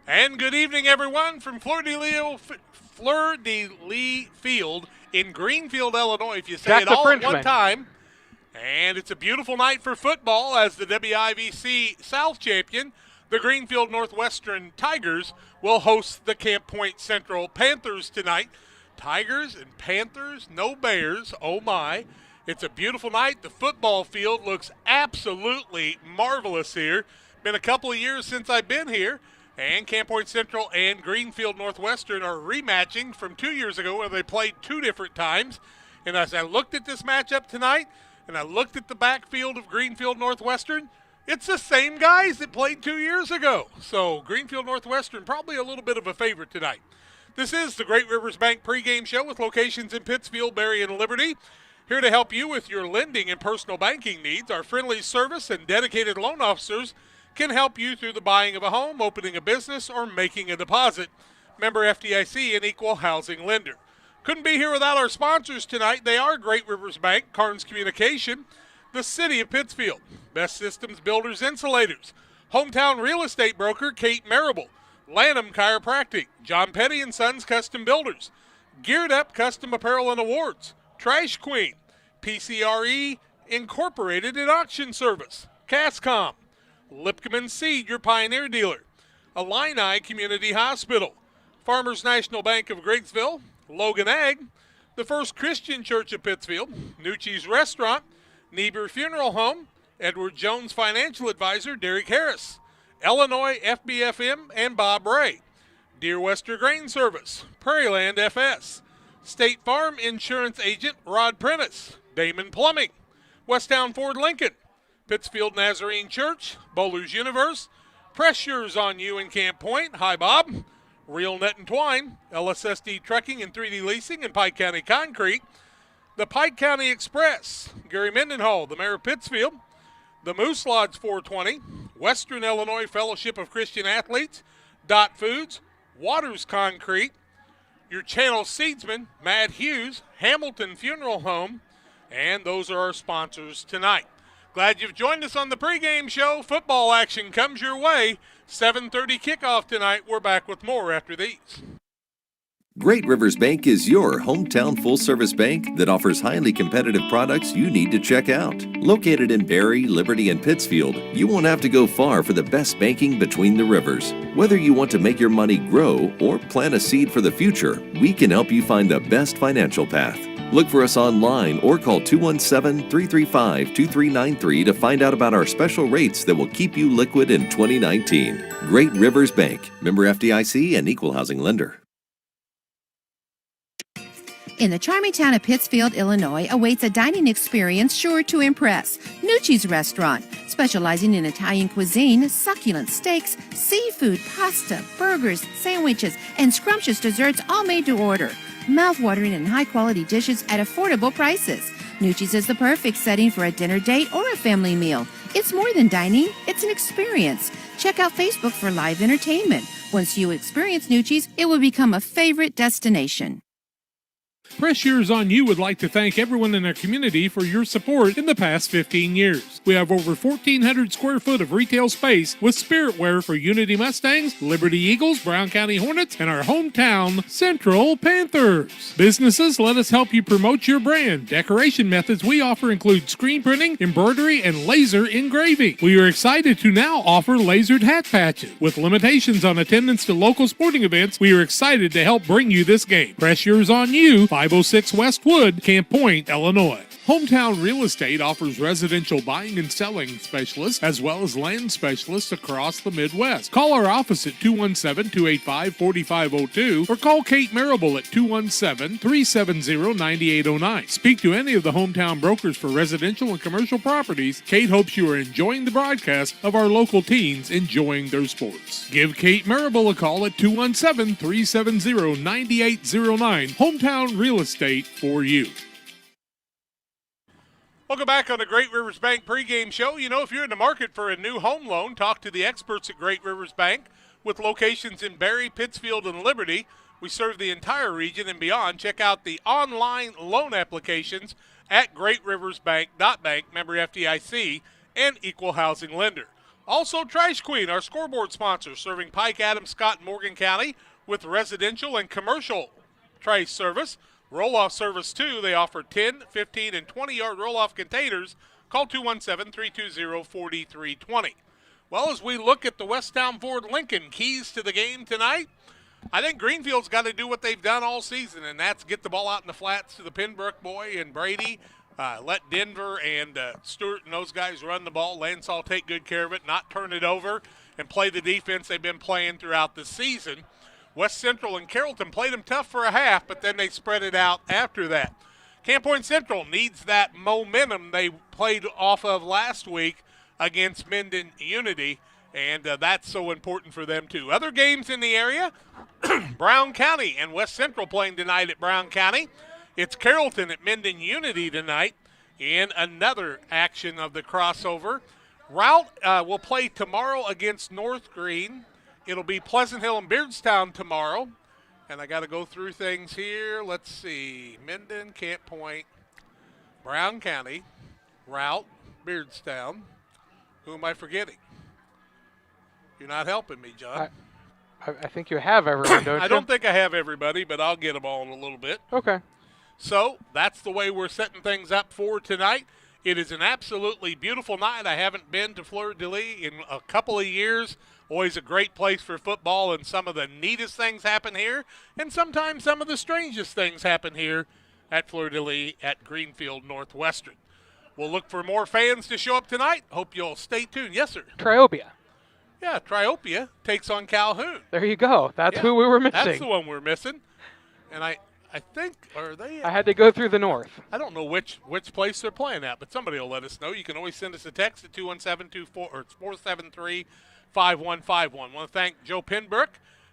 And good evening, everyone, from Fleur de Lis Field in Greenfield, Illinois. If you say Jack it the all at one Frenchman. time. And it's a beautiful night for football as the WIVC South champion, the Greenfield Northwestern Tigers, will host the Camp Point Central Panthers tonight. Tigers and Panthers, no Bears. Oh, my. It's a beautiful night. The football field looks absolutely marvelous here. Been a couple of years since I've been here. And Camp Point Central and Greenfield Northwestern are rematching from 2 years ago where they played two different times. And as I looked at this matchup tonight, and I looked at the backfield of Greenfield Northwestern, it's the same guys that played 2 years ago. So Greenfield Northwestern probably a little bit of a favorite tonight. This is the Great Rivers Bank pregame show with locations in Pittsfield, Berry, and Liberty. Here to help you with your lending and personal banking needs, our friendly service and dedicated loan officers can help you through the buying of a home, opening a business, or making a deposit. Member FDIC, an equal housing lender. Couldn't be here without our sponsors tonight. They are Great Rivers Bank, Carnes Communication, the City of Pittsfield, Best Systems Builders Insulators, Hometown Real Estate Broker Kate Marable, Lanham Chiropractic, John Petty & Sons Custom Builders, Geared Up Custom Apparel and Awards, Trash Queen, PCRE Incorporated in Auction Service, Cascom, Lipcom & Seed, your Pioneer Dealer, Illini Community Hospital, Farmers National Bank of Griggsville, Logan Ag, the First Christian Church of Pittsfield, Nucci's Restaurant, Niebuhr Funeral Home, Edward Jones Financial Advisor Derek Harris, Illinois FBFM and Bob Ray, Dear Wester Grain Service, Prairieland FS, State Farm Insurance Agent Rod Prentice, Damon Plumbing, Westtown Ford Lincoln, Pittsfield Nazarene Church, Bowler's Universe, Pressures on You in Camp Point, hi Bob, Real Net and Twine, LSSD Trucking and 3D Leasing and Pike County Concrete, the Pike County Express, Gary Mendenhall, the Mayor of Pittsfield, the Moose Lodge 420, Western Illinois Fellowship of Christian Athletes, Dot Foods, Waters Concrete, your Channel Seedsman, Matt Hughes, Hamilton Funeral Home, and those are our sponsors tonight. Glad you've joined us on the pregame show. Football action comes your way. 7:30 kickoff tonight. We're back with more after these. Great Rivers Bank is your hometown full-service bank that offers highly competitive products you need to check out. Located in Berry, Liberty, and Pittsfield, you won't have to go far for the best banking between the rivers. Whether you want to make your money grow or plant a seed for the future, we can help you find the best financial path. Look for us online or call 217-335-2393 to find out about our special rates that will keep you liquid in 2019. Great Rivers Bank, member FDIC and equal housing lender. In the charming town of Pittsfield, Illinois, awaits a dining experience sure to impress. Nucci's Restaurant, specializing in Italian cuisine, succulent steaks, seafood, pasta, burgers, sandwiches, and scrumptious desserts all made to order. Mouth-watering and high-quality dishes at affordable prices. Nucci's is the perfect setting for a dinner date or a family meal. It's more than dining, it's an experience. Check out Facebook for live entertainment. Once you experience Nucci's, it will become a favorite destination. Pressures on You would like to thank everyone in our community for your support in the past 15 years. We have over 1,400 square foot of retail space with spirit wear for Unity Mustangs, Liberty Eagles, Brown County Hornets, and our hometown Central Panthers. Businesses, let us help you promote your brand. Decoration methods we offer include screen printing, embroidery, and laser engraving. We are excited to now offer lasered hat patches. With limitations on attendance to local sporting events, we are excited to help bring you this game. Pressures on You, 506 Westwood, Camp Point, Illinois. Hometown Real Estate offers residential buying and selling specialists as well as land specialists across the Midwest. Call our office at 217-285-4502 or call Kate Marable at 217-370-9809. Speak to any of the hometown brokers for residential and commercial properties. Kate hopes you are enjoying the broadcast of our local teams enjoying their sports. Give Kate Marable a call at 217-370-9809. Hometown Real Estate for you. Welcome back on the Great Rivers Bank pregame show. You know, if you're in the market for a new home loan, talk to the experts at Great Rivers Bank with locations in Berry, Pittsfield, and Liberty. We serve the entire region and beyond. Check out the online loan applications at greatriversbank.bank, member FDIC, and equal housing lender. Also, Trash Queen, our scoreboard sponsor, serving Pike, Adams, Scott, and Morgan County with residential and commercial trash service. Roll-off service, too. They offer 10, 15, and 20-yard roll-off containers. Call 217-320-4320. Well, as we look at the Westtown Ford Lincoln keys to the game tonight, I think Greenfield's got to do what they've done all season, and that's get the ball out in the flats to the Pembroke boy and Brady. Let Denver and Stewart and those guys run the ball. Lansall take good care of it, not turn it over, and play the defense they've been playing throughout the season. West Central and Carrollton played them tough for a half, but then they spread it out after that. Camp Point Central needs that momentum they played off of last week against Minden Unity, and that's so important for them too. Other games in the area, Brown County and West Central playing tonight at Brown County. It's Carrollton at Minden Unity tonight in another action of the crossover. Route will play tomorrow against North Green. It'll be Pleasant Hill and Beardstown tomorrow. And I got to go through things here. Let's see. Minden, Camp Point, Brown County, Route, Beardstown. Who am I forgetting? You're not helping me, John. I think you have everyone, don't you? I don't think I have everybody, but I'll get them all in a little bit. Okay. So that's the way we're setting things up for tonight. It is an absolutely beautiful night. I haven't been to Fleur-de-Lis in a couple of years. Always a great place for football, and some of the neatest things happen here, and sometimes some of the strangest things happen here at Fleur-de-Lis at Greenfield Northwestern. We'll look for more fans to show up tonight. Hope you'll stay tuned. Yes, sir. Triopia. Yeah, Triopia takes on Calhoun. There you go. That's who we were missing. That's the one we're missing. And I think, are they? I had to go through the north. I don't know which place they're playing at, but somebody will let us know. You can always send us a text at 473-5151. I want to thank Joe Penbrook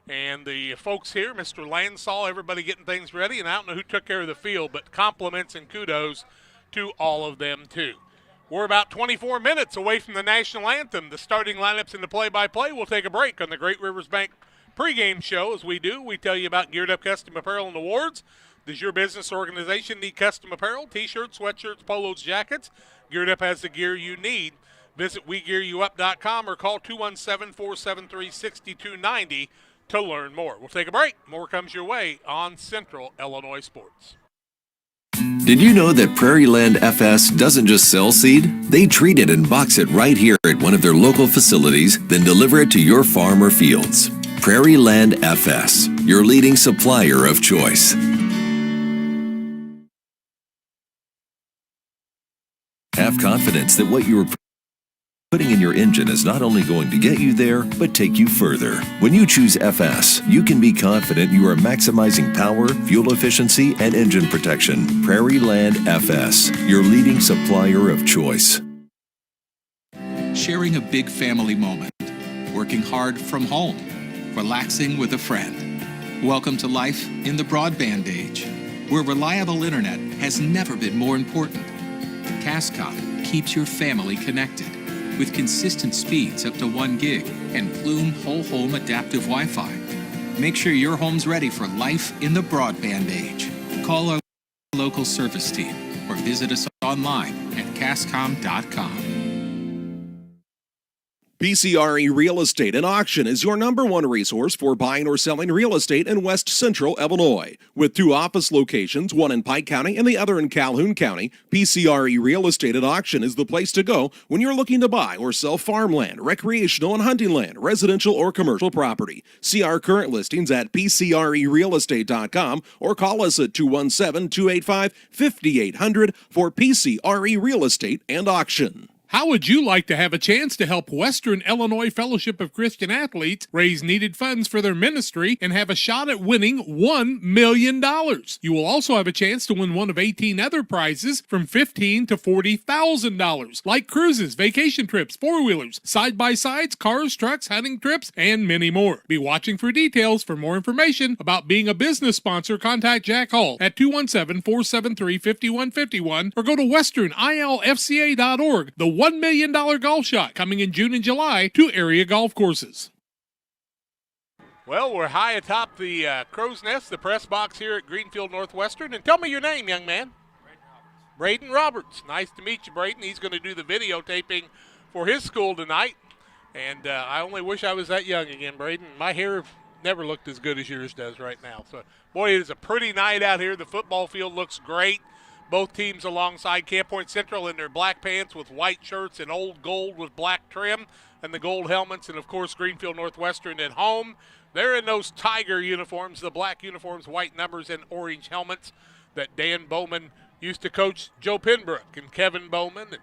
and the folks here, Mr. Lansall, everybody getting things ready. And I don't know who took care of the field, but compliments and kudos to all of them, too. We're about 24 minutes away from the national anthem. The starting lineups and the play-by-play. We'll take a break on the Great Rivers Bank pregame show. As we do, we tell you about Geared Up Custom Apparel and Awards. Does your business organization need custom apparel? T-shirts, sweatshirts, polos, jackets? Geared Up has the gear you need. Visit WeGearYouUp.com or call 217-473-6290 to learn more. We'll take a break. More comes your way on Central Illinois Sports. Did you know that Prairie Land FS doesn't just sell seed? They treat it and box it right here at one of their local facilities, then deliver it to your farm or fields. Prairie Land FS, your leading supplier of choice. Have confidence that what you are putting in your engine is not only going to get you there, but take you further. When you choose FS, you can be confident you are maximizing power, fuel efficiency, and engine protection. Prairie Land FS, your leading supplier of choice. Sharing a big family moment, working hard from home, relaxing with a friend. Welcome to life in the broadband age, where reliable internet has never been more important. Cascom keeps your family connected with consistent speeds up to 1 gig and Plume whole home adaptive Wi-Fi. Make sure your home's ready for life in the broadband age. Call our local service team or visit us online at cascom.com. PCRE Real Estate and Auction is your #1 resource for buying or selling real estate in West Central Illinois. With 2 office locations, one in Pike County and the other in Calhoun County, PCRE Real Estate and Auction is the place to go when you're looking to buy or sell farmland, recreational and hunting land, residential or commercial property. See our current listings at PCRERealestate.com or call us at 217-285-5800 for PCRE Real Estate and Auction. How would you like to have a chance to help Western Illinois Fellowship of Christian Athletes raise needed funds for their ministry and have a shot at winning $1 million? You will also have a chance to win one of 18 other prizes from $15,000 to $40,000, like cruises, vacation trips, four-wheelers, side-by-sides, cars, trucks, hunting trips, and many more. Be watching for details. For more information about being a business sponsor, contact Jack Hall at 217-473-5151 or go to westernilfca.org. The $1 million golf shot coming in June and July to area golf courses. Well, we're high atop the Crow's Nest, the press box here at Greenfield Northwestern. And tell me your name, young man. Braden Roberts. Nice to meet you, Braden. He's going to do the videotaping for his school tonight. And I only wish I was that young again, Braden. My hair never looked as good as yours does right now. So, boy, it is a pretty night out here. The football field looks great. Both teams alongside Camp Point Central in their black pants with white shirts and old gold with black trim and the gold helmets. And, of course, Greenfield Northwestern at home. They're in those Tiger uniforms, the black uniforms, white numbers, and orange helmets that Dan Bowman used to coach Joe Penbrook and Kevin Bowman and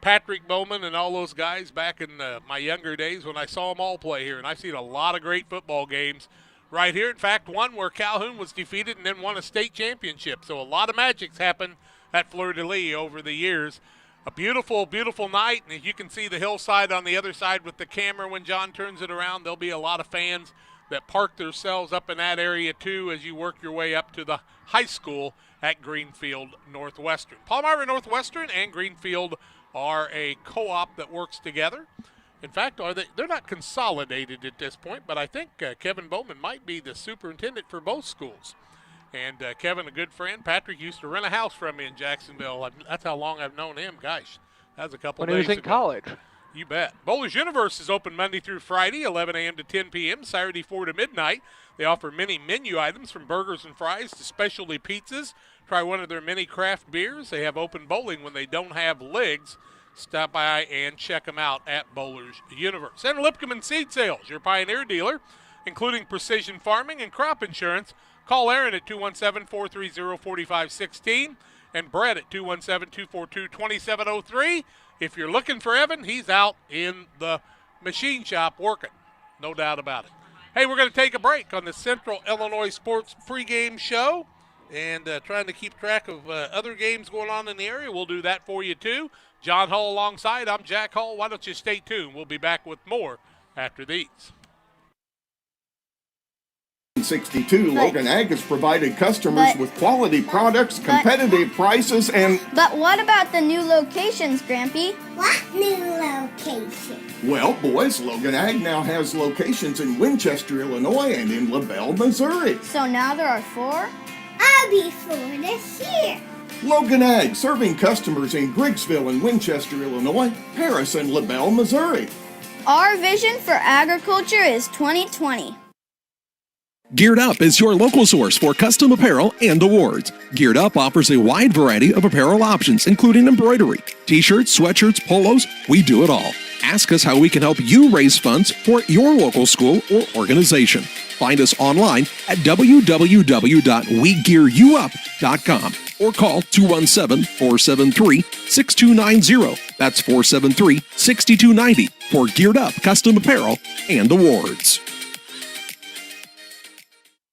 Patrick Bowman and all those guys back in my younger days when I saw them all play here. And I've seen a lot of great football games right here. In fact, one where Calhoun was defeated and then won a state championship. So a lot of magic's happened at Fleur-de-Lis over the years. A beautiful, beautiful night. And you can see the hillside on the other side with the camera when John turns it around. There'll be a lot of fans that park themselves up in that area too as you work your way up to the high school at Greenfield Northwestern. Palmyra Northwestern and Greenfield are a co-op that works together. In fact, they're not consolidated at this point, but I think Kevin Bowman might be the superintendent for both schools. And Kevin, a good friend. Patrick used to rent a house from me in Jacksonville. That's how long I've known him. Gosh, that was a couple when of days he was in ago. college. You bet. Bowler's Universe is open Monday through Friday, 11 a.m. to 10 p.m., Saturday 4 to midnight. They offer many menu items from burgers and fries to specialty pizzas. Try one of their many craft beers. They have open bowling when they don't have legs. Stop by and check them out at Bowler's Universe. And Lipcomb Seed Sales, your Pioneer dealer, including precision farming and crop insurance. Call Aaron at 217-430-4516 and Brett at 217-242-2703. If you're looking for Evan, he's out in the machine shop working, no doubt about it. Hey, we're going to take a break on the Central Illinois Sports pregame show and trying to keep track of other games going on in the area. We'll do that for you, too. John Hall alongside. I'm Jack Hall. Why don't you stay tuned? We'll be back with more after these. 62, Logan Ag has provided customers with quality products, competitive prices, and... But what about the new locations, Grampy? What new location? Well, boys, Logan Ag now has locations in Winchester, Illinois, and in LaBelle, Missouri. So now there are 4? I'll be 4 this year. Logan Ag, serving customers in Griggsville and Winchester, Illinois, Paris, and LaBelle, Missouri. Our vision for agriculture is 2020. Geared Up is your local source for custom apparel and awards. Geared Up offers a wide variety of apparel options, including embroidery, t-shirts, sweatshirts, polos. We do it all. Ask us how we can help you raise funds for your local school or organization. Find us online at www.wegearyouup.com or call 217-473-6290. That's 473-6290 for Geared Up custom apparel and awards.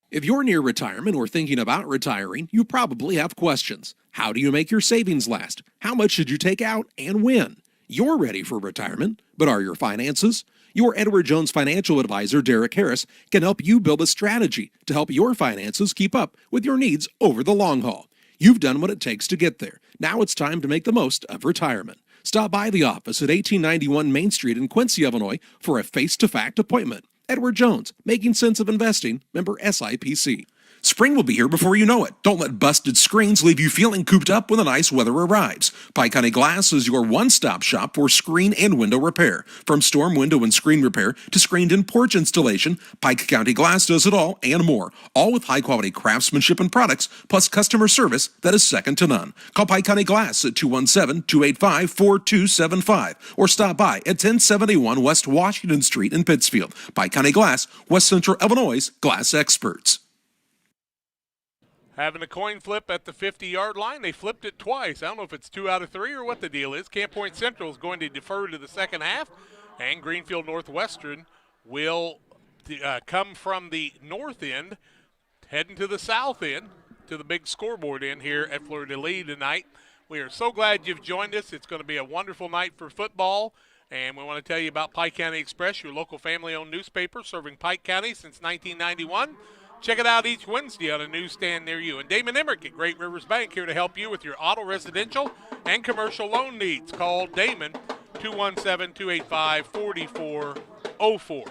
If you're near retirement or thinking about retiring, you probably have questions. How do you make your savings last? How much should you take out and when? You're ready for retirement, but are your finances? Your Edward Jones financial advisor, Derek Harris, can help you build a strategy to help your finances keep up with your needs over the long haul. You've done what it takes to get there. Now it's time to make the most of retirement. Stop by the office at 1891 Main Street in Quincy, Illinois for a face-to-fact appointment. Edward Jones, making sense of investing, member SIPC. Spring will be here before you know it. Don't let busted screens leave you feeling cooped up when the nice weather arrives. Pike County Glass is your one-stop shop for screen and window repair. From storm window and screen repair to screened-in porch installation, Pike County Glass does it all and more. All with high-quality craftsmanship and products, plus customer service that is second to none. Call Pike County Glass at 217-285-4275 or stop by at 1071 West Washington Street in Pittsfield. Pike County Glass, West Central Illinois' glass experts. Having a coin flip at the 50-yard line. They flipped it twice. I don't know if it's 2 out of 3 or what the deal is. Camp Point Central is going to defer to the second half, and Greenfield Northwestern will come from the north end, heading to the south end, to the big scoreboard end here at Fleur-de-Lis tonight. We are so glad you've joined us. It's going to be a wonderful night for football, and we want to tell you about Pike County Express, your local family-owned newspaper serving Pike County since 1991. Check it out each Wednesday on a newsstand near you. And Damon Emmerich at Great Rivers Bank here to help you with your auto, residential, and commercial loan needs. Call Damon, 217-285-4404.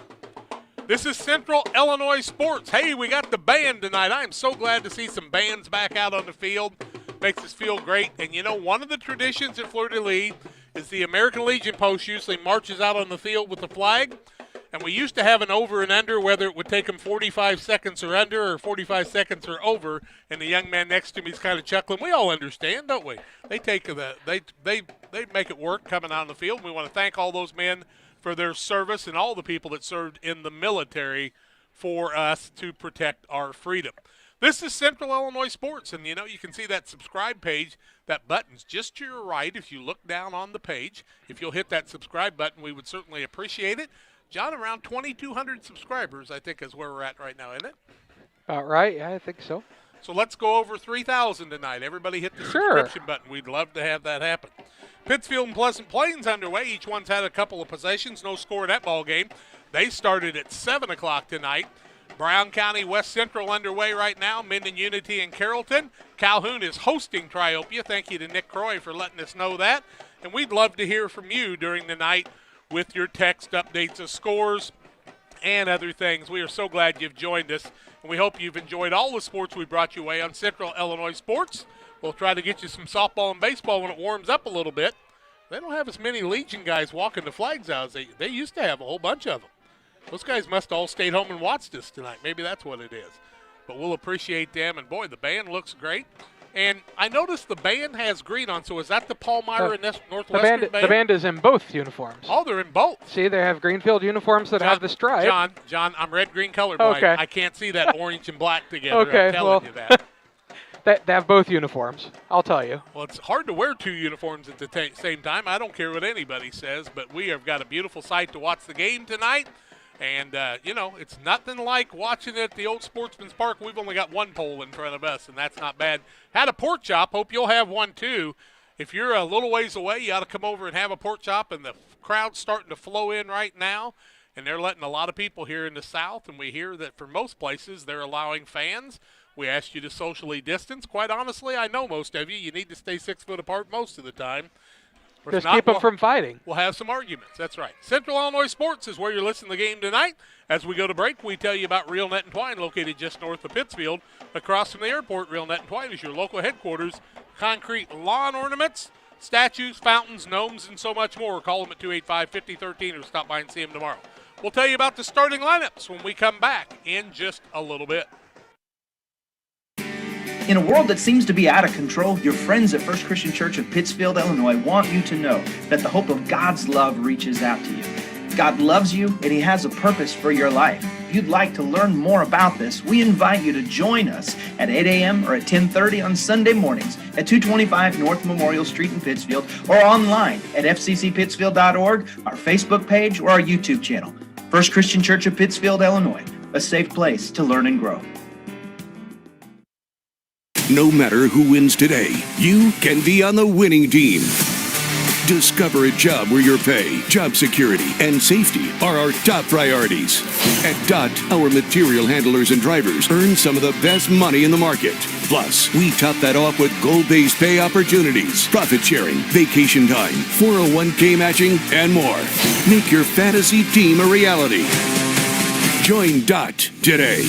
This is Central Illinois Sports. Hey, we got the band tonight. I am so glad to see some bands back out on the field. Makes us feel great. And, you know, one of the traditions at Fleur-de-Lis is the American Legion post usually marches out on the field with the flag. And we used to have an over and under, whether it would take them 45 seconds or under or 45 seconds or over. And the young man next to me is kind of chuckling. We all understand, don't we? They make it work coming out on the field. We want to thank all those men for their service and all the people that served in the military for us to protect our freedom. This is Central Illinois Sports, and you can see that subscribe page. That button's just to your right if you look down on the page. If you'll hit that subscribe button, we would certainly appreciate it. John, around 2,200 subscribers, I think, is where we're at right now, isn't it? About right, yeah, I think so. So let's go over 3,000 tonight. Everybody hit the subscription button. We'd love to have that happen. Pittsfield and Pleasant Plains underway. Each one's had a couple of possessions. No score in that ball game. They started at 7 o'clock tonight. Brown County West Central underway right now. Minden Unity and Carrollton. Calhoun is hosting Triopia. Thank you to Nick Croy for letting us know that. And we'd love to hear from you during the night with your text updates of scores and other things. We are so glad you've joined us, and we hope you've enjoyed all the sports we brought you away on Central Illinois Sports. We'll try to get you some softball and baseball when it warms up a little bit. They don't have as many Legion guys walking the flags out as they used to have, a whole bunch of them. Those guys must have all stayed home and watched us tonight. Maybe that's what it is. But we'll appreciate them, and boy, the band looks great. And I noticed the band has green on, so is that the Palmyra and Northwestern band? The band is in both uniforms. Oh, they're in both. See, they have Greenfield uniforms that have the stripe. John, I'm red-green colorblind. Okay. I can't see that orange and black together. Okay, I'm telling you that. They have both uniforms, I'll tell you. Well, it's hard to wear two uniforms at the same time. I don't care what anybody says, but we have got a beautiful sight to watch the game tonight. And, it's nothing like watching it at the old Sportsman's Park. We've only got one pole in front of us, and that's not bad. Had a pork chop. Hope you'll have one, too. If you're a little ways away, you ought to come over and have a pork chop, and the crowd's starting to flow in right now. And they're letting a lot of people here in the South, and we hear that for most places they're allowing fans. We asked you to socially distance. Quite honestly, I know most of you. You need to stay 6 foot apart most of the time. Just keep them from fighting. We'll have some arguments. That's right. Central Illinois Sports is where you're listening to the game tonight. As we go to break, we tell you about Real Net and Twine, located just north of Pittsfield. Across from the airport, Real Net and Twine is your local headquarters. Concrete lawn ornaments, statues, fountains, gnomes, and so much more. Call them at 285-5013 or stop by and see them tomorrow. We'll tell you about the starting lineups when we come back in just a little bit. In a world that seems to be out of control, your friends at First Christian Church of Pittsfield, Illinois want you to know that the hope of God's love reaches out to you. God loves you and He has a purpose for your life. If you'd like to learn more about this, we invite you to join us at 8 a.m. or at 10:30 on Sunday mornings at 225 North Memorial Street in Pittsfield, or online at fccpittsfield.org, our Facebook page, or our YouTube channel. First Christian Church of Pittsfield, Illinois, a safe place to learn and grow. No matter who wins today, you can be on the winning team. Discover a job where your pay, job security, and safety are our top priorities. At DOT, our material handlers and drivers earn some of the best money in the market. Plus, we top that off with goal-based pay opportunities, profit sharing, vacation time, 401k matching, and more. Make your fantasy team a reality. Join DOT today.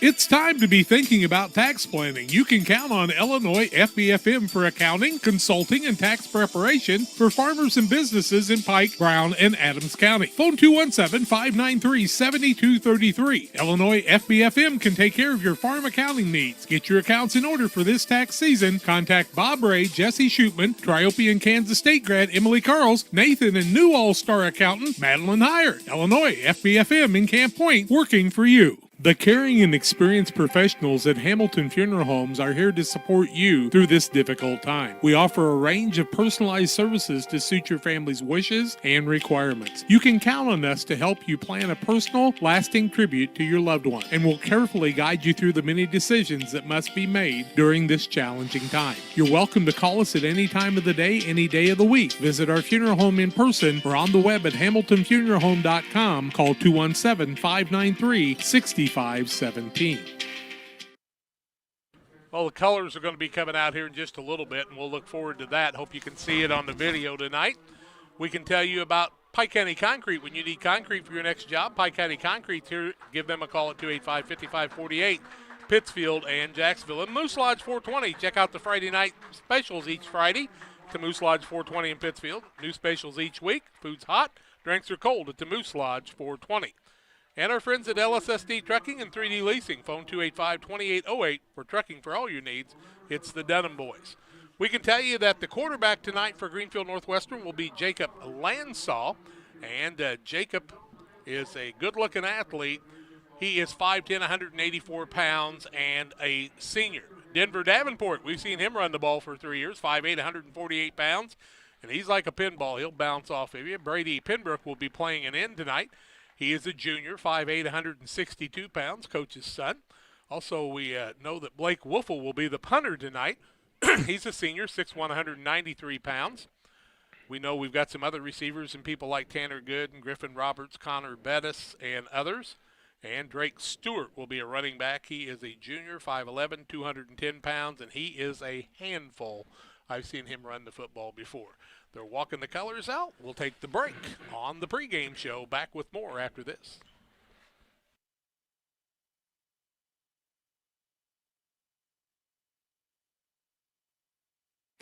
It's time to be thinking about tax planning. You can count on Illinois FBFM for accounting, consulting, and tax preparation for farmers and businesses in Pike, Brown, and Adams County. Phone 217-593-7233. Illinois FBFM can take care of your farm accounting needs. Get your accounts in order for this tax season. Contact Bob Ray, Jesse Shootman, Triopia and Kansas State grad Emily Carls, Nathan and new All-Star accountant Madeline Heyer. Illinois FBFM in Camp Point, working for you. The caring and experienced professionals at Hamilton Funeral Homes are here to support you through this difficult time. We offer a range of personalized services to suit your family's wishes and requirements. You can count on us to help you plan a personal, lasting tribute to your loved one, and we'll carefully guide you through the many decisions that must be made during this challenging time. You're welcome to call us at any time of the day, any day of the week. Visit our funeral home in person or on the web at hamiltonfuneralhome.com. Call 217-593-6517. Well, the colors are going to be coming out here in just a little bit, and we'll look forward to that. Hope you can see it on the video tonight. We can tell you about Pike County Concrete. When you need concrete for your next job, Pike County Concrete's here. Give them a call at 285-5548. Pittsfield, and Jacksonville. And Moose Lodge 420. Check out the Friday night specials each Friday to Moose Lodge 420 in Pittsfield. New specials each week. Food's hot, drinks are cold at the Moose Lodge 420. And our friends at LSSD Trucking and 3D Leasing. Phone 285-2808 for trucking for all your needs. It's the Dunham Boys. We can tell you that the quarterback tonight for Greenfield Northwestern will be Jacob Landsaw. And Jacob is a good-looking athlete. He is 5'10", 184 pounds, and a senior. Denver Davenport, we've seen him run the ball for 3 years, 5'8", 148 pounds, and he's like a pinball. He'll bounce off of you. Brady Pinbrook will be playing an end tonight. He is a junior, 5'8", 162 pounds, coach's son. Also, we know that Blake Wolfel will be the punter tonight. He's a senior, 6'1", 193 pounds. We know we've got some other receivers and people like Tanner Good and Griffin Roberts, Connor Bettis, and others. And Drake Stewart will be a running back. He is a junior, 5'11", 210 pounds, and he is a handful. I've seen him run the football before. They're walking the colors out. We'll take the break on the pregame show. Back with more after this.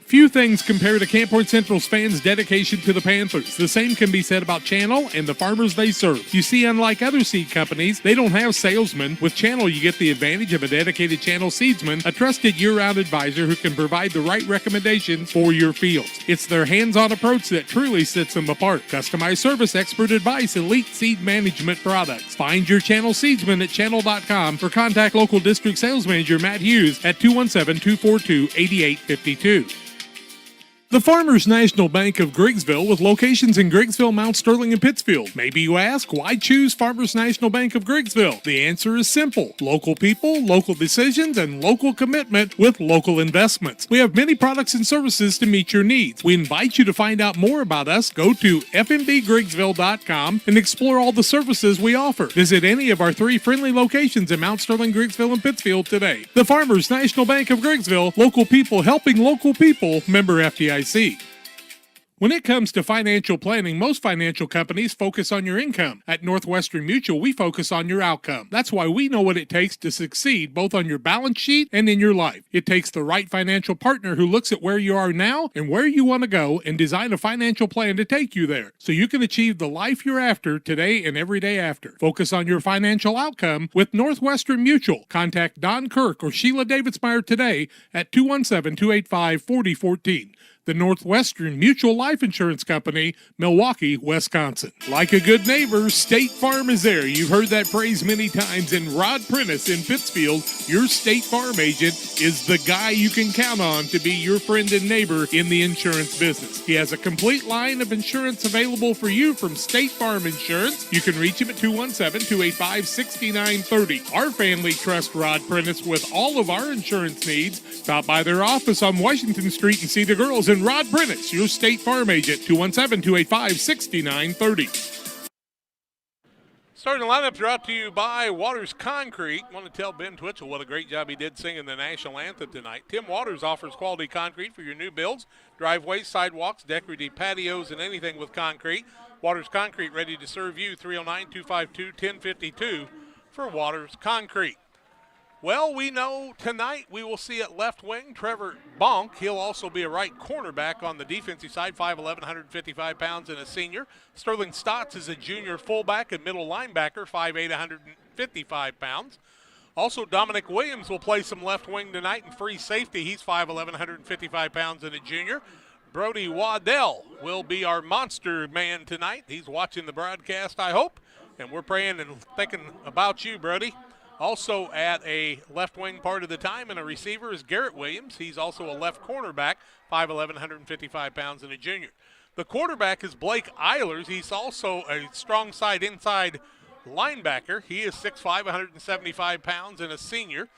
Few things compare to Camp Point Central's fans' dedication to the Panthers. The same can be said about Channel and the farmers they serve. You see, unlike other seed companies, they don't have salesmen. With Channel, you get the advantage of a dedicated Channel seedsman, a trusted year-round advisor who can provide the right recommendations for your fields. It's their hands-on approach that truly sets them apart. Customized service, expert advice, elite seed management products. Find your Channel seedsman at channel.com or contact local district sales manager Matt Hughes at 217-242-8852. The Farmers National Bank of Griggsville, with locations in Griggsville, Mount Sterling, and Pittsfield. Maybe you ask, why choose Farmers National Bank of Griggsville? The answer is simple. Local people, local decisions, and local commitment with local investments. We have many products and services to meet your needs. We invite you to find out more about us. Go to fmbgriggsville.com and explore all the services we offer. Visit any of our 3 friendly locations in Mount Sterling, Griggsville, and Pittsfield today. The Farmers National Bank of Griggsville, local people helping local people, member FDIC. When it comes to financial planning, most financial companies focus on your income. At Northwestern Mutual, we focus on your outcome. That's why we know what it takes to succeed both on your balance sheet and in your life. It takes the right financial partner who looks at where you are now and where you want to go and design a financial plan to take you there so you can achieve the life you're after today and every day after. Focus on your financial outcome with Northwestern Mutual. Contact Don Kirk or Sheila Davidsmeyer today at 217-285-4014. The Northwestern Mutual Life Insurance Company, Milwaukee, Wisconsin. Like a good neighbor, State Farm is there. You've heard that phrase many times. And Rod Prentice in Pittsfield, your State Farm agent, is the guy you can count on to be your friend and neighbor in the insurance business. He has a complete line of insurance available for you from State Farm Insurance. You can reach him at 217-285-6930. Our family trusts Rod Prentice with all of our insurance needs. Stop by their office on Washington Street and see the girls in Rod Prentice, your State Farm agent, 217-285-6930. Starting lineup brought to you by Waters Concrete. Want to tell Ben Twitchell what a great job he did singing the national anthem tonight. Tim Waters offers quality concrete for your new builds, driveways, sidewalks, decorative patios, and anything with concrete. Waters Concrete ready to serve you, 309-252-1052 for Waters Concrete. Well, we know tonight we will see at left wing Trevor Bonk. He'll also be a right cornerback on the defensive side, 5'11", 155 pounds, and a senior. Sterling Stotts is a junior fullback and middle linebacker, 5'8", 155 pounds. Also, Dominic Williams will play some left wing tonight in free safety. He's 5'11", 155 pounds, and a junior. Brody Waddell will be our monster man tonight. He's watching the broadcast, I hope, and we're praying and thinking about you, Brody. Also at a left wing part of the time and a receiver is Garrett Williams. He's also a left cornerback, 5'11", 155 pounds, and a junior. The quarterback is Blake Eilers. He's also a strong side inside linebacker. He is 6'5", 175 pounds, and a senior.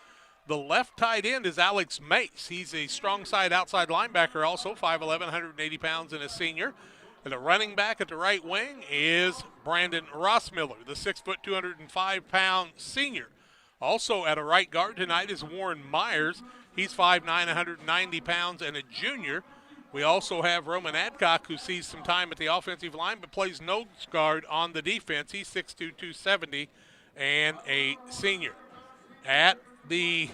The left tight end is Alex Mace. He's a strong side outside linebacker, also 5'11", 180 pounds, and a senior. And the running back at the right wing is Brandon Rossmiller, the 6', 205-pound senior. Also at a right guard tonight is Warren Myers. He's 5'9", 190 pounds, and a junior. We also have Roman Adcock, who sees some time at the offensive line but plays nose guard on the defense. He's 6'2", 270, and a senior. At the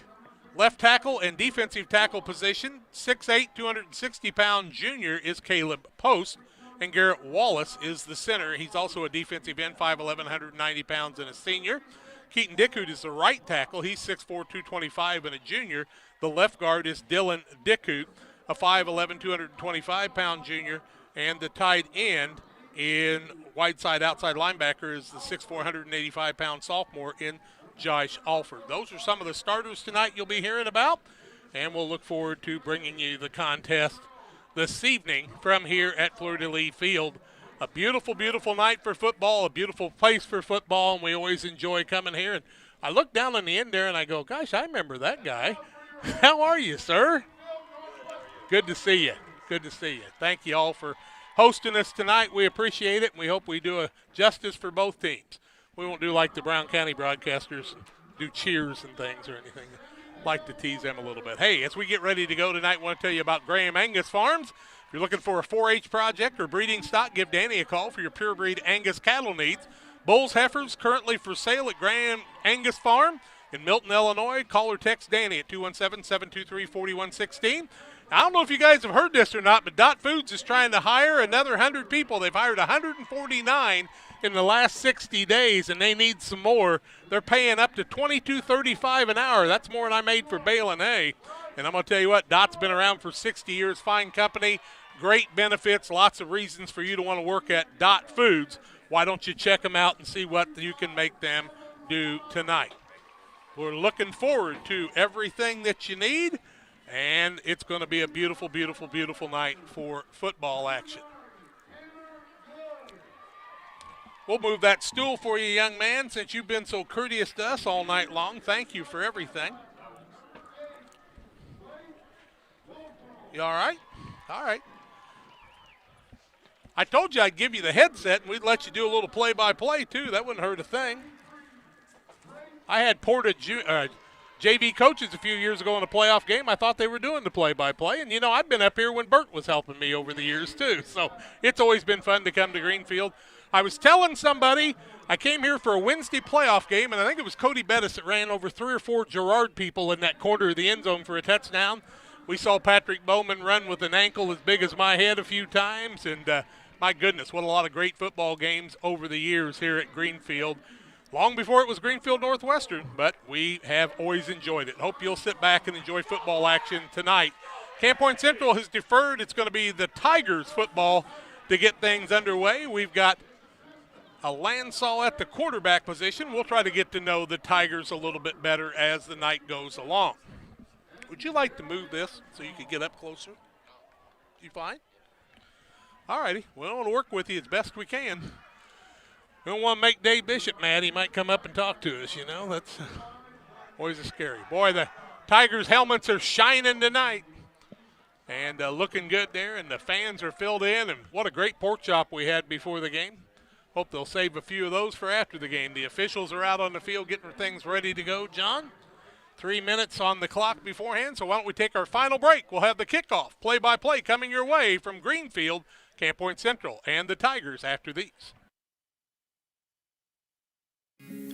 left tackle and defensive tackle position, 6'8", 260-pound junior is Caleb Post, and Garrett Wallace is the center. He's also a defensive end, 5'11", 190 pounds, and a senior. Keaton Dickhout is the right tackle. He's 6'4", 225, and a junior. The left guard is Dylan Dickhout, a 5'11", 225-pound junior, and the tight end in wide side outside linebacker is the 6'4", 185-pound sophomore in Josh Alford. Those are some of the starters tonight you'll be hearing about, and we'll look forward to bringing you the contest this evening from here at Fleur-de-Lis Field. A beautiful, beautiful night for football, a beautiful place for football, and we always enjoy coming here. And I look down on the end there and I go, gosh, I remember that guy. How are you, sir? Good to see you. Good to see you. Thank you all for hosting us tonight. We appreciate it, and we hope we do a justice for both teams. We won't do like the Brown County broadcasters, do cheers and things or anything. Like to tease them a little bit. Hey, as we get ready to go tonight, I want to tell you about Graham Angus Farms. If you're looking for a 4-H project or breeding stock, give Danny a call for your pure breed Angus cattle needs. Bulls heifers currently for sale at Graham Angus Farm in Milton, Illinois. Call or text Danny at 217-723-4116. I don't know if you guys have heard this or not, but Dot Foods is trying to hire another 100 people. They've hired 149 in the last 60 days, and they need some more. They're paying up to $22.35 an hour. That's more than I made for baling hay. And I'm going to tell you what, Dot's been around for 60 years. Fine company, great benefits, lots of reasons for you to want to work at Dot Foods. Why don't you check them out and see what you can make them do tonight? We're looking forward to everything that you need, and it's going to be a beautiful, beautiful, beautiful night for football action. We'll move that stool for you, young man, since you've been so courteous to us all night long. Thank you for everything. You all right? All right. I told you I'd give you the headset, and we'd let you do a little play-by-play, too. That wouldn't hurt a thing. I had Porta JV coaches a few years ago in a playoff game. I thought they were doing the play-by-play. And, you know, I've been up here when Bert was helping me over the years, too. So it's always been fun to come to Greenfield. I was telling somebody I came here for a Wednesday playoff game, and I think it was Cody Bettis that ran over 3 or 4 Girard people in that corner of the end zone for a touchdown. We saw Patrick Bowman run with an ankle as big as my head a few times. And, my goodness, what a lot of great football games over the years here at Greenfield. Long before it was Greenfield Northwestern, but we have always enjoyed it. Hope you'll sit back and enjoy football action tonight. Camp Point Central has deferred. It's going to be the Tigers football to get things underway. We've got a Landsaw at the quarterback position. We'll try to get to know the Tigers a little bit better as the night goes along. Would you like to move this so you could get up closer? You fine? All righty. We want to work with you as best we can. We don't want to make Dave Bishop mad. He might come up and talk to us, you know. That's always a scary. Boy, the Tigers' helmets are shining tonight. And looking good there, and the fans are filled in. And what a great pork chop we had before the game. Hope they'll save a few of those for after the game. The officials are out on the field getting things ready to go. John, 3 minutes on the clock beforehand, so why don't we take our final break? We'll have the kickoff, play-by-play coming your way from Greenfield, Camp Point Central, and the Tigers after these.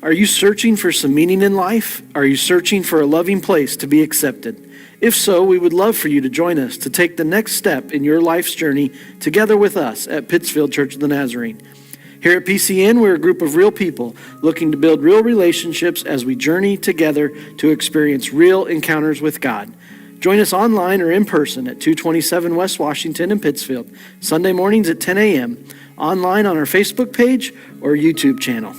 Are you searching for some meaning in life? Are you searching for a loving place to be accepted? If so, we would love for you to join us to take the next step in your life's journey together with us at Pittsfield Church of the Nazarene. Here at PCN, we're a group of real people looking to build real relationships as we journey together to experience real encounters with God. Join us online or in person at 227 West Washington in Pittsfield, Sunday mornings at 10 a.m., online on our Facebook page or YouTube channel.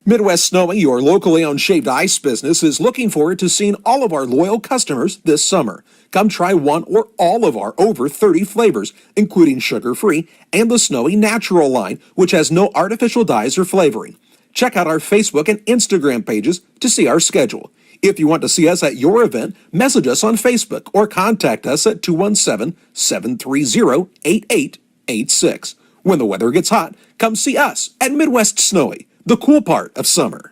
Midwest Snowy, your locally owned shaved ice business, is looking forward to seeing all of our loyal customers this summer. Come try one or all of our over 30 flavors, including sugar-free and the Snowy Natural line, which has no artificial dyes or flavoring. Check out our Facebook and Instagram pages to see our schedule. If you want to see us at your event, message us on Facebook or contact us at 217-730-8886. When the weather gets hot, come see us at Midwest Snowy, the cool part of summer.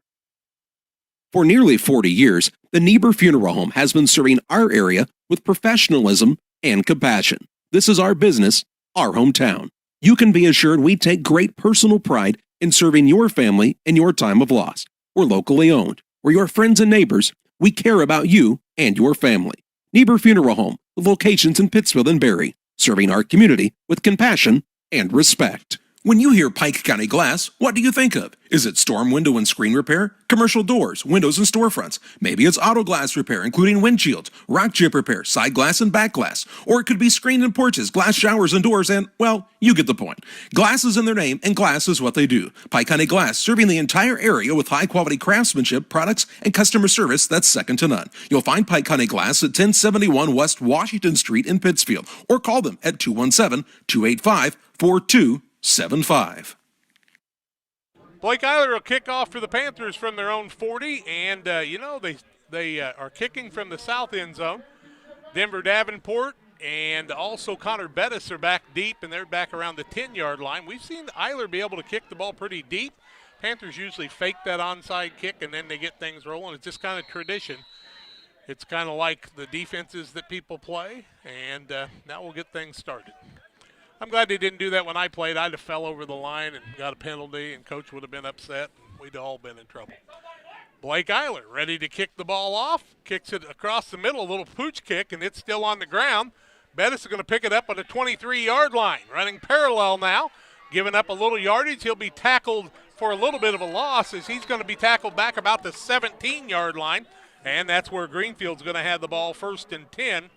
For nearly 40 years, the Niebuhr Funeral Home has been serving our area with professionalism and compassion. This is our business, our hometown. You can be assured we take great personal pride in serving your family in your time of loss. We're locally owned. We're your friends and neighbors. We care about you and your family. Niebuhr Funeral Home, with locations in Pittsfield and Barry, serving our community with compassion and respect. When you hear Pike County Glass, what do you think of? Is it storm window and screen repair, commercial doors, windows and storefronts? Maybe it's auto glass repair, including windshields, rock chip repair, side glass and back glass. Or it could be screen and porches, glass showers and doors, and, well, you get the point. Glass is in their name, and glass is what they do. Pike County Glass, serving the entire area with high-quality craftsmanship, products, and customer service that's second to none. You'll find Pike County Glass at 1071 West Washington Street in Pittsfield, or call them at 217-285-4275. Blake Eiler will kick off for the Panthers from their own 40, and, they are kicking from the south end zone. Denver Davenport and also Connor Bettis are back deep, and they're back around the 10-yard line. We've seen Eiler be able to kick the ball pretty deep. Panthers usually fake that onside kick, and then they get things rolling. It's just kind of tradition. It's kind of like the defenses that people play, and now we'll get things started. I'm glad they didn't do that when I played. I'd have fell over the line and got a penalty, and Coach would have been upset. We'd all been in trouble. Blake Eiler ready to kick the ball off. Kicks it across the middle, a little pooch kick, and it's still on the ground. Bettis is going to pick it up on the 23-yard line. Running parallel now, giving up a little yardage. He'll be tackled for a little bit of a loss as he's going to be tackled back about the 17-yard line, and that's where Greenfield's going to have the ball 1st and 10.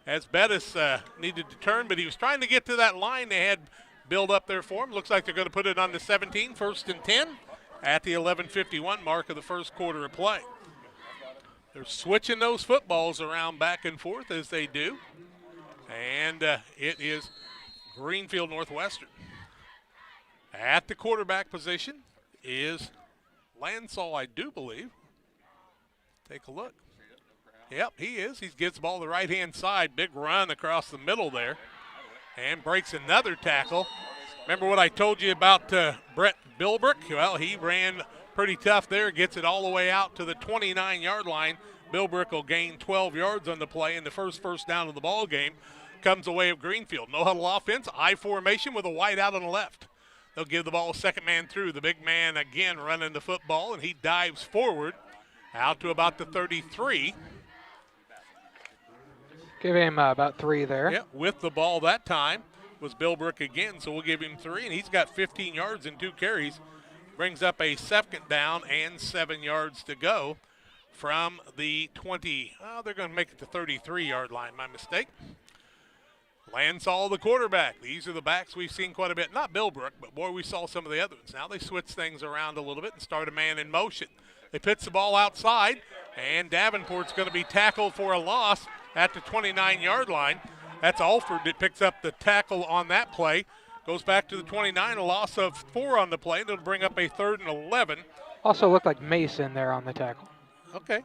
As Bettis needed to turn, but he was trying to get to that line they had built up there for him. Looks like they're going to put it on the 17, 1st and 10 at the 11:51 mark of the first quarter of play. They're switching those footballs around back and forth as they do. And it is Greenfield Northwestern. At the quarterback position is Lansall, I do believe. Take a look. Yep, he is. He gets the ball to the right-hand side. Big run across the middle there. And breaks another tackle. Remember what I told you about Brett Bilbrick? Well, he ran pretty tough there. Gets it all the way out to the 29-yard line. Bilbrick will gain 12 yards on the play, and the first down of the ball game comes away of Greenfield. No huddle offense, I formation with a wide out on the left. They'll give the ball second man through. The big man again running the football, and he dives forward out to about the 33. Give him about 3 there. Yeah, with the ball that time was Bilbrick again, so we'll give him 3, and he's got 15 yards and 2 carries. Brings up a second down and 7 yards to go from the 20. Oh, they're going to make it to 33-yard line, my mistake. Lansall, the quarterback. These are the backs we've seen quite a bit. Not Bilbrick, but boy, we saw some of the other ones. Now they switch things around a little bit and start a man in motion. They pitch the ball outside, and Davenport's going to be tackled for a loss at the 29-yard line. That's Alford that picks up the tackle on that play. Goes back to the 29, a loss of 4 on the play. That'll bring up a 3rd and 11. Also looked like Mason there on the tackle. Okay.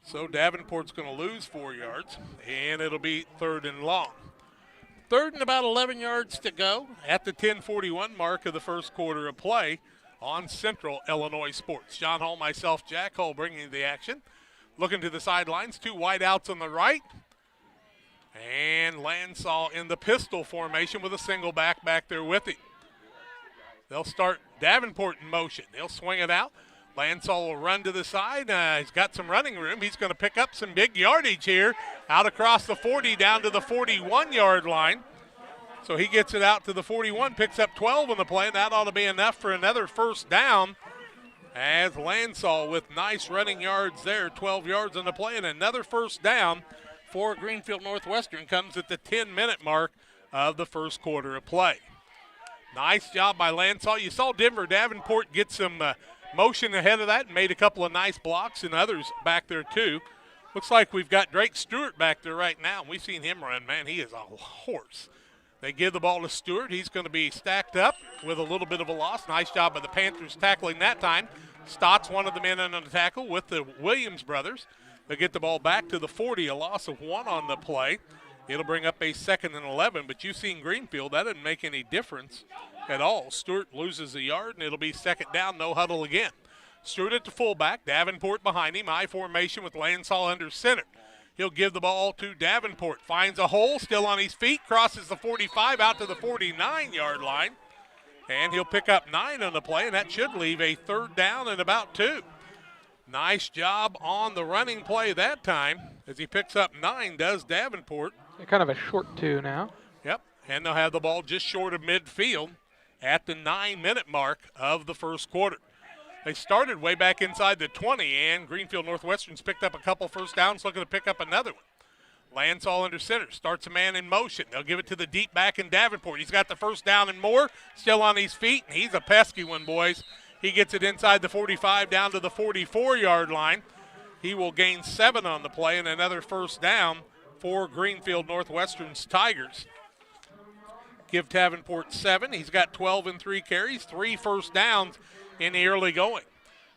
So Davenport's going to lose 4 yards, and it'll be 3rd and long. 3rd and about 11 yards to go at the 10:41 mark of the first quarter of play on Central Illinois Sports. John Hall, myself, Jack Hall bringing you the action. Looking to the sidelines, 2 wide outs on the right. And Lansall in the pistol formation with a single back there with him. They'll start Davenport in motion. They'll swing it out. Lansall will run to the side. He's got some running room. He's going to pick up some big yardage here. Out across the 40 down to the 41-yard line. So he gets it out to the 41, picks up 12 on the play, and that ought to be enough for another first down. As Lansall with nice running yards there, 12 yards on the play, and another first down for Greenfield Northwestern comes at the 10-minute mark of the first quarter of play. Nice job by Lansall. You saw Denver Davenport get some motion ahead of that and made a couple of nice blocks, and others back there too. Looks like we've got Drake Stewart back there right now. We've seen him run. Man, he is a horse. They give the ball to Stewart. He's going to be stacked up with a little bit of a loss. Nice job by the Panthers tackling that time. Stotts, one of the men on the tackle with the Williams brothers. They get the ball back to the 40, a loss of 1 on the play. It'll bring up a 2nd and 11, but you've seen Greenfield. That didn't make any difference at all. Stewart loses a yard, and it'll be 2nd down, no huddle again. Stewart at the fullback, Davenport behind him, I formation with Lansall under center. He'll give the ball to Davenport, finds a hole, still on his feet, crosses the 45 out to the 49-yard line. And he'll pick up 9 on the play, and that should leave a 3rd down and about 2. Nice job on the running play that time as he picks up 9, does Davenport. Kind of a short 2 now. Yep, and they'll have the ball just short of midfield at the 9-minute mark of the first quarter. They started way back inside the 20, and Greenfield Northwestern's picked up a couple first downs, looking to pick up another one. Lansall under center, starts a man in motion. They'll give it to the deep back in Davenport. He's got the first down and more, still on his feet. He's a pesky one, boys. He gets it inside the 45 down to the 44-yard line. He will gain 7 on the play and another first down for Greenfield Northwestern's Tigers. Give Davenport 7. He's got 12 and 3 carries, 3 first downs in the early going.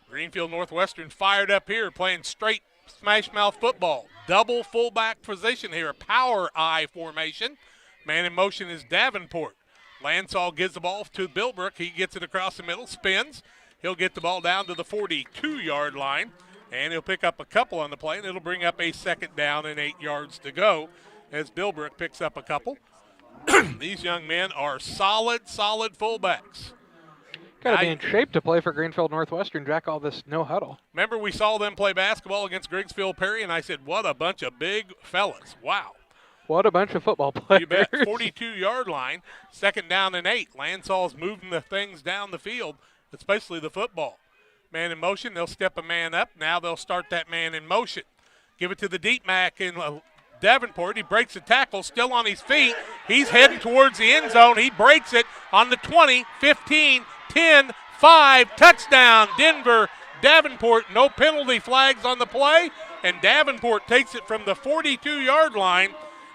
Greenfield Northwestern fired up here, playing straight smash mouth football. Double fullback position here, power I formation. Man in motion is Davenport. Lansall gives the ball to Bilbrook. He gets it across the middle, spins. He'll get the ball down to the 42-yard line, and he'll pick up a couple on the play, and it'll bring up a 2nd down and 8 yards to go as Bilbrook picks up a couple. These young men are solid fullbacks. Got to be in shape to play for Greenfield Northwestern, Jack, all this no huddle. Remember we saw them play basketball against Grigsfield Perry, and I said, what a bunch of big fellas. Wow. What a bunch of football players. You bet. 42-yard line, 2nd down and 8. Lansall's moving the things down the field, especially the football. Man in motion, they'll step a man up. Now they'll start that man in motion. Give it to the deep back in Davenport. He breaks the tackle, still on his feet. He's heading towards the end zone. He breaks it on the 20, 15, 10, 5, touchdown, Denver. Davenport, no penalty flags on the play, and Davenport takes it from the 42-yard line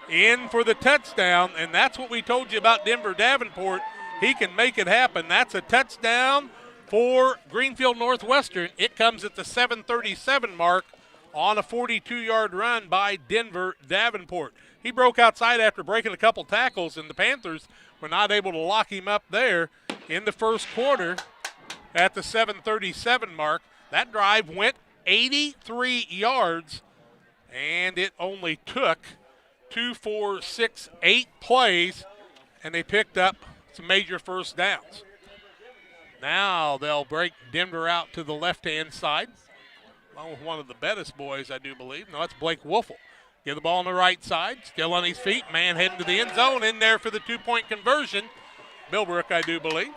in for the touchdown, and that's what we told you about Denver Davenport. He can make it happen. That's a touchdown for Greenfield Northwestern. It comes at the 7:37 mark on a 42-yard run by Denver Davenport. He broke outside after breaking a couple tackles, and the Panthers were not able to lock him up there in the first quarter at the 7:37 mark. That drive went 83 yards, and it only took 2, 4, 6, 8 plays, and they picked up some major first downs. Now they'll break Denver out to the left-hand side, along with one of the Bettis boys, I do believe. No, that's Blake Wolfel. Give the ball on the right side, still on his feet. Man heading to the end zone, in there for the 2-point conversion. Bilbrook, I do believe.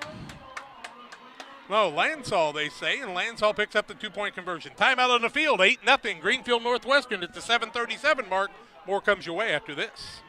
No, Lansall, they say, and Lansall picks up the 2-point conversion. Timeout on the field, 8-0. Greenfield Northwestern at the 7:37 mark. More comes your way after this.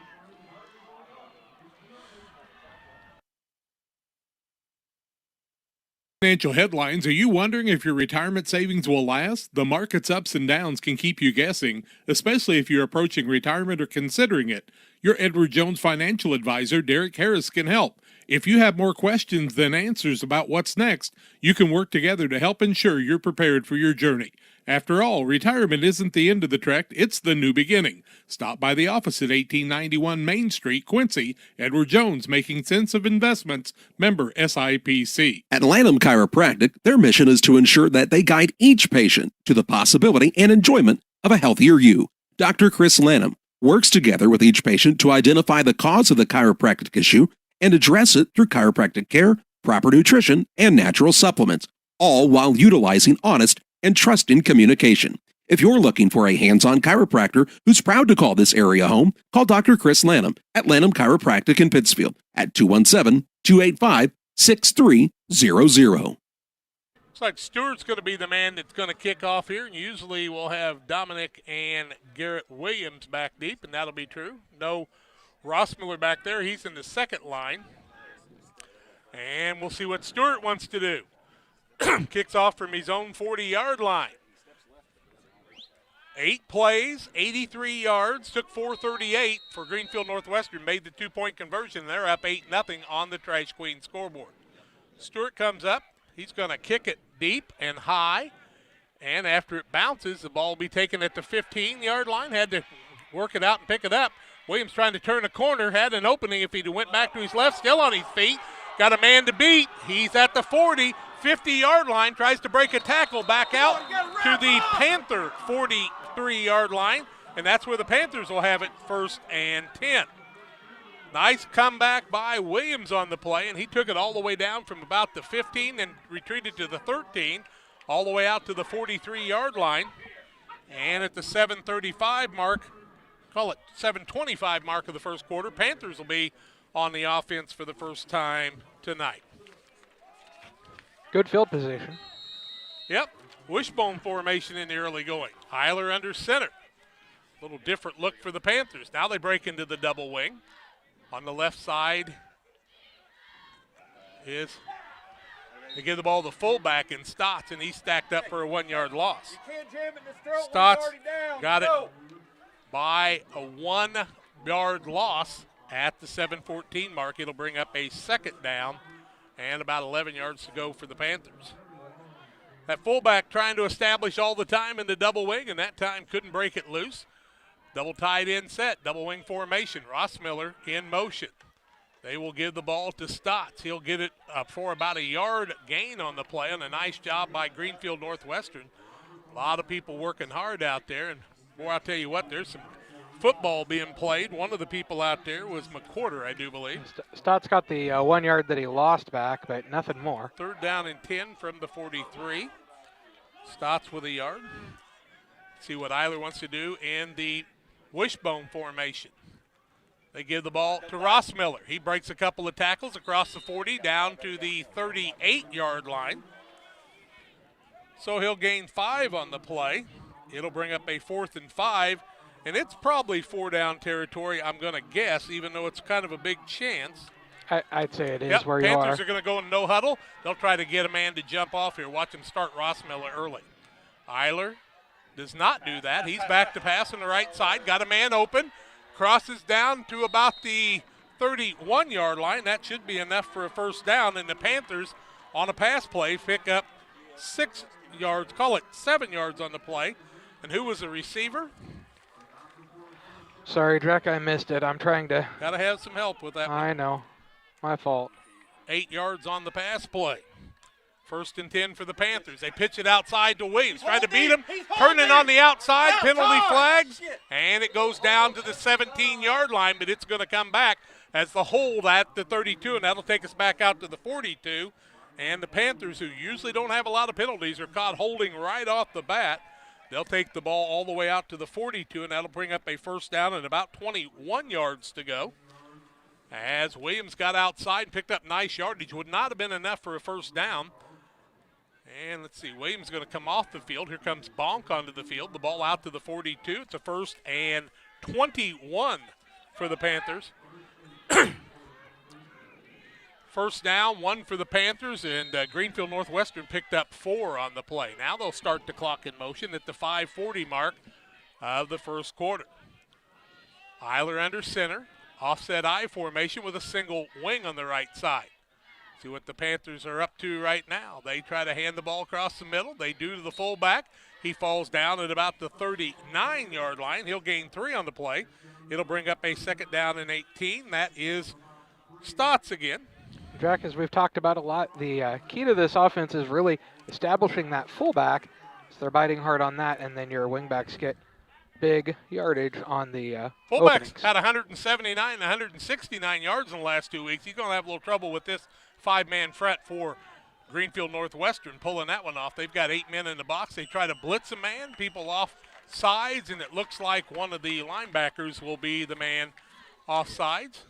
Financial headlines. Are you wondering if your retirement savings will last? The market's ups and downs can keep you guessing, especially if you're approaching retirement or considering it. Your Edward Jones financial advisor, Derek Harris, can help. If you have more questions than answers about what's next, you can work together to help ensure you're prepared for your journey. After all, retirement isn't the end of the trek, it's the new beginning. Stop by the office at 1891 Main Street, Quincy. Edward Jones, making sense of investments. Member SIPC. At Lanham Chiropractic, their mission is to ensure that they guide each patient to the possibility and enjoyment of a healthier you. Dr. Chris Lanham works together with each patient to identify the cause of the chiropractic issue and address it through chiropractic care, proper nutrition, and natural supplements, all while utilizing honest and trusting communication. If you're looking for a hands-on chiropractor who's proud to call this area home, call Dr. Chris Lanham at Lanham Chiropractic in Pittsfield at 217-285-6300. Looks like Stewart's going to be the man that's going to kick off here, and usually we'll have Dominic and Garrett Williams back deep, and that'll be true. No Ross Miller back there. He's in the second line. And we'll see what Stewart wants to do. Kicks off from his own 40-yard line. 8 plays, 83 yards, took 4:38 for Greenfield Northwestern, made the 2-point conversion. They're up 8-0 on the Trash Queen scoreboard. Stewart comes up. He's going to kick it deep and high. And after it bounces, the ball will be taken at the 15-yard line. Had to work it out and pick it up. Williams trying to turn a corner, had an opening if he went back to his left, still on his feet. Got a man to beat. He's at the 40, 50-yard line, tries to break a tackle back out to the Panther 43-yard line, and that's where the Panthers will have it 1st and 10. Nice comeback by Williams on the play, and he took it all the way down from about the 15 and retreated to the 13, all the way out to the 43-yard line. And at the 7:35 mark, call it 7:25 mark of the first quarter, Panthers will be on the offense for the first time tonight. Good field position. Yep, wishbone formation in the early going. Eiler under center. A little different look for the Panthers. Now they break into the double wing. On the left side they give the ball to the fullback in Stotts, and he's stacked up for a 1-yard loss. Stotts got it by a 1-yard loss at the 7:14 mark. It'll bring up a second down and about 11 yards to go for the Panthers. That fullback trying to establish all the time in the double wing, and that time couldn't break it loose. Double tight end set, double wing formation. Rossmiller in motion. They will give the ball to Stotts. He'll get it for about a yard gain on the play, and a nice job by Greenfield Northwestern. A lot of people working hard out there, and boy, I'll tell you what, there's some football being played. One of the people out there was McQuarter, I do believe. Stotts got the 1 yard that he lost back, but nothing more. 3rd down and 10 from the 43. Stotts with a yard. See what Eiler wants to do in the wishbone formation. They give the ball to Rossmiller. He breaks a couple of tackles across the 40 down to the 38-yard line. So he'll gain 5 on the play. It'll bring up a 4th and 5, and it's probably 4-down territory, I'm going to guess, even though it's kind of a big chance. I'd say it is where you are. Panthers are going to go in no huddle. They'll try to get a man to jump off here. Watch him start Rossmiller early. Eiler does not do that. He's back to pass on the right side. Got a man open. Crosses down to about the 31-yard line. That should be enough for a first down. And the Panthers, on a pass play, pick up 6 yards, call it 7 yards on the play. And who was the receiver? Sorry, Drek, I missed it. I'm trying to. Got to have some help with that one. I know. My fault. 8 yards on the pass play. 1st and 10 for the Panthers. They pitch it outside to Williams. Trying to beat him. Turning on the outside. Penalty flags. And it goes down to the 17-yard line, but it's going to come back as the hold at the 32, and that'll take us back out to the 42. And the Panthers, who usually don't have a lot of penalties, are caught holding right off the bat. They'll take the ball all the way out to the 42, and that'll bring up a first down and about 21 yards to go. As Williams got outside and picked up nice yardage. Would not have been enough for a first down. And let's see, Williams is going to come off the field. Here comes Bonk onto the field. The ball out to the 42. It's a 1st and 21 for the Panthers. First down, 1 for the Panthers, and Greenfield Northwestern picked up 4 on the play. Now they'll start the clock in motion at the 5:40 mark of the first quarter. Eiler under center, offset I formation with a single wing on the right side. See what the Panthers are up to right now. They try to hand the ball across the middle. They do to the fullback. He falls down at about the 39-yard line. He'll gain 3 on the play. It'll bring up a 2nd down and 18. That is Stotts again. Jack, as we've talked about a lot, the key to this offense is really establishing that fullback. So they're biting hard on that, and then your wingbacks get big yardage on the fullbacks openings. had 179 and 169 yards in the last 2 weeks. He's going to have a little trouble with this 5-man fret for Greenfield Northwestern pulling that one off. They've got 8 men in the box. They try to blitz a man, people off sides, and it looks like one of the linebackers will be the man off sides.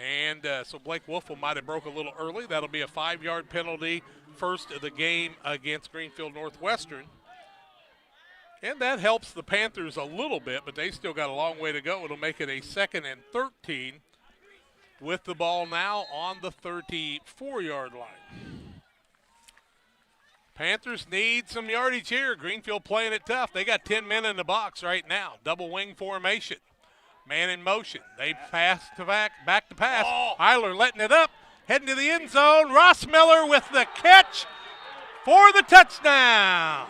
And so Blake Wolfel might have broke a little early. That'll be a 5-yard penalty, first of the game against Greenfield Northwestern. And that helps the Panthers a little bit, but they still got a long way to go. It'll make it a 2nd and 13 with the ball now on the 34-yard line. Panthers need some yardage here. Greenfield playing it tough. They got 10 men in the box right now. Double wing formation. Man in motion. They pass to back to pass. Eiler letting it up, heading to the end zone. Rossmiller with the catch for the touchdown.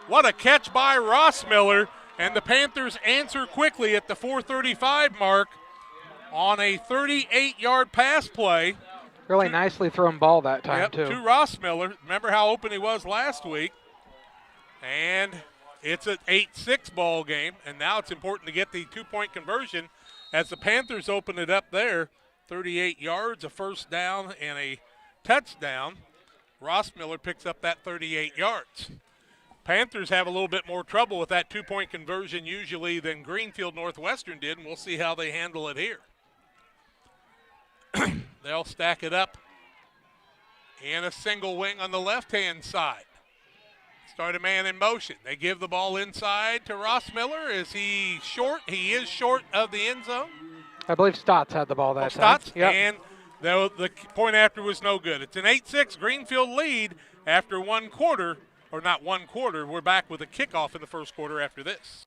What a catch by Rossmiller. And the Panthers answer quickly at the 4:35 mark on a 38-yard pass play. Really nicely thrown ball that time, too. To Rossmiller. Remember how open he was last week. And it's an 8-6 ball game, and now it's important to get the 2-point conversion as the Panthers open it up there, 38 yards, a first down, and a touchdown. Ross Miller picks up that 38 yards. Panthers have a little bit more trouble with that two-point conversion usually than Greenfield Northwestern did, and we'll see how they handle it here. They'll stack it up in a single wing on the left-hand side. Start a man in motion. They give the ball inside to Ross Miller. Is he short? He is short of the end zone. I believe Stotts had the ball that time. Stotts, Yep. and the point after was no good. It's an 8-6 Greenfield lead after one quarter, or not one quarter. We're back with a kickoff in the first quarter after this.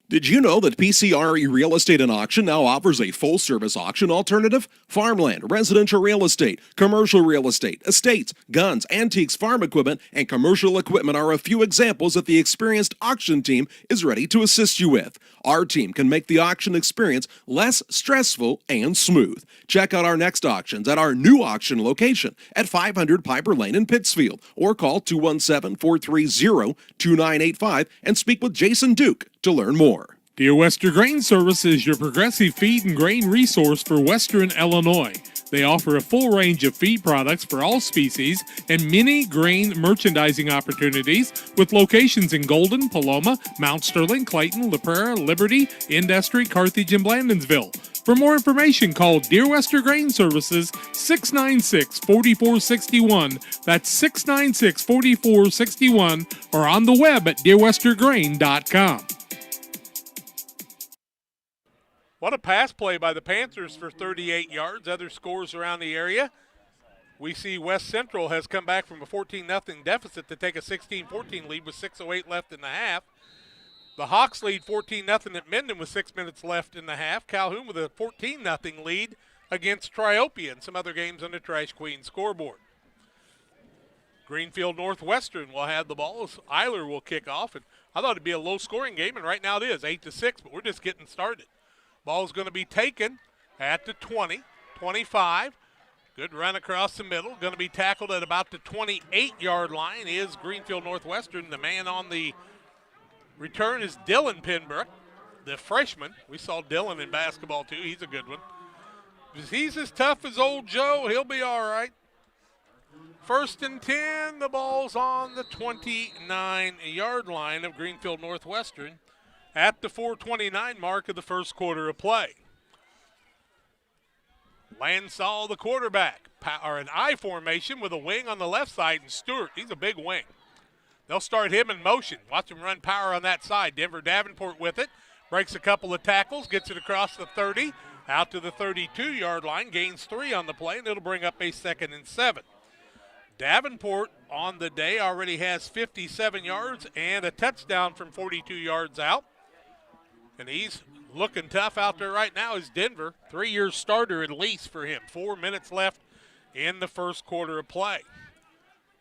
Did you know that PCRE Real Estate and Auction now offers a full-service auction alternative? Farmland, residential real estate, commercial real estate, estates, guns, antiques, farm equipment, and commercial equipment are a few examples that the experienced auction team is ready to assist you with. Our team can make the auction experience less stressful and smooth. Check out our next auctions at our new auction location at 500 Piper Lane in Pittsfield, or call 217-430-2985 and speak with Jason Duke to learn more. Dear Western Grain Service is your progressive feed and grain resource for Western Illinois. They offer a full range of feed products for all species and many grain merchandising opportunities with locations in Golden, Paloma, Mount Sterling, Clayton, La Prairie, Liberty, Industry, Carthage, and Blandonsville. For more information, call Dear Western Grain Services 696-4461. That's 696-4461, or on the web at dearwesterngrain.com. What a pass play by the Panthers for 38 yards. Other scores around the area. We see West Central has come back from a 14-0 deficit to take a 16-14 lead with 6:08 left in the half. The Hawks lead 14-0 at Minden with 6 minutes left in the half. Calhoun with a 14-0 lead against Triopia and some other games on the Trash Queen scoreboard. Greenfield Northwestern will have the ball. Eiler will kick off. And I thought it'd be a low-scoring game, and right now it is, 8-6, but we're just getting started. Ball's going to be taken at the 20, 25. Good run across the middle. Going to be tackled at about the 28-yard line is Greenfield Northwestern. The man on the return is Dylan Penbrook, the freshman. We saw Dylan in basketball, too. He's a good one. If he's as tough as old Joe, he'll be all right. 1st and 10. The ball's on the 29-yard line of Greenfield Northwestern at the 4:29 mark of the first quarter of play. Lansall, the quarterback, or an I formation with a wing on the left side, and Stewart, he's a big wing. They'll start him in motion. Watch him run power on that side. Denver Davenport with it, breaks a couple of tackles, gets it across the 30, out to the 32-yard line, gains 3 on the play, and it'll bring up a 2nd and 7. Davenport on the day already has 57 yards and a touchdown from 42 yards out. And he's looking tough out there right now is Denver. 3-year starter at least for him. 4 minutes left in the first quarter of play.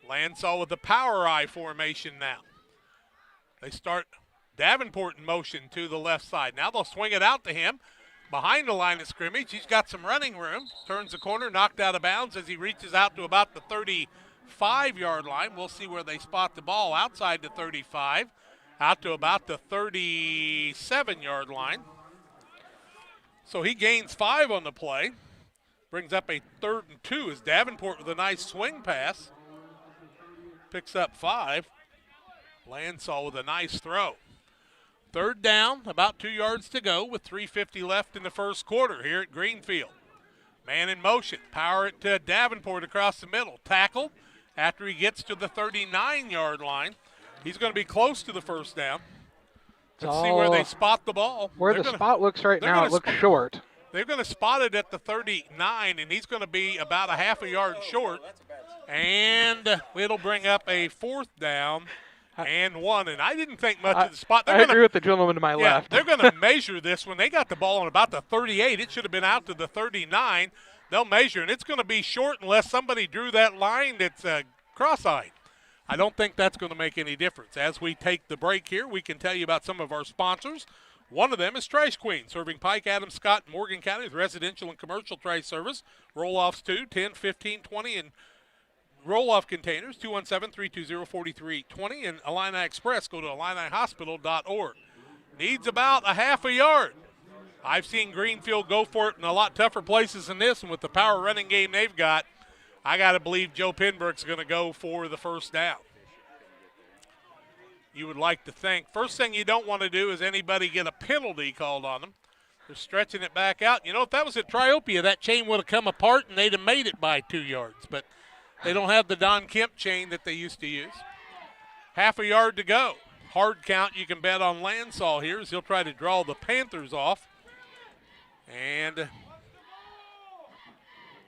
Lansall with the power I formation now. They start Davenport in motion to the left side. Now they'll swing it out to him behind the line of scrimmage. He's got some running room. Turns the corner, knocked out of bounds as he reaches out to about the 35-yard line. We'll see where they spot the ball outside the 35. Out to about the 37-yard line. So he gains 5 on the play. Brings up a 3rd and 2 as Davenport with a nice swing pass. Picks up 5. Lansall with a nice throw. 3rd down, about 2 yards to go with 3:50 left in the first quarter here at Greenfield. Man in motion. Power it to Davenport across the middle. Tackle after he gets to the 39-yard line. He's going to be close to the first down. Let's see where they spot the ball. Where the spot looks right now, it looks short. They're going to spot it at the 39, and he's going to be about a half a yard short. And it'll bring up a 4th down and 1. And I didn't think much of the spot. I agree with the gentleman to my left. They're going to measure this. When they got the ball on about the 38, it should have been out to the 39. They'll measure, and it's going to be short unless somebody drew that line that's cross-eyed. I don't think that's going to make any difference. As we take the break here, we can tell you about some of our sponsors. One of them is Trash Queen, serving Pike, Adams, Scott, and Morgan County with residential and commercial trash service. Roll-offs too, 10, 15, 20, and roll-off containers, 217-320-4320. And Illini Express, go to IlliniHospital.org. Needs about a half a yard. I've seen Greenfield go for it in a lot tougher places than this, and with the power running game they've got, I got to believe Joe Pinbrook's going to go for the first down. You would like to think. First thing you don't want to do is anybody get a penalty called on them. They're stretching it back out. You know, if that was at Triopia, that chain would have come apart and they'd have made it by 2 yards. But they don't have the Don Kemp chain that they used to use. Half a yard to go. Hard count you can bet on Lansall here as he'll try to draw the Panthers off. And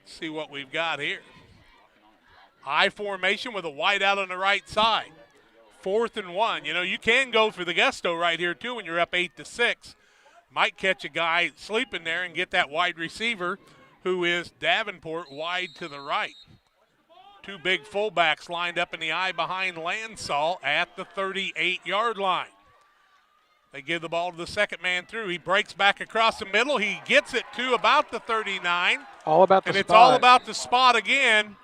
see what we've got here. I formation with a wide out on the right side. 4th and 1. You know, you can go for the gusto right here, too, when you're up 8-6. Might catch a guy sleeping there and get that wide receiver, who is Davenport, wide to the right. 2 big fullbacks lined up in the eye behind Lansall at the 38-yard line. They give the ball to the second man through. He breaks back across the middle. He gets it to about the 39. All about the spot. And it's spot. all about the spot again.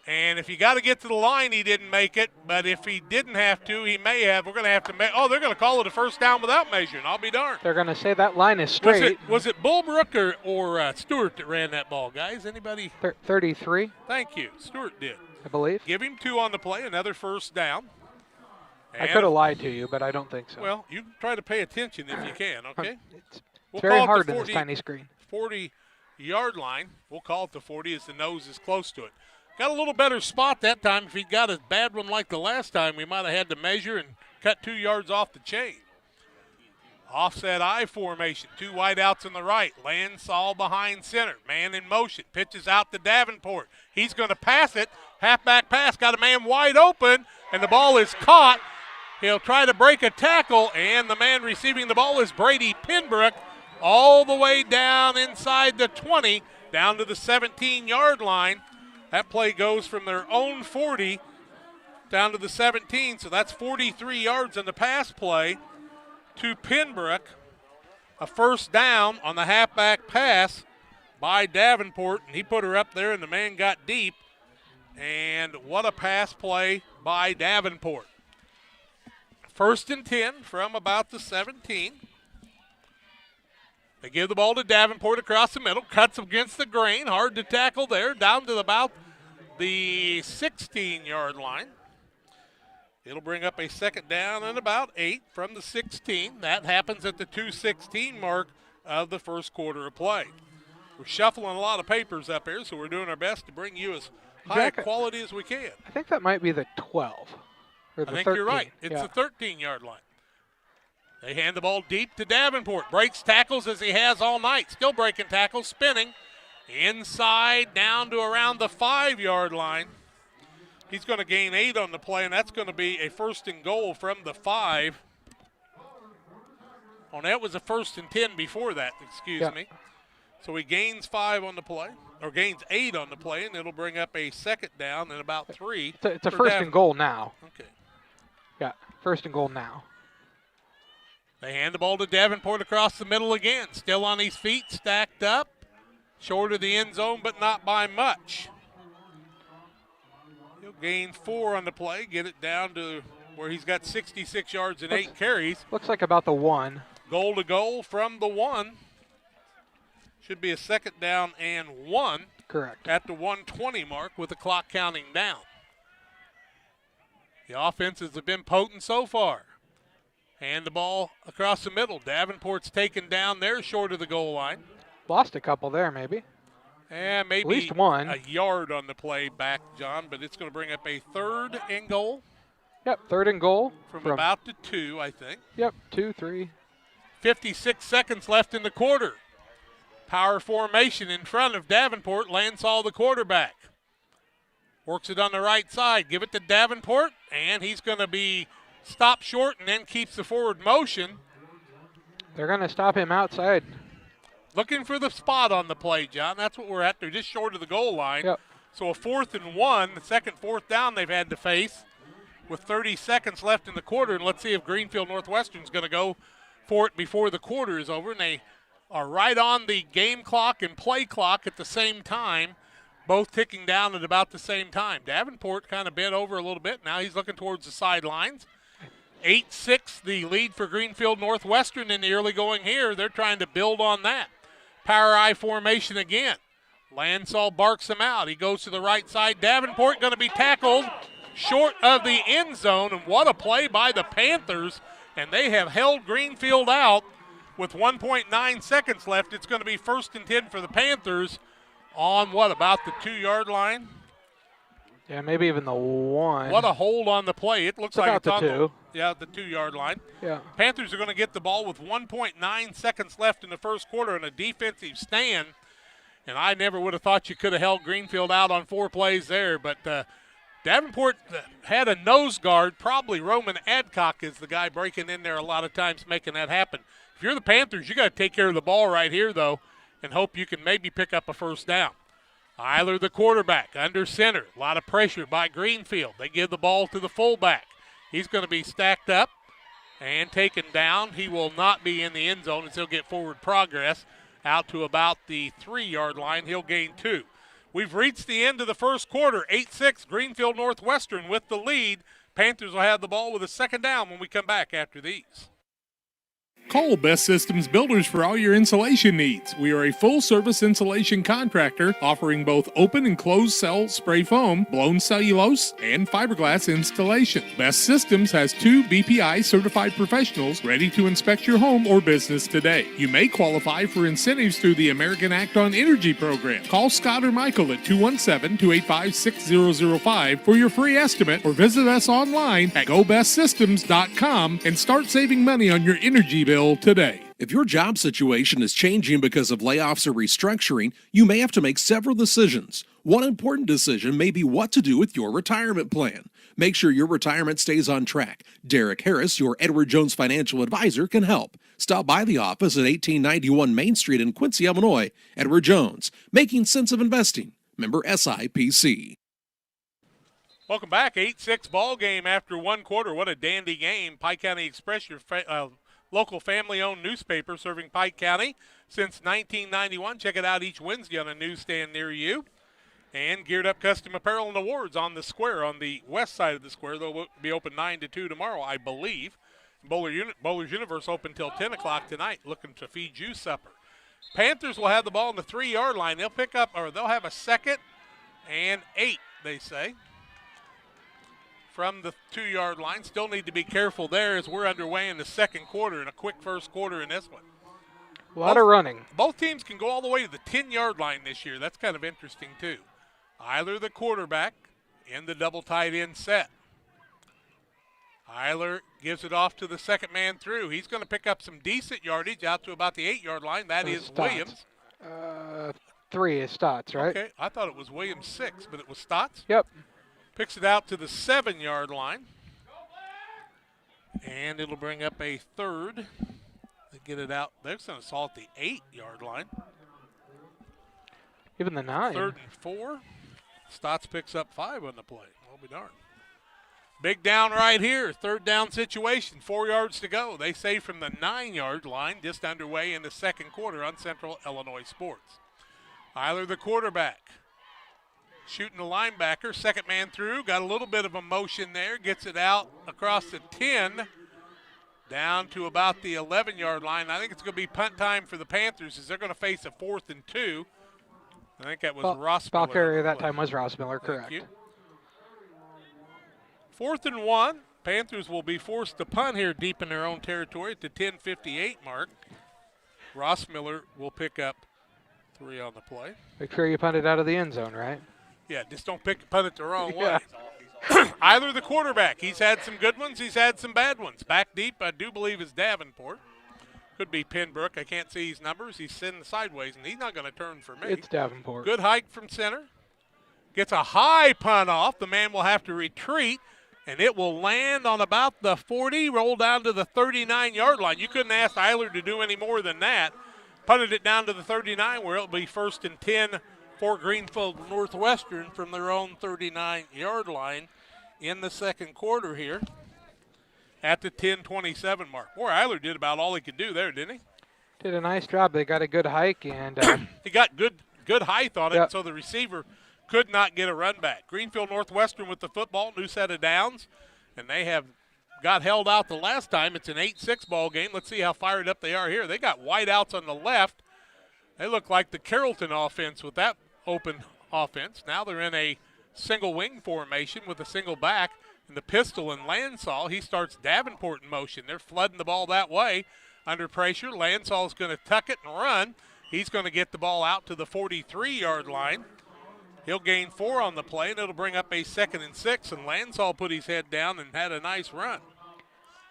And if you got to get to the line, he didn't make it. But if he didn't have to, he may have. We're going to have to make. Oh, they're going to call it a first down without measuring. I'll be darned. They're going to say that line is straight. Was it Bulbrook or Stewart that ran that ball, guys? Anybody? 33. Thank you. Stewart did. I believe. Give him 2 on the play, another first down. I could have lied to you, but I don't think so. Well, you try to pay attention if you can, okay? It's very hard in this tiny screen. 40-yard line. We'll call it the 40 as the nose is close to it. Got a little better spot that time. If he'd got a bad one like the last time, we might have had to measure and cut 2 yards off the chain. Offset I formation. 2 wideouts on the right. Lansall behind center. Man in motion. Pitches out to Davenport. He's going to pass it. Halfback pass. Got a man wide open, and the ball is caught. He'll try to break a tackle, and the man receiving the ball is Brady Pinbrook, all the way down inside the 20, down to the 17-yard line. That play goes from their own 40 down to the 17, so that's 43 yards on the pass play to Pinbrook. A first down on the halfback pass by Davenport, and he put her up there, and the man got deep. And what a pass play by Davenport. 1st and 10 from about the 17. They give the ball to Davenport across the middle, cuts against the grain, hard to tackle there, down to about the 16-yard line. It'll bring up a second down and about 8 from the 16. That happens at the 2:16 mark of the first quarter of play. We're shuffling a lot of papers up here, so we're doing our best to bring you as high quality as we can. I think that might be the 12. Or the I think 13. you're right. It's the 13-yard line. They hand the ball deep to Davenport. Breaks tackles as he has all night. Still breaking tackles, spinning. Inside down to around the 5-yard line. He's going to gain 8 on the play, and that's going to be a 1st and goal from the 5. Oh, that was a 1st and 10 before that, excuse me. So he gains 5 on the play, or gains 8 on the play, and it'll bring up a second down and about 3. It's a 1st and goal now. Okay. Yeah, 1st and goal now. They hand the ball to Davenport across the middle again. Still on his feet, stacked up. Short of the end zone, but not by much. He'll gain 4 on the play, get it down to where he's got 66 yards and 8 carries. Looks like about the 1. Goal to goal from the 1. Should be a second down and 1. Correct. At the 1:20 mark with the clock counting down. The offenses have been potent so far. Hand the ball across the middle. Davenport's taken down there short of the goal line. Lost a couple there, maybe. And maybe at least 1. A yard on the play back, John, but it's going to bring up a 3rd and goal. Yep, 3rd and goal. From about the 2, I think. Yep, 2, 3. 56 seconds left in the quarter. Power formation in front of Davenport. Lansall, the quarterback. Works it on the right side. Give it to Davenport, and he's going to be stopped short and then keeps the forward motion. They're going to stop him outside. Looking for the spot on the play, John. That's what we're at. They're just short of the goal line. Yep. So a 4th and 1, the second 4th down they've had to face with 30 seconds left in the quarter. And let's see if Greenfield Northwestern's going to go for it before the quarter is over. And they are right on the game clock and play clock at the same time, both ticking down at about the same time. Davenport kind of bent over a little bit. Now he's looking towards the sidelines. 8-6, the lead for Greenfield Northwestern in the early going here. They're trying to build on that. Power I formation again. Lansall barks him out. He goes to the right side. Davenport going to be tackled short of the end zone. And what a play by the Panthers. And they have held Greenfield out with 1.9 seconds left. It's going to be 1st and 10 for the Panthers on what, about the 2-yard line? Yeah, maybe even the 1. What a hold on the play. It looks like it's about on the 2. the 2-yard line. Yeah. Panthers are going to get the ball with 1.9 seconds left in the first quarter in a defensive stand. And I never would have thought you could have held Greenfield out on 4 plays there. But Davenport had a nose guard. Probably Roman Adcock is the guy breaking in there a lot of times making that happen. If you're the Panthers, you got to take care of the ball right here, though, and hope you can maybe pick up a first down. Eiler, the quarterback, under center. A lot of pressure by Greenfield. They give the ball to the fullback. He's going to be stacked up and taken down. He will not be in the end zone until he'll get forward progress out to about the 3-yard line. He'll gain 2. We've reached the end of the first quarter. 8-6, Greenfield Northwestern with the lead. Panthers will have the ball with a second down when we come back after these. Call Best Systems Builders for all your insulation needs. We are a full-service insulation contractor offering both open and closed cell spray foam, blown cellulose, and fiberglass installation. Best Systems has 2 BPI certified professionals ready to inspect your home or business today. You may qualify for incentives through the American Act on Energy program. Call Scott or Michael at 217-285-6005 for your free estimate or visit us online at gobestsystems.com and start saving money on your energy bill today. If your job situation is changing because of layoffs or restructuring, you may have to make several decisions. One important decision may be what to do with your retirement plan. Make sure your retirement stays on track. Derek Harris, your Edward Jones financial advisor, can help. Stop by the office at 1891 Main Street in Quincy, Illinois. Edward Jones, making sense of investing. Member SIPC. Welcome back. 8-6 ball game after 1 quarter. What a dandy game. Pike County Express, your local family-owned newspaper serving Pike County since 1991. Check it out each Wednesday on a newsstand near you. And Geared Up Custom Apparel and Awards on the square, on the west side of the square. They'll be open 9 to 2 tomorrow, I believe. Bowler's Universe open till 10 o'clock tonight, looking to feed you supper. Panthers will have the ball on the 3-yard line. They'll pick up, or they'll have a 2nd and 8, they say, from the 2-yard line. Still need to be careful there as we're underway in the second quarter and a quick first quarter in this one. A lot of running. Both teams can go all the way to the 10-yard line this year. That's kind of interesting, too. Eiler, the quarterback, in the double tight end set. Eiler gives it off to the second man through. He's going to pick up some decent yardage out to about the 8-yard line. That is Williams. 3 is Stotts, right? Okay, I thought it was Williams 6, but it was Stotts? Yep. Picks it out to the 7-yard line. And it'll bring up a 3rd. They get it out. They're going to assault the 8-yard line. Even the 9. 3rd and 4. Stotts picks up 5 on the play. I'll be darned. Big down right here. 3rd down situation. 4 yards to go. They say from the 9-yard line, just underway in the second quarter on Central Illinois Sports. Eiler, the quarterback. Shooting the linebacker, second man through, got a little bit of a motion there, gets it out across the 10, down to about the 11-yard line. I think it's going to be punt time for the Panthers as they're going to face a 4th and 2. I think that was Ross Miller. Ball carrier that time was Ross Miller, correct. 4th and 1. Panthers will be forced to punt here deep in their own territory at the 10:58 mark. Ross Miller will pick up 3 on the play. Make sure you punt it out of the end zone, right? Yeah, just don't punt it the wrong way. Eiler, the quarterback. He's had some good ones. He's had some bad ones. Back deep, I do believe, is Davenport. Could be Penbrook. I can't see his numbers. He's sitting sideways, and he's not going to turn for me. It's Davenport. Good hike from center. Gets a high punt off. The man will have to retreat, and it will land on about the 40, roll down to the 39-yard line. You couldn't ask Eiler to do any more than that. Punted it down to the 39, where it'll be 1st and 10 for Greenfield Northwestern from their own 39-yard line in the second quarter here at the 10:27 mark. Boy, Eiler did about all he could do there, didn't he? Did a nice job. They got a good hike, and he got good height on it, yep. So the receiver could not get a run back. Greenfield Northwestern with the football, new set of downs, and they have got held out the last time. It's an 8-6 ball game. Let's see how fired up they are here. They got wideouts on the left. They look like the Carrollton offense with that open offense. Now they're in a single wing formation with a single back. And the pistol and Lansall, he starts Davenport in motion. They're flooding the ball that way under pressure. Lansall's going to tuck it and run. He's going to get the ball out to the 43-yard line. He'll gain 4 on the play, and it'll bring up a 2nd and 6. And Lansall put his head down and had a nice run.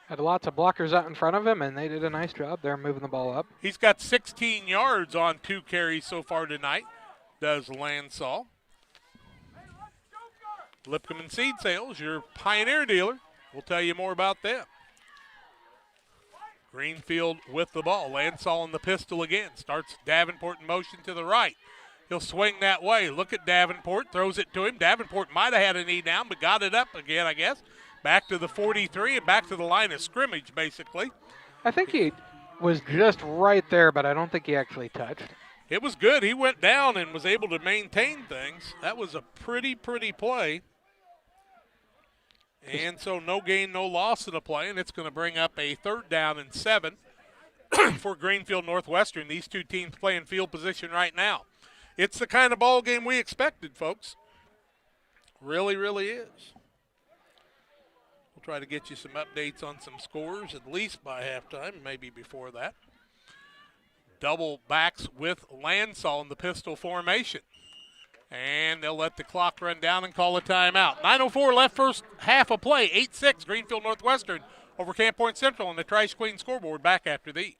Had lots of blockers out in front of him, and they did a nice job there moving the ball up. He's got 16 yards on 2 carries so far tonight, does Lansall. Lipcomb and Seed Sales, your Pioneer dealer. We'll tell you more about them. Greenfield with the ball. Lansall in the pistol again. Starts Davenport in motion to the right. He'll swing that way. Look at Davenport. Throws it to him. Davenport might have had a knee down, but got it up again, I guess. Back to the 43 and back to the line of scrimmage, basically. I think he was just right there, but I don't think he actually touched. It was good. He went down and was able to maintain things. That was a pretty play. And so no gain, no loss in the play, and it's going to bring up a 3rd down and 7 for Greenfield Northwestern. These two teams play in field position right now. It's the kind of ball game we expected, folks. Really is. We'll try to get you some updates on some scores, at least by halftime, maybe before that. Double backs with Lansall in the pistol formation. And they'll let the clock run down and call a timeout. 9:04 left, first half of play. 8-6 Greenfield Northwestern over Camp Point Central on the Trash Queen scoreboard. Back after these.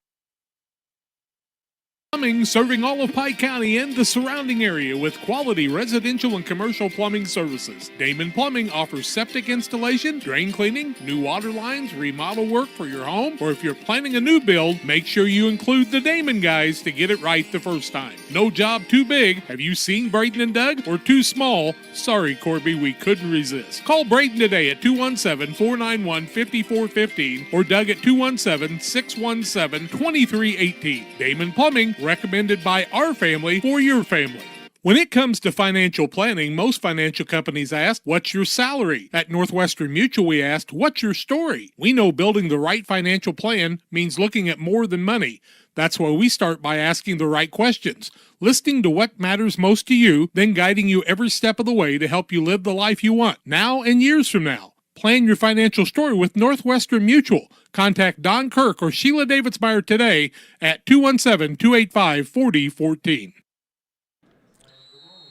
Plumbing, serving all of Pike County and the surrounding area with quality residential and commercial plumbing services. Damon Plumbing offers septic installation, drain cleaning, new water lines, remodel work for your home, or if you're planning a new build, make sure you include the Damon guys to get it right the first time. No job too big. Have you seen Braden and Doug? Or too small? Sorry, Corby, we couldn't resist. Call Braden today at 217-491-5415 or Doug at 217-617-2318. Damon Plumbing, recommended by our family for your family. When it comes to financial planning, most financial companies ask, what's your salary? At Northwestern Mutual, we asked, what's your story? We know building the right financial plan means looking at more than money. That's why we start by asking the right questions, listening to what matters most to you, then guiding you every step of the way to help you live the life you want, now and years from now. Plan your financial story with Northwestern Mutual. Contact Don Kirk or Sheila Davidsmeyer today at 217-285-4014.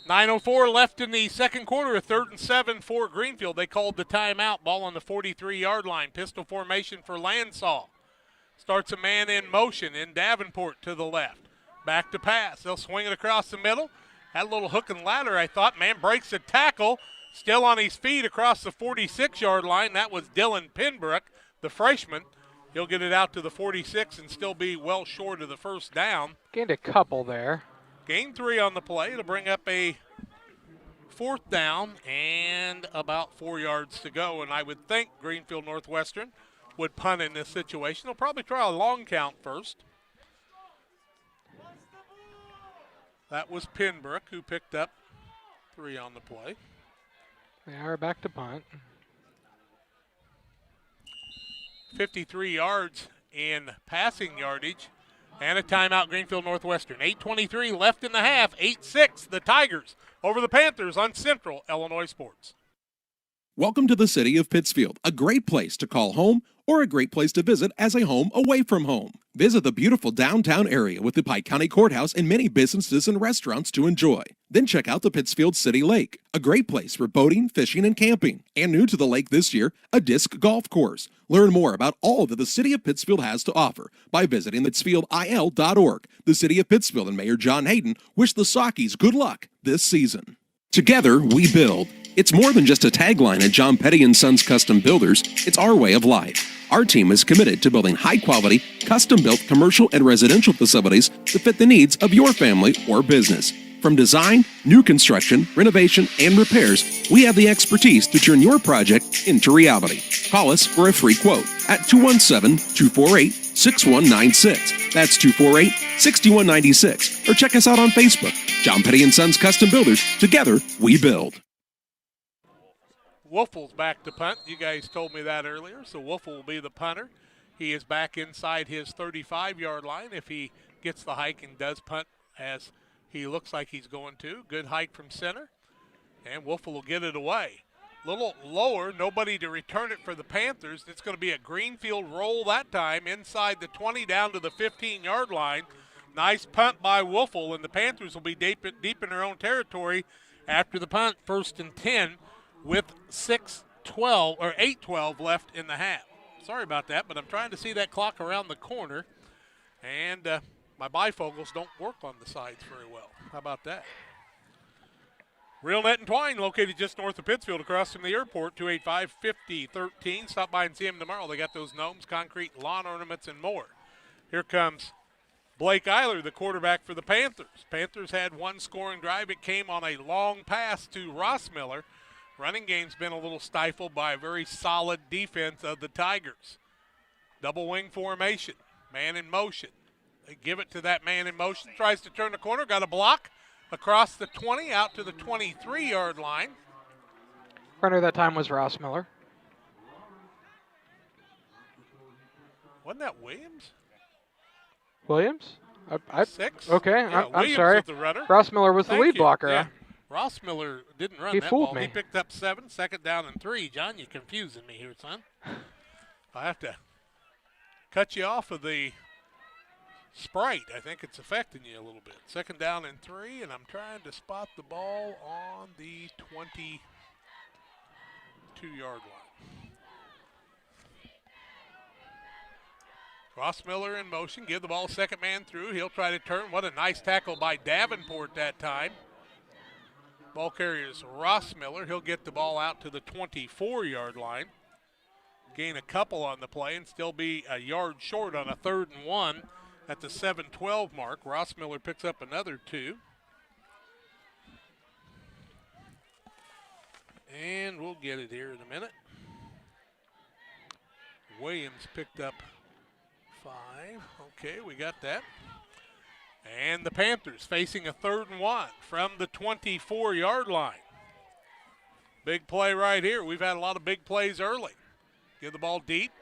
9:04 left in the second quarter, a 3rd and 7 for Greenfield. They called the timeout. Ball on the 43-yard line. Pistol formation for Lansall. Starts a man in motion in Davenport to the left. Back to pass. They'll swing it across the middle. Had a little hook and ladder, I thought. Man breaks a tackle. Still on his feet across the 46-yard line. That was Dylan Pinbrook, the freshman. He'll get it out to the 46 and still be well short of the first down. Gained a couple there. Gained 3 on the play to bring up a 4th down and about 4 yards to go. And I would think Greenfield Northwestern would punt in this situation. They'll probably try a long count first. That was Pinbrook who picked up 3 on the play. They are back to punt. 53 yards in passing yardage and a timeout Greenfield Northwestern. 8:23 left in the half. 8-6 the Tigers over the Panthers on Central Illinois Sports. Welcome to the city of Pittsfield, a great place to call home or a great place to visit as a home away from home. Visit the beautiful downtown area with the Pike County Courthouse and many businesses and restaurants to enjoy. Then check out the Pittsfield City Lake, a great place for boating, fishing, and camping. And new to the lake this year, a disc golf course. Learn more about all that the city of Pittsfield has to offer by visiting pittsfieldil.org. The city of Pittsfield and Mayor John Hayden wish the Sockies good luck this season. Together, we build. It's more than just a tagline at John Petty & Sons Custom Builders. It's our way of life. Our team is committed to building high-quality, custom-built commercial and residential facilities to fit the needs of your family or business. From design, new construction, renovation, and repairs, we have the expertise to turn your project into reality. Call us for a free quote at 217-248-6196. That's 248-6196. Or check us out on Facebook. John Petty & Sons Custom Builders. Together, we build. Wolfle's back to punt. You guys told me that earlier, so Wolfle will be the punter. He is back inside his 35-yard line if he gets the hike and does punt as he looks like he's going to. Good hike from center, and Wolfle will get it away. Little lower, nobody to return it for the Panthers. It's going to be a Greenfield roll that time inside the 20 down to the 15-yard line. Nice punt by Wolfle, and the Panthers will be deep in their own territory after the punt, 1st and 10 with 8:12 left in the half. Sorry about that, but I'm trying to see that clock around the corner, and my bifocals don't work on the sides very well. How about that? Real Net and Twine, located just north of Pittsfield, across from the airport, 285-5013. Stop by and see them tomorrow. They got those gnomes, concrete, lawn ornaments, and more. Here comes Blake Eiler, the quarterback for the Panthers. Panthers had one scoring drive. It came on a long pass to Ross Miller. Running game's been a little stifled by a very solid defense of the Tigers. Double wing formation, man in motion. They give it to that man in motion, tries to turn the corner, got a block. Across the 20, out to the 23-yard line. Runner that time was Ross Miller. Wasn't that Williams? Williams? 6? Okay, Yeah, I'm sorry. Was the runner. Ross Miller was the lead blocker. Yeah. Ross Miller didn't run He that fooled ball. me. He picked up 7, 2nd down and 3. John, you're confusing me here, son. I have to cut you off of the Sprite. I think it's affecting you a little bit. 2nd down and 3, and I'm trying to spot the ball on the 22-yard line. Ross Miller in motion. Give the ball, second man through. He'll try to turn. What a nice tackle by Davenport that time. Ball carrier is Ross Miller. He'll get the ball out to the 24-yard line. Gain a couple on the play and still be a yard short on a 3rd and 1. At the 7-12 mark. Ross Miller picks up another 2. And we'll get it here in a minute. Williams picked up 5. Okay, we got that. And the Panthers facing a 3rd and 1 from the 24-yard line. Big play right here. We've had a lot of big plays early. Give the ball deep.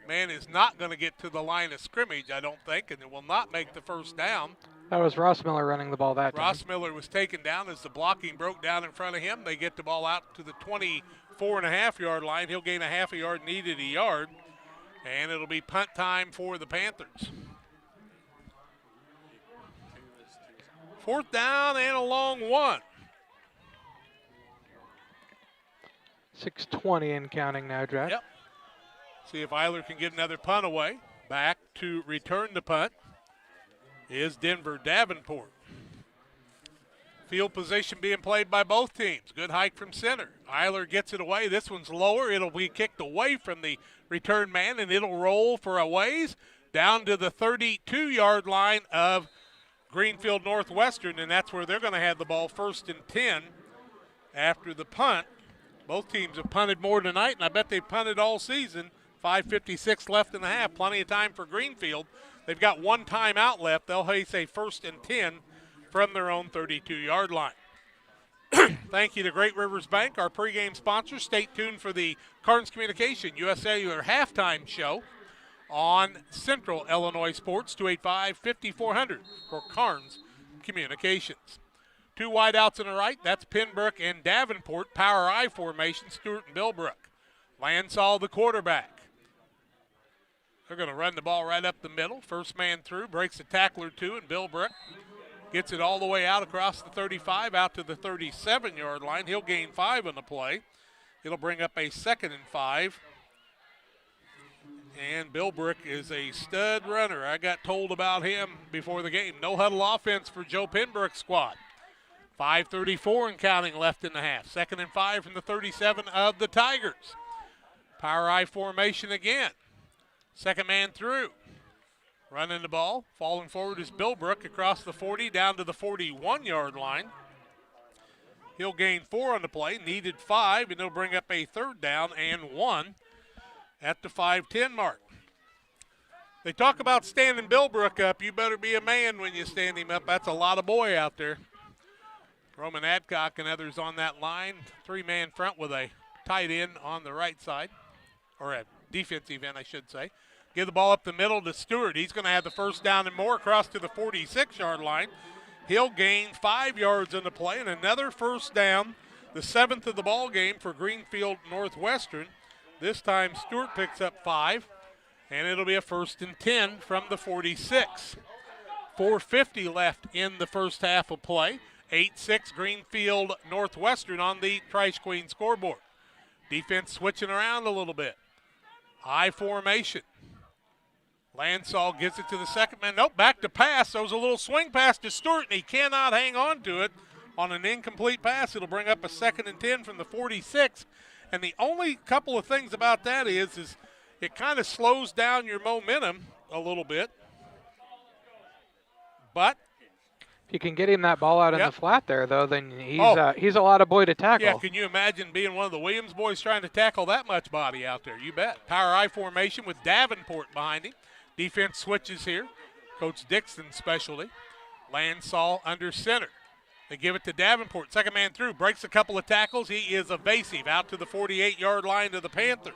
Man is not going to get to the line of scrimmage, I don't think, and it will not make the 1st down. That was Ross Miller running the ball that time. Ross Miller was taken down as the blocking broke down in front of him. They get the ball out to the 24.5-yard line. He'll gain a half a yard, needed a yard, and it'll be punt time for the Panthers. 4th down and a long 1. 6:20 and counting now, Jack. Yep. See if Eiler can get another punt away. Back to return the punt is Denver Davenport. Field position being played by both teams. Good hike from center. Eiler gets it away. This one's lower. It'll be kicked away from the return man, and it'll roll for a ways down to the 32-yard line of Greenfield Northwestern, and that's where they're going to have the ball 1st and 10 after the punt. Both teams have punted more tonight, and I bet they've punted all season. 5:56 left in the half. Plenty of time for Greenfield. They've got one timeout left. They'll face a 1st and 10 from their own 32-yard line. Thank you to Great Rivers Bank, our pregame sponsor. Stay tuned for the Carnes Communication U.S. Cellular halftime show on Central Illinois Sports, 285-5400 for Carnes Communications. 2 wideouts in the right. That's Pinbrook and Davenport. Power I formation, Stewart and Billbrook. Lansall, the quarterback. They're going to run the ball right up the middle. First man through, breaks a tackle or 2, and Billbrook gets it all the way out across the 35, out to the 37-yard line. He'll gain 5 on the play. It'll bring up a 2nd and 5. And Billbrook is a stud runner. I got told about him before the game. No huddle offense for Joe Pinbrook's squad. 5:34 and counting left in the half. 2nd and 5 from the 37 of the Tigers. Power I formation again. Second man through. Running the ball. Falling forward is Billbrook across the 40 down to the 41-yard line. He'll gain 4 on the play. Needed 5, and he'll bring up a 3rd down and 1 at the 5:10 mark. They talk about standing Billbrook up. You better be a man when you stand him up. That's a lot of boy out there. Roman Adcock and others on that line. 3-man front with a tight end on the right side, or a defensive end, I should say. Give the ball up the middle to Stewart. He's going to have the first down and more across to the 46-yard line. He'll gain 5 yards on the play and another first down, the 7th of the ball game for Greenfield Northwestern. This time Stewart picks up 5, and it'll be a 1st and 10 from the 46. 4:50 left in the first half of play. 8-6 Greenfield Northwestern on the Trice Queen scoreboard. Defense switching around a little bit. I formation. Lansall gets it to the second man. Nope, back to pass. There was a little swing pass to Stewart, and he cannot hang on to it on an incomplete pass. It'll bring up a 2nd and 10 from the 46. And the only couple of things about that is it kind of slows down your momentum a little bit. But if you can get him that ball out in the flat there, though, then he's a lot of boy to tackle. Yeah, can you imagine being one of the Williams boys trying to tackle that much body out there? You bet. Power I formation with Davenport behind him. Defense switches here. Coach Dixon's specialty. Lansall under center. They give it to Davenport. Second man through. Breaks a couple of tackles. He is evasive out to the 48-yard line to the Panthers.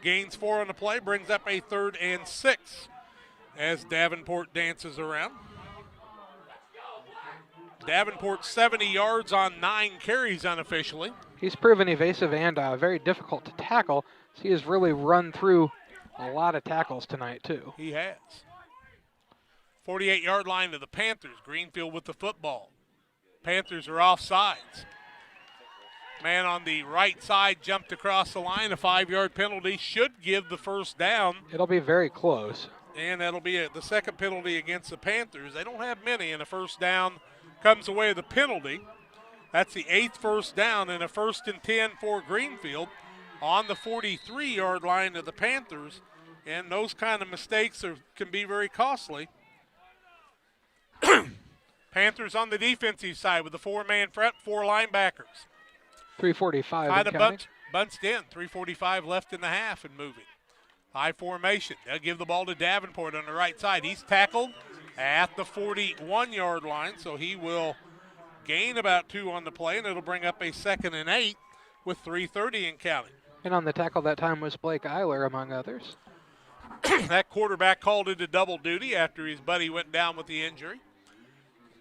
Gains 4 on the play. Brings up a 3rd and 6 as Davenport dances around. Davenport 70 yards on 9 carries unofficially. He's proven evasive and very difficult to tackle. So he has really run through a lot of tackles tonight, too. He has. 48-yard line to the Panthers. Greenfield with the football. Panthers are offsides. Man on the right side jumped across the line. A 5-yard penalty should give the first down. It'll be very close. And that'll be the second penalty against the Panthers. They don't have many, and a first down comes away with a penalty. That's the 8th first down and a 1st and 10 for Greenfield on the 43-yard line of the Panthers. And those kind of mistakes can be very costly. Panthers on the defensive side with the 4-man front, 4 linebackers. 3:45. Kind of bunched in. 3:45 left in the half and moving. High formation. They'll give the ball to Davenport on the right side. He's tackled at the 41-yard line, so he will gain about 2 on the play, and it'll bring up a 2nd and 8 with 3:30 and counting. And on the tackle that time was Blake Eiler, among others. That quarterback called it a double duty after his buddy went down with the injury.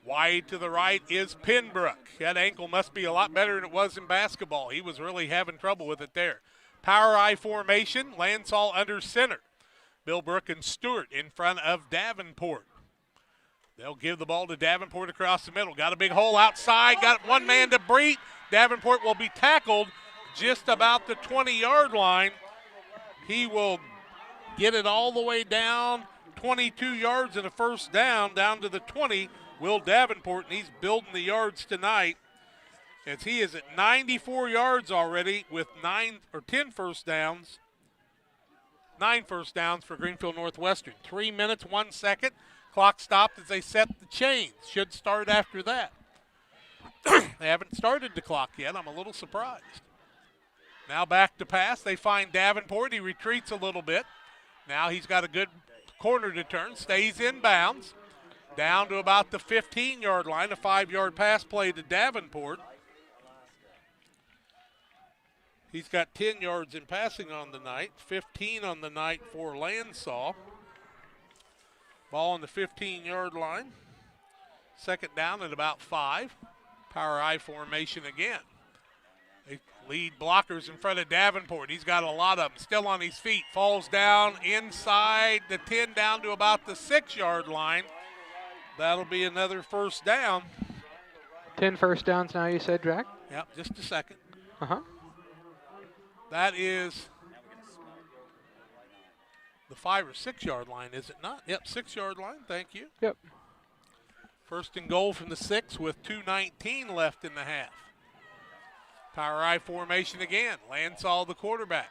Wide to the right is Pinbrook. That ankle must be a lot better than it was in basketball. He was really having trouble with it there. Power I formation, Lansall under center. Bill Brook and Stewart in front of Davenport. They'll give the ball to Davenport across the middle. Got a big hole outside, got one man to beat. Davenport will be tackled just about the 20-yard line. He will get it all the way down, 22 yards and a first down to the 20. Will Davenport, and he's building the yards tonight as he is at 94 yards already with 10 first downs. 9 first downs for Greenfield Northwestern. 3 minutes, 1 second. Clock stopped as they set the chains. Should start after that. They haven't started the clock yet. I'm a little surprised. Now back to pass. They find Davenport. He retreats a little bit. Now he's got a good corner to turn. Stays in bounds. Down to about the 15-yard line. A 5-yard pass play to Davenport. He's got 10 yards in passing on the night. 15 on the night for Lansall. Ball on the 15-yard line. Second down at about 5. Power I formation again. They lead blockers in front of Davenport. He's got a lot of them. Still on his feet. Falls down inside the 10 down to about the 6-yard line. That'll be another first down. 10 first downs now, you said, Jack? Yep, just a second. Uh-huh. That is the 5 or 6 yard line, is it not? Yep, 6 yard line. Thank you. Yep. First and goal from the 6 with 2:19 left in the half. Power I formation again. Lansall, the quarterback.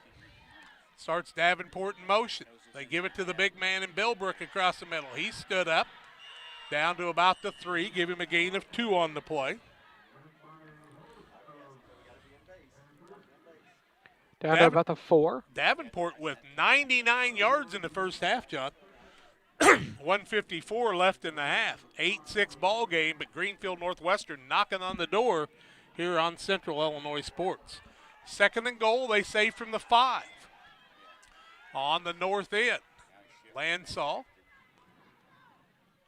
Starts Davenport in motion. They give it to the big man in Billbrook across the middle. He stood up. Down to about the 3. Give him a gain of 2 on the play. Down to about the 4. Davenport with 99 yards in the first half, John. 154 left in the half. 8-6 ball game, but Greenfield Northwestern knocking on the door here on Central Illinois Sports. Second and goal, they save from the 5. On the north end, Lansall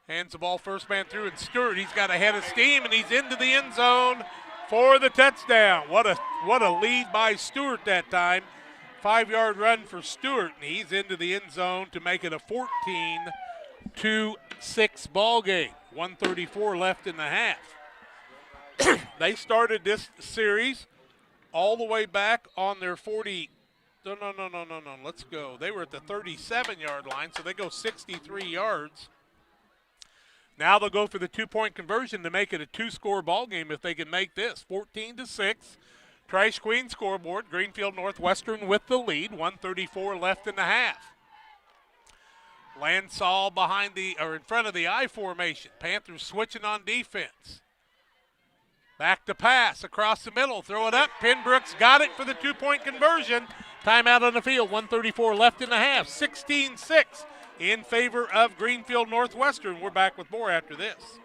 hands the ball first man through, and Stewart, he's got a head of steam, and he's into the end zone for the touchdown. What a lead by Stewart that time. 5-yard run for Stewart, and he's into the end zone to make it a 14-6 ball game. 1:34 left in the half. They started this series all the way back on their 40. No. Let's go. They were at the 37-yard line, so they go 63 yards. Now they'll go for the 2-point conversion to make it a 2-score ball game if they can make this. 14-6. Trice Queen scoreboard. Greenfield Northwestern with the lead. 1:34 left in the half. Lansall in front of the I formation. Panthers switching on defense. Back to pass across the middle. Throw it up. Penbrook's got it for the 2-point conversion. Timeout on the field. 1:34 left in the half. 16-6 in favor of Greenfield Northwestern. We're back with more after this.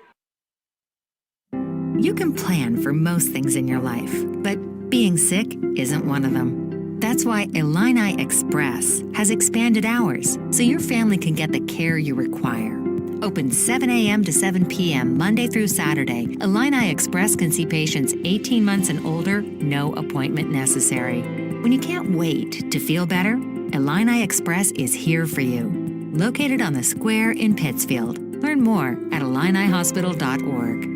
You can plan for most things in your life, but being sick isn't one of them. That's why Illini Express has expanded hours so your family can get the care you require. Open 7 a.m. to 7 p.m. Monday through Saturday, Illini Express can see patients 18 months and older, no appointment necessary. When you can't wait to feel better, Illini Express is here for you. Located on the square in Pittsfield. Learn more at IlliniHospital.org.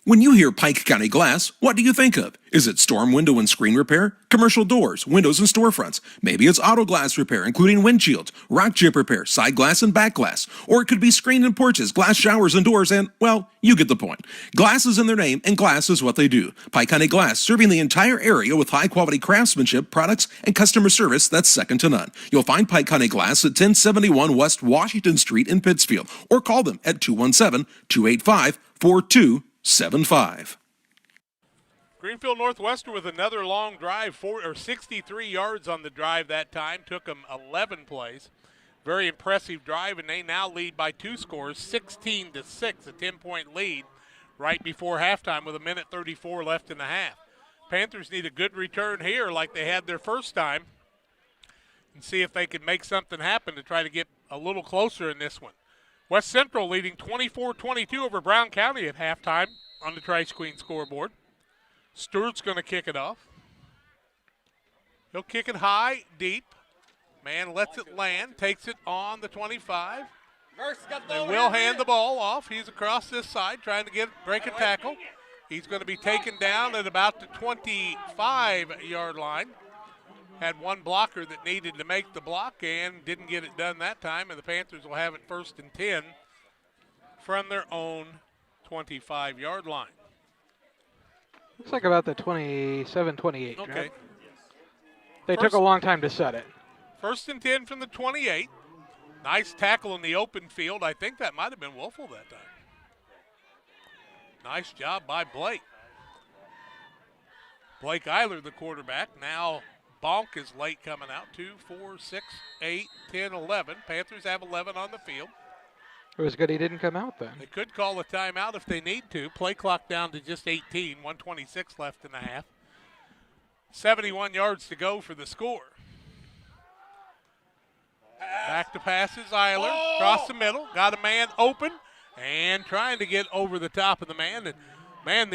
When you hear Pike County Glass, what do you think of? Is it storm window and screen repair? Commercial doors, windows, and storefronts? Maybe it's auto glass repair, including windshields, rock chip repair, side glass, and back glass. Or it could be screen and porches, glass showers and doors, and, well, you get the point. Glass is in their name, and glass is what they do. Pike County Glass, serving the entire area with high-quality craftsmanship, products, and customer service that's second to none. You'll find Pike County Glass at 1071 West Washington Street in Pittsfield, or call them at 217-285-4275. Greenfield Northwestern with another long drive, 63 yards on the drive that time. Took them 11 plays. Very impressive drive, and they now lead by 2 scores, 16-6, a 10-point lead right before halftime with 1:34 left in the half. Panthers need a good return here like they had their first time and see if they can make something happen to try to get a little closer in this one. West Central leading 24-22 over Brown County at halftime on the Trice Queen scoreboard. Stewart's going to kick it off. He'll kick it high, deep. Man lets it land, takes it on the 25. They will hand the ball off. He's across this side trying to break a tackle. He's going to be taken down at about the 25-yard line. Had one blocker that needed to make the block and didn't get it done that time, and the Panthers will have it 1st and 10 from their own 25-yard line. Looks like about the 27-28. Okay. Right? They took a long time to set it. 1st and 10 from the 28. Nice tackle in the open field. I think that might have been Wolfel that time. Nice job by Blake. Blake Eiler, the quarterback. Now Bonk is late coming out. 2, 4, 6, 8, 10, 11. Panthers have 11 on the field. It was good he didn't come out then. They could call a timeout if they need to. Play clock down to just 18. 1:26 left in the half. 71 yards to go for the score. Back to passes, Eiler. Across the middle. Got a man open and trying to get over the top of the man. And, man,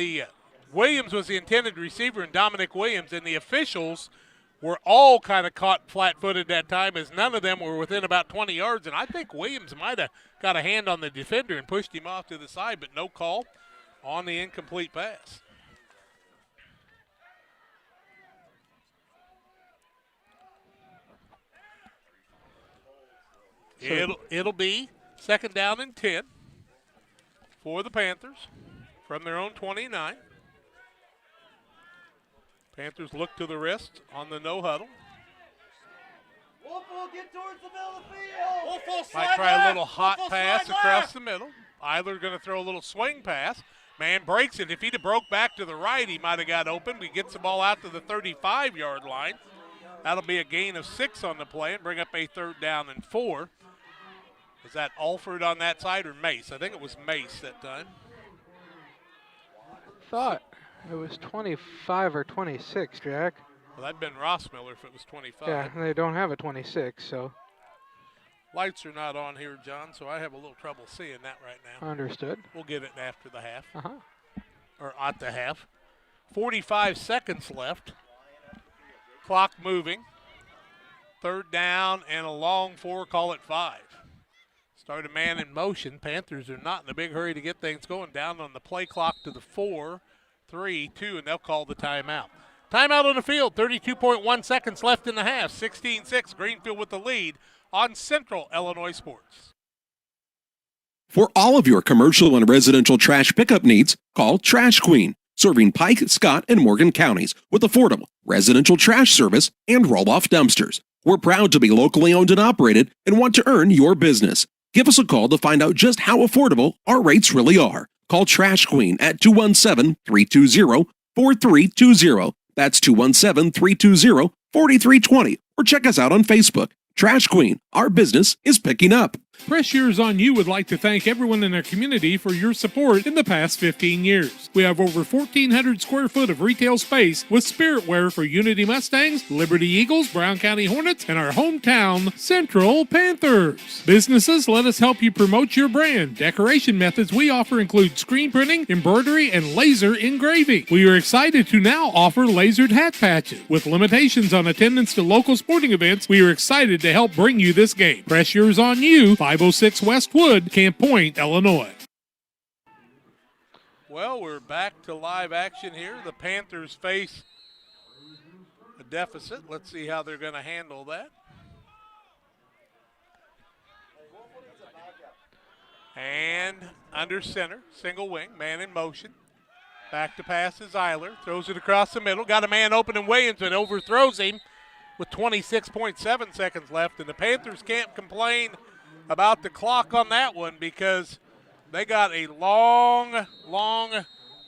Williams was the intended receiver, and Dominic Williams, and the officials were all kind of caught flat-footed that time, as none of them were within about 20 yards. And I think Williams might have got a hand on the defender and pushed him off to the side, but no call on the incomplete pass. It'll be 2nd down and 10 for the Panthers from their own 29. Panthers look to the wrist on the no huddle. Wolfel, get towards the middle of the field. Wolfel, might try a little hot pass across the middle. Eiler going to throw a little swing pass. Man breaks it. If he'd have broke back to the right, he might have got open. He gets the ball out to the 35-yard line. That'll be a gain of 6 on the play and bring up a 3rd down and 4. Is that Alford on that side or Mace? I think it was Mace that time. Thought it was 25 or 26, Jack. Well, that'd been Rossmiller if it was 25. Yeah, they don't have a 26, so. Lights are not on here, John, so I have a little trouble seeing that right now. Understood. We'll get it after the half. Uh-huh. Or at the half. 45 seconds left. Clock moving. Third down and a long 4, call it 5. Start a man in motion. Panthers are not in a big hurry to get things going. Down on the play clock to the 4, 3, 2, and they'll call the timeout. Timeout on the field, 32.1 seconds left in the half. 16-6, Greenfield with the lead on Central Illinois Sports. For all of your commercial and residential trash pickup needs, call Trash Queen, serving Pike, Scott, and Morgan counties with affordable residential trash service and roll-off dumpsters. We're proud to be locally owned and operated and want to earn your business. Give us a call to find out just how affordable our rates really are. Call Trash Queen at 217-320-4320. That's 217-320-4320. Or check us out on Facebook. Trash Queen, our business is picking up. Press Yours on You would like to thank everyone in our community for your support in the past 15 years. We have over 1,400 square foot of retail space with spirit wear for Unity Mustangs, Liberty Eagles, Brown County Hornets, and our hometown Central Panthers. Businesses, let us help you promote your brand. Decoration methods we offer include screen printing, embroidery, and laser engraving. We are excited to now offer lasered hat patches. With limitations on attendance to local sporting events, we are excited to help bring you this game. Press Yours on You, 506 Westwood, Camp Point, Illinois. Well, we're back to live action here. The Panthers face a deficit. Let's see how they're going to handle that. And under center, single wing, man in motion. Back to pass is Eiler. Throws it across the middle. Got a man open in Williams and overthrows him with 26.7 seconds left. And the Panthers can't complain about the clock on that one because they got a long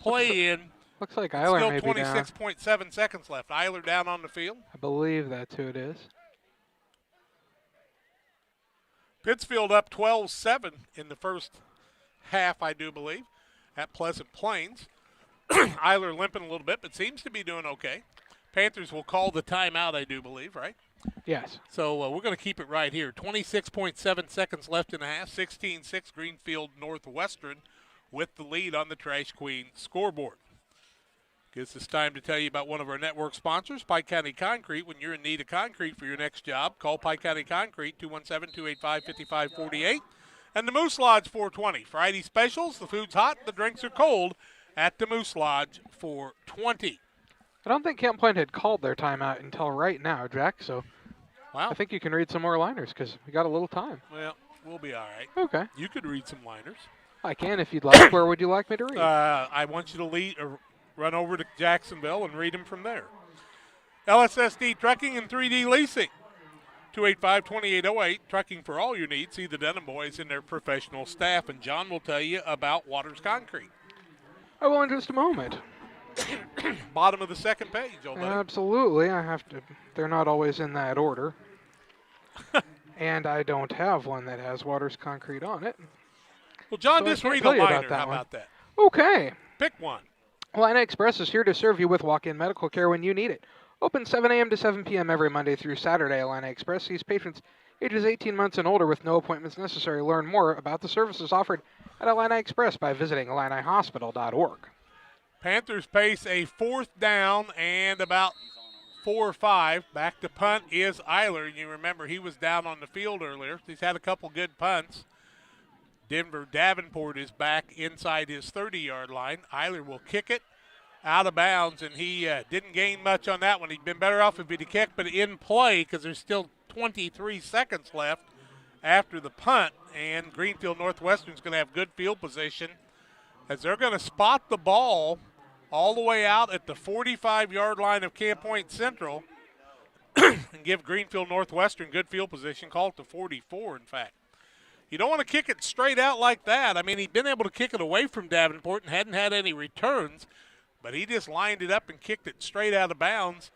play in. Looks like Eiler may be down. Still 26.7 seconds left. Eiler down on the field. I believe that's who it is. Pittsfield up 12-7 in the first half, I do believe, at Pleasant Plains. Eiler limping a little bit, but seems to be doing okay. Panthers will call the timeout, I do believe, right? Yes. So we're going to keep it right here. 26.7 seconds left in the half. 16-6 Greenfield Northwestern with the lead on the Trash Queen scoreboard. Gives us time to tell you about one of our network sponsors, Pike County Concrete. When you're in need of concrete for your next job, call Pike County Concrete, 217-285-5548. And the Moose Lodge 420. Friday specials, the food's hot, the drinks are cold at the Moose Lodge 420. I don't think Camp Point had called their timeout until right now, Jack, so wow. I think you can read some more liners because we got a little time. Well, we'll be all right. Okay. You could read some liners. I can if you'd like. Where would you like me to read? I want you to run over to Jacksonville and read them from there. LSSD Trucking and 3D Leasing. 285-2808, trucking for all your needs. See the Denham boys and their professional staff, and John will tell you about Waters Concrete. I will in just a moment. Bottom of the second page, old buddy. Absolutely. I have to. They're not always in that order. And I don't have one that has Waters Concrete on it. Well, John, so just read a liner. How about that? Okay. Pick one. Illini Express is here to serve you with walk-in medical care when you need it. Open 7 a.m. to 7 p.m. every Monday through Saturday. Illini Express sees patients ages 18 months and older with no appointments necessary. Learn more about the services offered at Illini Express by visiting IlliniHospital.org. Panthers pace a fourth down and about 4 or 5. Back to punt is Eiler. You remember he was down on the field earlier. He's had a couple good punts. Denver Davenport is back inside his 30-yard line. Eiler will kick it out of bounds, and he didn't gain much on that one. He'd been better off if he'd kicked, but in play because there's still 23 seconds left after the punt, and Greenfield Northwestern's going to have good field position as they're going to spot the ball all the way out at the 45-yard line of Camp Point Central and give Greenfield Northwestern good field position, call it to 44, in fact. You don't want to kick it straight out like that. I mean, he'd been able to kick it away from Davenport and hadn't had any returns, but he just lined it up and kicked it straight out of bounds.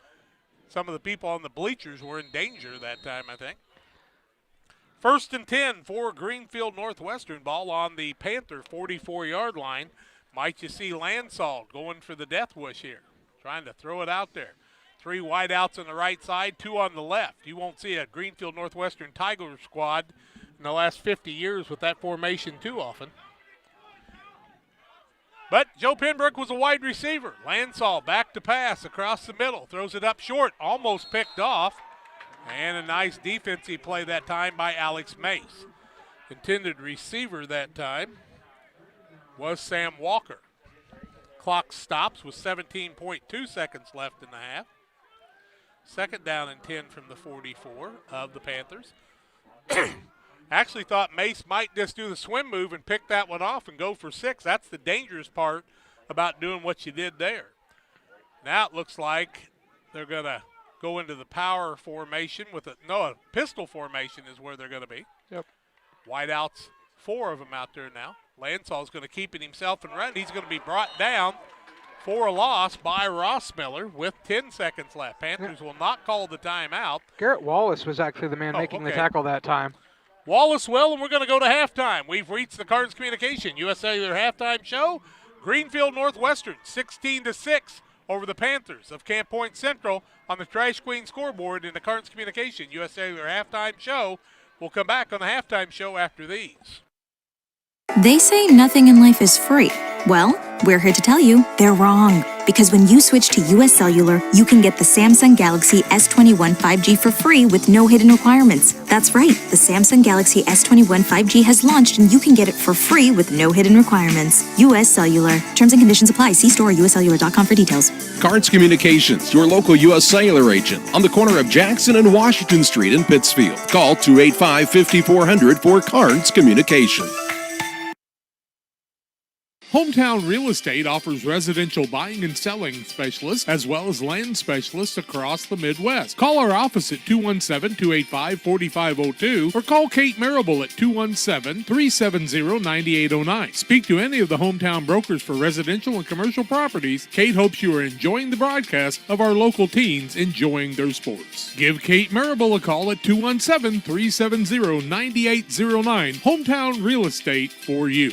Some of the people on the bleachers were in danger that time, I think. 1st and 10 for Greenfield Northwestern. Ball on the Panther 44-yard line. Might you see Lansall going for the death wish here, trying to throw it out there. 3 wideouts on the right side, 2 on the left. You won't see a Greenfield Northwestern Tiger squad in the last 50 years with that formation too often. But Joe Penbrook was a wide receiver. Lansall back to pass across the middle, throws it up short, almost picked off. And a nice defensive play that time by Alex Mace. Intended receiver that time was Sam Walker. Clock stops with 17.2 seconds left in the half. Second down and 10 from the 44 of the Panthers. Actually thought Mace might just do the swim move and pick that one off and go for 6. That's the dangerous part about doing what you did there. Now it looks like they're going to go into the power formation with a pistol formation is where they're going to be. Yep. Wideouts, 4 of them out there now. Lansall's going to keep it himself and run. He's going to be brought down for a loss by Ross Miller with 10 seconds left. Panthers will not call the timeout. Garrett Wallace was actually the man making the tackle that time. Wallace will, and we're going to go to halftime. We've reached the Cards Communication US Cellular halftime show. Greenfield Northwestern 16-6 over the Panthers of Camp Point Central on the Trash Queen scoreboard in the Cards Communication US Cellular halftime show. We'll come back on the halftime show after these. They say nothing in life is free. Well, we're here to tell you they're wrong. Because when you switch to US Cellular, you can get the Samsung Galaxy S21 5G for free with no hidden requirements. That's right, the Samsung Galaxy S21 5G has launched and you can get it for free with no hidden requirements. US Cellular. Terms and conditions apply. See store or uscellular.com for details. Cards Communications, your local U.S. Cellular agent on the corner of Jackson and Washington Street in Pittsfield. Call 285-5400 for Cards Communication. Hometown Real Estate offers residential buying and selling specialists as well as land specialists across the Midwest. Call our office at 217-285-4502 or call Kate Marable at 217-370-9809. Speak to any of the hometown brokers for residential and commercial properties. Kate hopes you are enjoying the broadcast of our local teens enjoying their sports. Give Kate Marable a call at 217-370-9809. Hometown Real Estate for you.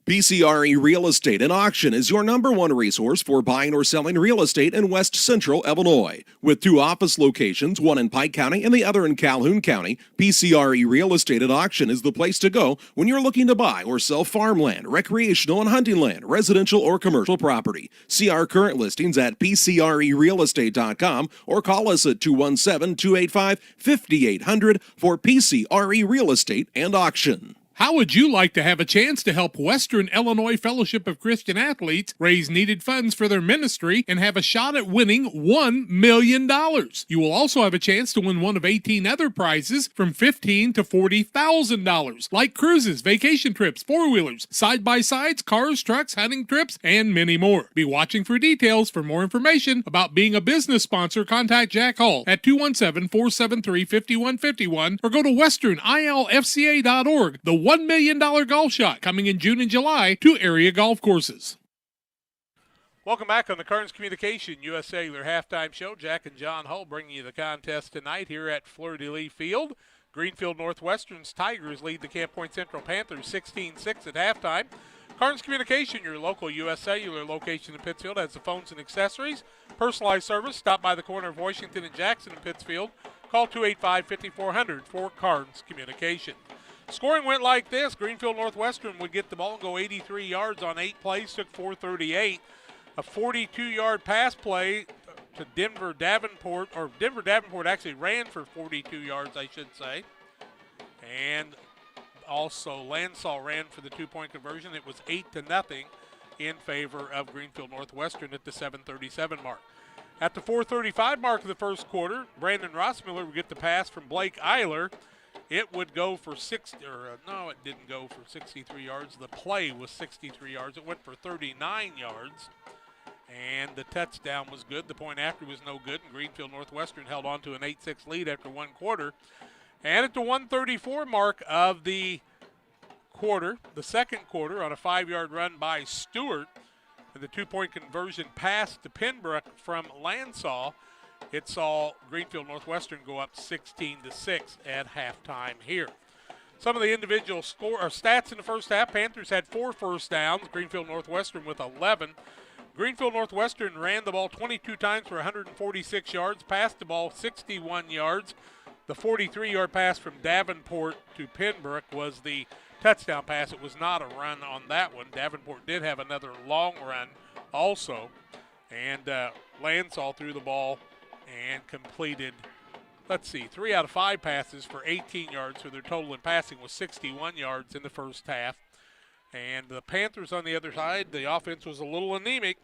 PCRE Real Estate and Auction is your #1 resource for buying or selling real estate in West Central Illinois. With 2 office locations, one in Pike County and the other in Calhoun County, PCRE Real Estate and Auction is the place to go when you're looking to buy or sell farmland, recreational and hunting land, residential or commercial property. See our current listings at PCRERealestate.com or call us at 217-285-5800 for PCRE Real Estate and Auction. How would you like to have a chance to help Western Illinois Fellowship of Christian Athletes raise needed funds for their ministry and have a shot at winning $1 million? You will also have a chance to win one of 18 other prizes from $15,000 to $40,000, like cruises, vacation trips, 4-wheelers, side-by-sides, cars, trucks, hunting trips, and many more. Be watching for details. For more information about being a business sponsor, contact Jack Hall at 217-473-5151 or go to westernilfca.org. The $1 million golf shot coming in June and July to area golf courses. Welcome back on the Cards Communication US Cellular halftime show. Jack and John Hull bringing you the contest tonight here at Fleur-de-Lis Field. Greenfield Northwestern's Tigers lead the Camp Point Central Panthers 16-6 at halftime. Cards Communication, your local US Cellular location in Pittsfield, has the phones and accessories. Personalized service. Stop by the corner of Washington and Jackson in Pittsfield. Call 285-5400 for Cards Communication. Scoring went like this. Greenfield Northwestern would get the ball and go 83 yards on 8 plays, took 438. A 42-yard pass play to Denver Davenport actually ran for 42 yards, I should say. And also Lansall ran for the 2-point conversion. It was 8-0 in favor of Greenfield Northwestern at the 7:37 mark. At the 4:35 mark of the first quarter, Brandon Rossmiller would get the pass from Blake Eiler. It would go for it didn't go for 63 yards. The play was 63 yards. It went for 39 yards. And the touchdown was good. The point after was no good. And Greenfield Northwestern held on to an 8-6 lead after one quarter. And at the 1:34 mark of the quarter, the second quarter, on a 5-yard run by Stewart, and the 2-point conversion pass to Penbrook from Lansall, it saw Greenfield Northwestern go up 16-6 at halftime here. Some of the individual stats in the first half. Panthers had 4 first downs. Greenfield Northwestern with 11. Greenfield Northwestern ran the ball 22 times for 146 yards, passed the ball 61 yards. The 43-yard pass from Davenport to Pembroke was the touchdown pass. It was not a run on that one. Davenport did have another long run also. And Lansall threw the ball and completed, 3 out of 5 passes for 18 yards. So their total in passing was 61 yards in the first half. And the Panthers on the other side, the offense was a little anemic.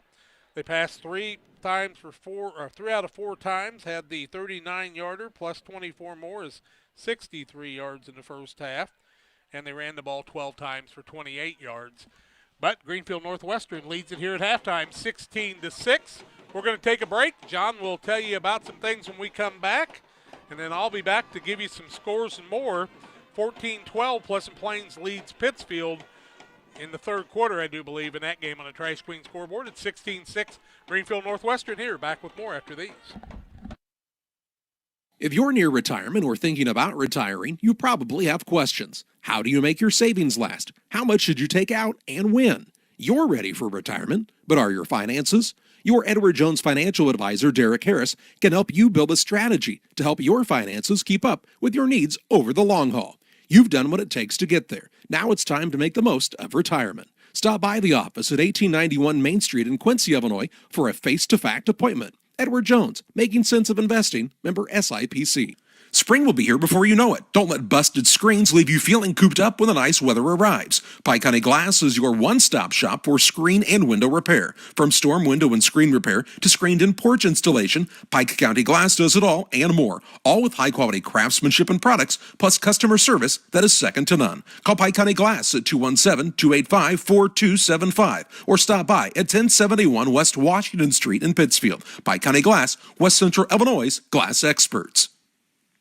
They passed 3 out of 4 times, had the 39-yarder plus 24 more is 63 yards in the first half. And they ran the ball 12 times for 28 yards. But Greenfield Northwestern leads it here at halftime, 16-6. We're going to take a break. John will tell you about some things when we come back. And then I'll be back to give you some scores and more. 14-12, Pleasant Plains leads Pittsfield in the third quarter, I do believe, in that game on the Trash Queen scoreboard. It's 16-6, Greenfield Northwestern here. Back with more after these. If you're near retirement or thinking about retiring, you probably have questions. How do you make your savings last? How much should you take out and when? You're ready for retirement, but are your finances? Your Edward Jones financial advisor, Derek Harris, can help you build a strategy to help your finances keep up with your needs over the long haul. You've done what it takes to get there. Now it's time to make the most of retirement. Stop by the office at 1891 Main Street in Quincy, Illinois for a face-to-fact appointment. Edward Jones, Making Sense of Investing, member SIPC. Spring will be here before you know it. Don't let busted screens leave you feeling cooped up when the nice weather arrives. Pike County Glass is your one-stop shop for screen and window repair. From storm window and screen repair to screened-in porch installation, Pike County Glass does it all and more. All with high-quality craftsmanship and products, plus customer service that is second to none. Call Pike County Glass at 217-285-4275 or stop by at 1071 West Washington Street in Pittsfield. Pike County Glass, West Central Illinois' glass experts.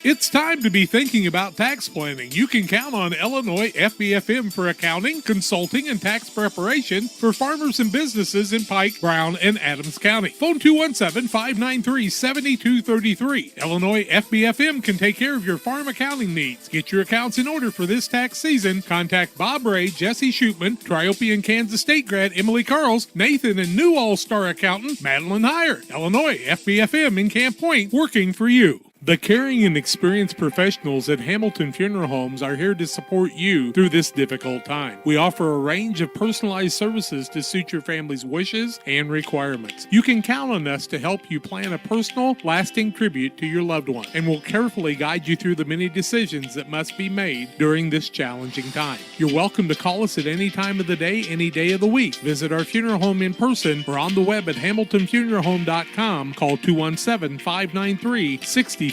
It's time to be thinking about tax planning. You can count on Illinois FBFM for accounting, consulting, and tax preparation for farmers and businesses in Pike, Brown, and Adams County. Phone 217-593-7233. Illinois FBFM can take care of your farm accounting needs. Get your accounts in order for this tax season. Contact Bob Ray, Jesse Shootman, Triope and Kansas State grad Emily Carls, Nathan and new All-Star accountant Madeline Heyer. Illinois FBFM in Camp Point, working for you. The caring and experienced professionals at Hamilton Funeral Homes are here to support you through this difficult time. We offer a range of personalized services to suit your family's wishes and requirements. You can count on us to help you plan a personal, lasting tribute to your loved one, and we'll carefully guide you through the many decisions that must be made during this challenging time. You're welcome to call us at any time of the day, any day of the week. Visit our funeral home in person or on the web at hamiltonfuneralhome.com. Call 217-593-6517.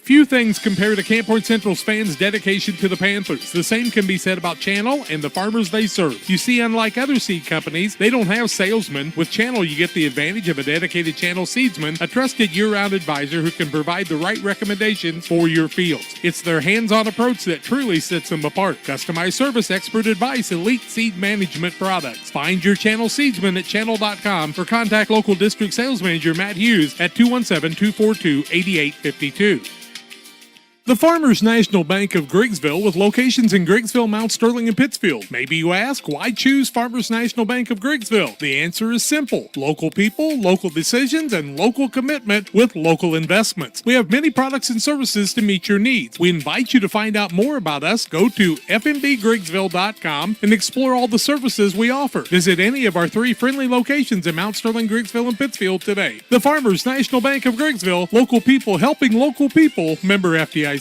Few things compare to Camp Point Central's fans' dedication to the Panthers. The same can be said about Channel and the farmers they serve. You see, unlike other seed companies, they don't have salesmen. With Channel, you get the advantage of a dedicated Channel seedsman, a trusted year-round advisor who can provide the right recommendations for your fields. It's their hands-on approach that truly sets them apart. Customized service, expert advice, elite seed management products. Find your Channel seedsman at channel.com or contact local district sales manager Matt Hughes at 217-242-8852. The Farmers National Bank of Griggsville with locations in Griggsville, Mount Sterling, and Pittsfield. Maybe you ask, why choose Farmers National Bank of Griggsville? The answer is simple. Local people, local decisions, and local commitment with local investments. We have many products and services to meet your needs. We invite you to find out more about us. Go to fmbgriggsville.com and explore all the services we offer. Visit any of our 3 friendly locations in Mount Sterling, Griggsville, and Pittsfield today. The Farmers National Bank of Griggsville, local people helping local people, member FDIC.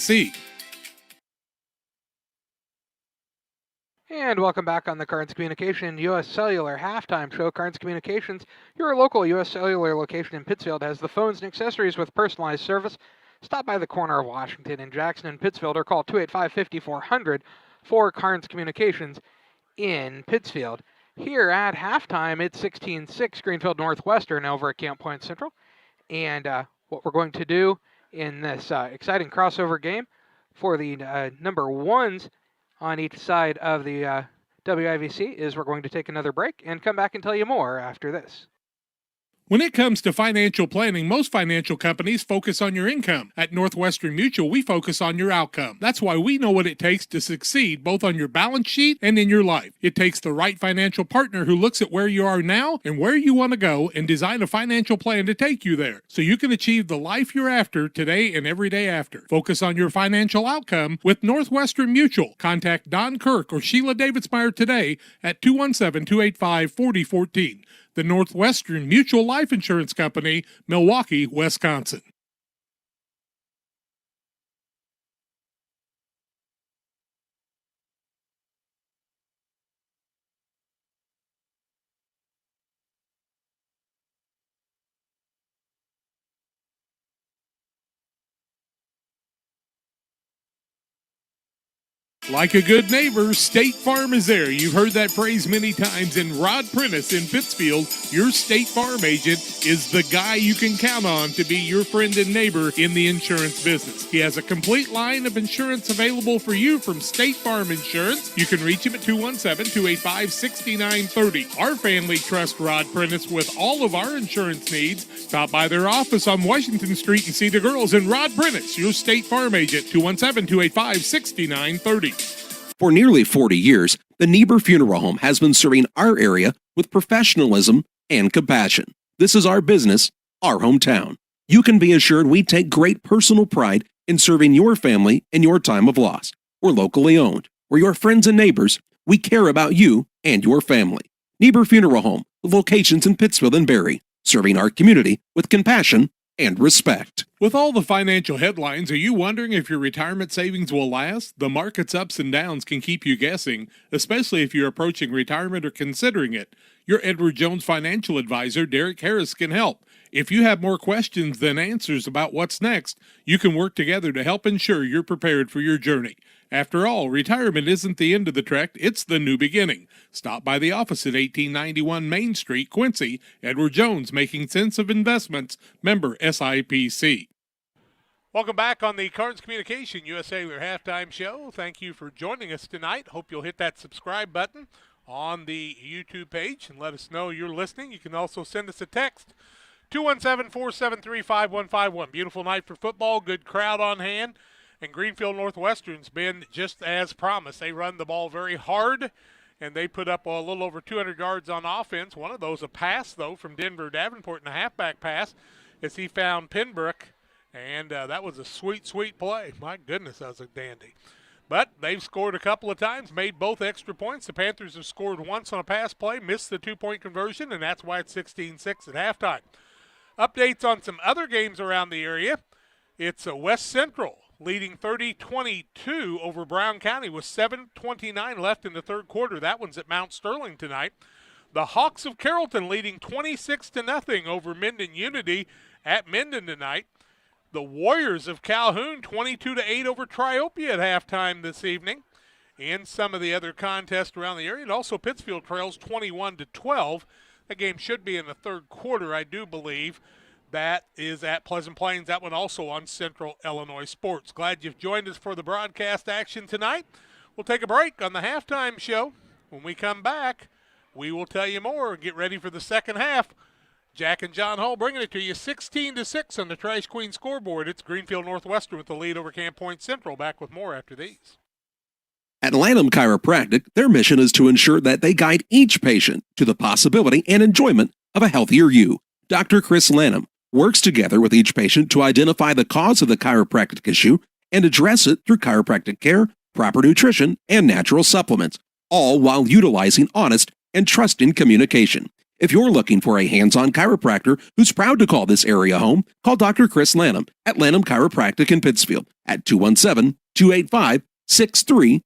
And welcome back on the Carnes Communication U.S. Cellular halftime show. Carnes Communications, your local U.S. Cellular location in Pittsfield, has the phones and accessories with personalized service. Stop by the corner of Washington and Jackson in Pittsfield or call 285-5400 for Carnes Communications in Pittsfield. Here at halftime, it's 16-6 Greenfield Northwestern over at Camp Point Central. And what we're going to do in this exciting crossover game for the number ones on each side of the WIVC is we're going to take another break and come back and tell you more after this. When it comes to financial planning, most financial companies focus on your income. At Northwestern Mutual, we focus on your outcome. That's why we know what it takes to succeed both on your balance sheet and in your life. It takes the right financial partner who looks at where you are now and where you want to go and design a financial plan to take you there so you can achieve the life you're after today and every day after. Focus on your financial outcome with Northwestern Mutual. Contact Don Kirk or Sheila Davidsmeyer today at 217-285-4014. The Northwestern Mutual Life Insurance Company, Milwaukee, Wisconsin. Like a good neighbor, State Farm is there. You've heard that phrase many times. And Rod Prentice in Pittsfield, your State Farm agent, is the guy you can count on to be your friend and neighbor in the insurance business. He has a complete line of insurance available for you from State Farm Insurance. You can reach him at 217-285-6930. Our family trusts Rod Prentice with all of our insurance needs. Stop by their office on Washington Street and see the girls. And Rod Prentice, your State Farm agent, 217-285-6930. For nearly 40 years, the Niebuhr Funeral Home has been serving our area with professionalism and compassion. This is our business, our hometown. You can be assured we take great personal pride in serving your family in your time of loss. We're locally owned. We're your friends and neighbors. We care about you and your family. Niebuhr Funeral Home, with locations in Pittsfield and Barry, serving our community with compassion and respect. With all the financial headlines, are you wondering if your retirement savings will last? The market's ups and downs can keep you guessing, especially if you're approaching retirement or considering it. Your Edward Jones financial advisor, Derek Harris, can help. If you have more questions than answers about what's next, you can work together to help ensure you're prepared for your journey. After all, retirement isn't the end of the trek, it's the new beginning. Stop by the office at 1891 Main Street, Quincy. Edward Jones, making sense of investments, member SIPC. Welcome back on the Cards Communication USA Halftime Show. Thank you for joining us tonight. Hope you'll hit that subscribe button on the YouTube page and let us know you're listening. You can also send us a text, 217-473-5151. Beautiful night for football, good crowd on hand. And Greenfield Northwestern's been just as promised. They run the ball very hard, and they put up a little over 200 yards on offense. One of those a pass, though, from Denver Davenport in a halfback pass as he found Pinbrook, and that was a sweet, sweet play. My goodness, that was a dandy. But they've scored a couple of times, made both extra points. The Panthers have scored once on a pass play, missed the two-point conversion, and that's why it's 16-6 at halftime. Updates on some other games around the area. It's West Central leading 30-22 over Brown County with 7:29 left in the third quarter. That one's at Mount Sterling tonight. The Hawks of Carrollton leading 26-0 over Minden Unity at Minden tonight. The Warriors of Calhoun 22-8 over Triopia at halftime this evening. And some of the other contests around the area. And also Pittsfield trails 21-12. That game should be in the third quarter, I do believe. That is at Pleasant Plains. That one also on Central Illinois Sports. Glad you've joined us for the broadcast action tonight. We'll take a break on the halftime show. When we come back, we will tell you more. Get ready for the second half. Jack and John Hull bringing it to you 16-6 on the Trash Queen scoreboard. It's Greenfield Northwestern with the lead over Camp Point Central. Back with more after these. At Lanham Chiropractic, their mission is to ensure that they guide each patient to the possibility and enjoyment of a healthier you. Dr. Chris Lanham works together with each patient to identify the cause of the chiropractic issue and address it through chiropractic care, proper nutrition, and natural supplements, all while utilizing honest and trusting communication. If you're looking for a hands-on chiropractor who's proud to call this area home, call Dr. Chris Lanham at Lanham Chiropractic in Pittsfield at 217-285-6300.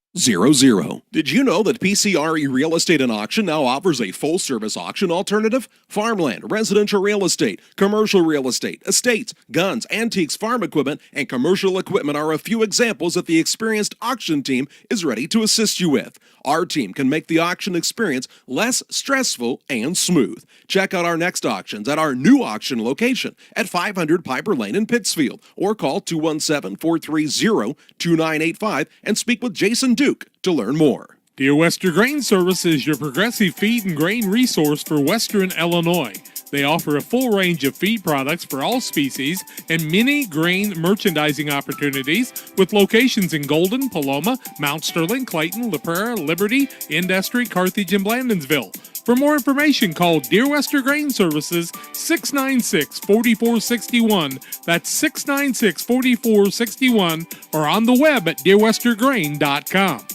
Did you know that PCRE Real Estate and Auction now offers a full-service auction alternative? Farmland, residential real estate, commercial real estate, estates, guns, antiques, farm equipment, and commercial equipment are a few examples that the experienced auction team is ready to assist you with. Our team can make the auction experience less stressful and smooth. Check out our next auctions at our new auction location at 500 Piper Lane in Pittsfield, or call 217-430-2985 and speak with Jason Duke to learn more. Dear Western Grain Service is your progressive feed and grain resource for Western Illinois. They offer a full range of feed products for all species and many grain merchandising opportunities with locations in Golden, Paloma, Mount Sterling, Clayton, La Prairie, Liberty, Industry, Carthage, and Blandonsville. For more information, call Deer Wester Grain Services 696-4461. That's 696-4461 or on the web at deerwestergrain.com.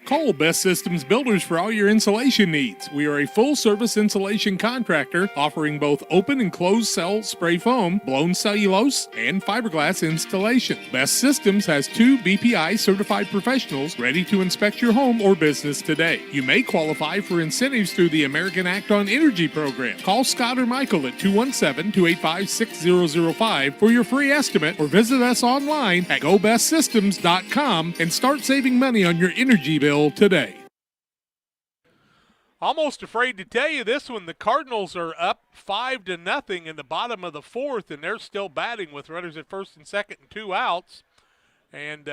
Call Best Systems Builders for all your insulation needs. We are a full-service insulation contractor offering both open and closed cell spray foam, blown cellulose, and fiberglass installation. Best Systems has 2 BPI certified professionals ready to inspect your home or business today. You may qualify for incentives through the American Act on Energy program. Call Scott or Michael at 217-285-6005 for your free estimate or visit us online at gobestsystems.com and start saving money on your energy bill today. Almost afraid to tell you this one. The Cardinals are up 5-0 in the bottom of the fourth, and they're still batting with runners at first and second and 2 outs. And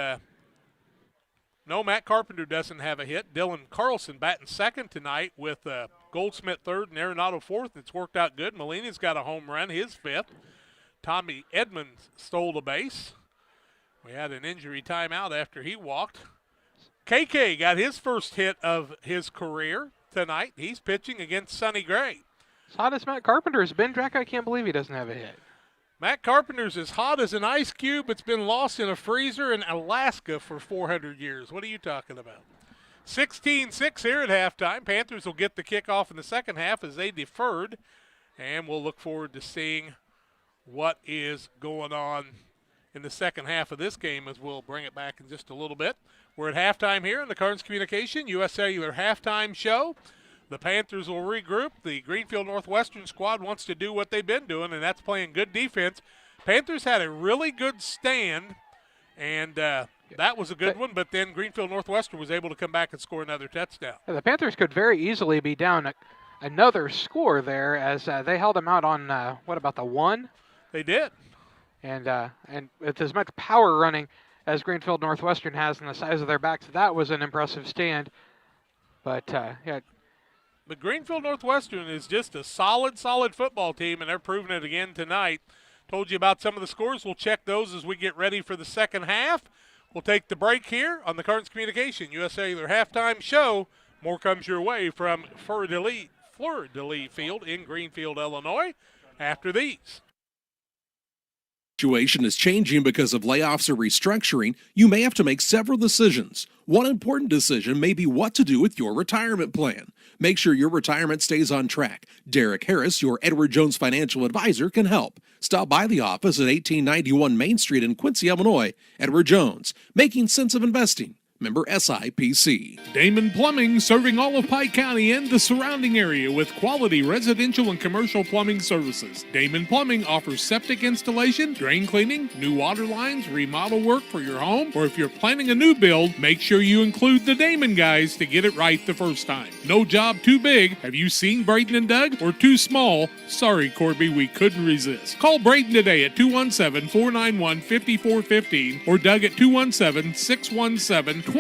no, Matt Carpenter doesn't have a hit. Dylan Carlson batting second tonight with Goldsmith third and Arenado fourth. It's worked out good. Molina's got a home run, his fifth. Tommy Edmonds stole the base. We had an injury timeout after he walked. KK got his first hit of his career tonight. He's pitching against Sonny Gray. As hot as Matt Carpenter has been, Drac, I can't believe he doesn't have a hit. Matt Carpenter's as hot as an ice cube. It's been lost in a freezer in Alaska for 400 years. What are you talking about? 16-6 here at halftime. Panthers will get the kickoff in the second half as they deferred. And we'll look forward to seeing what is going on in the second half of this game as we'll bring it back in just a little bit. We're at halftime here in the Carnes Communication U.S. Cellular halftime show. The Panthers will regroup. The Greenfield Northwestern squad wants to do what they've been doing, and that's playing good defense. Panthers had a really good stand, and that was a good one, but then Greenfield Northwestern was able to come back and score another touchdown. Yeah, the Panthers could very easily be down another score there as they held them out on, what about the 1? They did. And with as much power running as Greenfield Northwestern has in the size of their backs, that was an impressive stand. But, yeah. But Greenfield Northwestern is just a solid football team, and they're proving it again tonight. Told you about some of the scores. We'll check those as we get ready for the second half. We'll take the break here on the Carnes Communication U.S. Cellular halftime show. More comes your way from Fleur de Lis Field in Greenfield, Illinois, after these. Situation is changing because of layoffs or restructuring, you may have to make several decisions. One important decision may be what to do with your retirement plan. Make sure your retirement stays on track. Derek Harris, your Edward Jones financial advisor, can help. Stop by the office at 1891 Main Street in Quincy, Illinois. Edward Jones, making sense of investing. Member SIPC. Damon Plumbing, serving all of Pike County and the surrounding area with quality residential and commercial plumbing services. Damon Plumbing offers septic installation, drain cleaning, new water lines, remodel work for your home, or if you're planning a new build, make sure you include the Damon guys to get it right the first time. No job too big. Have you seen Braden and Doug? Or too small? Sorry, Corby, we couldn't resist. Call Braden today at 217-491-5415 or Doug at 217-617-2318.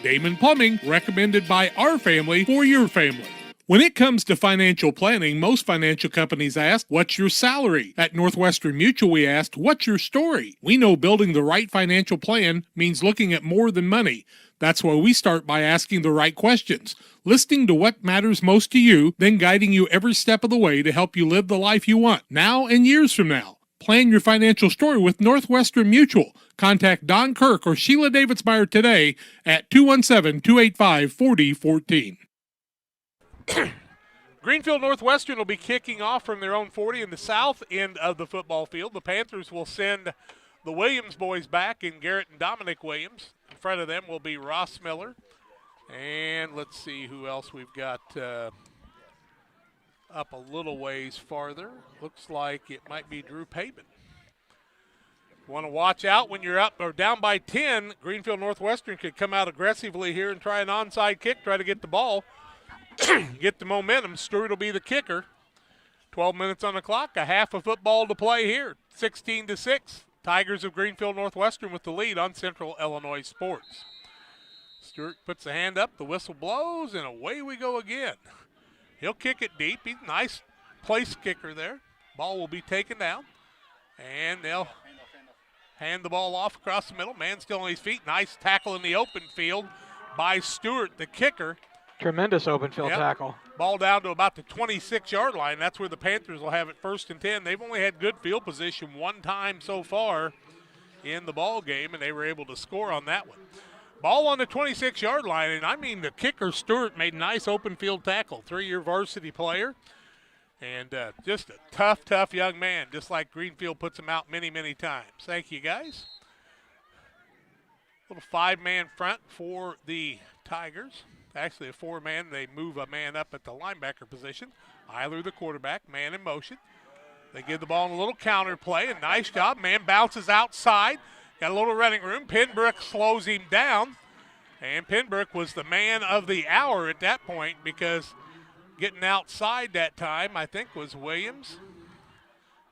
Damon Plumbing, recommended by our family for your family. When it comes to financial planning, most financial companies ask, what's your salary? At Northwestern Mutual, we asked, what's your story? We know building the right financial plan means looking at more than money. That's why we start by asking the right questions, listening to what matters most to you, then guiding you every step of the way to help you live the life you want, now and years from now. Plan your financial story with Northwestern Mutual. Contact Don Kirk or Sheila Davidsmeyer today at 217-285-4014. Greenfield Northwestern will be kicking off from their own 40 in the south end of the football field. The Panthers will send the Williams boys back in Garrett and Dominic Williams. In front of them will be Ross Miller. And let's see who else we've got up a little ways farther. Looks like it might be Drew Pavin. Want to watch out when you're up or down by 10. Greenfield Northwestern could come out aggressively here and try an onside kick, try to get the ball, get the momentum. Stewart will be the kicker. 12 minutes on the clock, a half of football to play here. 16-6. Tigers of Greenfield Northwestern with the lead on Central Illinois Sports. Stewart puts the hand up, the whistle blows, and away we go again. He'll kick it deep. He's a nice place kicker there. Ball will be taken down, and they'll hand the ball off across the middle. Man still on his feet. Nice tackle in the open field by Stewart, the kicker. Tremendous open field tackle. Ball down to about the 26-yard line. That's where the Panthers will have it 1st and 10. They've only had good field position one time so far in the ball game, and they were able to score on that one. Ball on the 26-yard line, and I mean the kicker, Stewart, made a nice open field tackle. 3-year varsity player, and just a tough young man, just like Greenfield puts him out many, many times. Thank you, guys. Little 5-man front for the Tigers. Actually a 4-man. They move a man up at the linebacker position. Eiler, the quarterback, man in motion. They give the ball in a little counter play, and nice job. Man bounces outside. Got a little running room. Penbrook slows him down, and Penbrook was the man of the hour at that point because getting outside that time, I think, was Williams.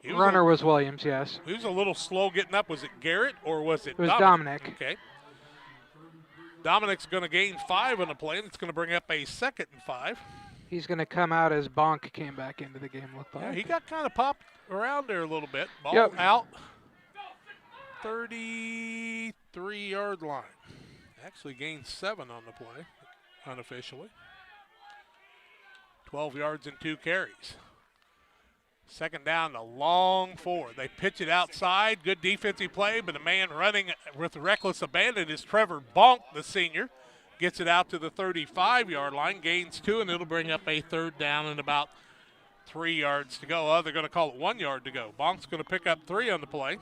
Runner was Williams, yes. He was a little slow getting up. Was it Garrett or was it Dominic? It was Dominic. Okay. Dominic's going to gain 5 on the play, and it's going to bring up a 2nd and 5. He's going to come out as Bonk came back into the game, looked like. Yeah, he got kind of popped around there a little bit. Ball out, 33-yard line. Actually gained 7 on the play, unofficially. 12 yards and 2 carries. 2nd down, a long 4. They pitch it outside. Good defensive play, but a man running with reckless abandon is Trevor Bonk, the senior. Gets it out to the 35-yard line, gains 2, and it'll bring up a 3rd down and about 3 yards to go. Oh, they're going to call it 1 yard to go. Bonk's going to pick up 3 on the play.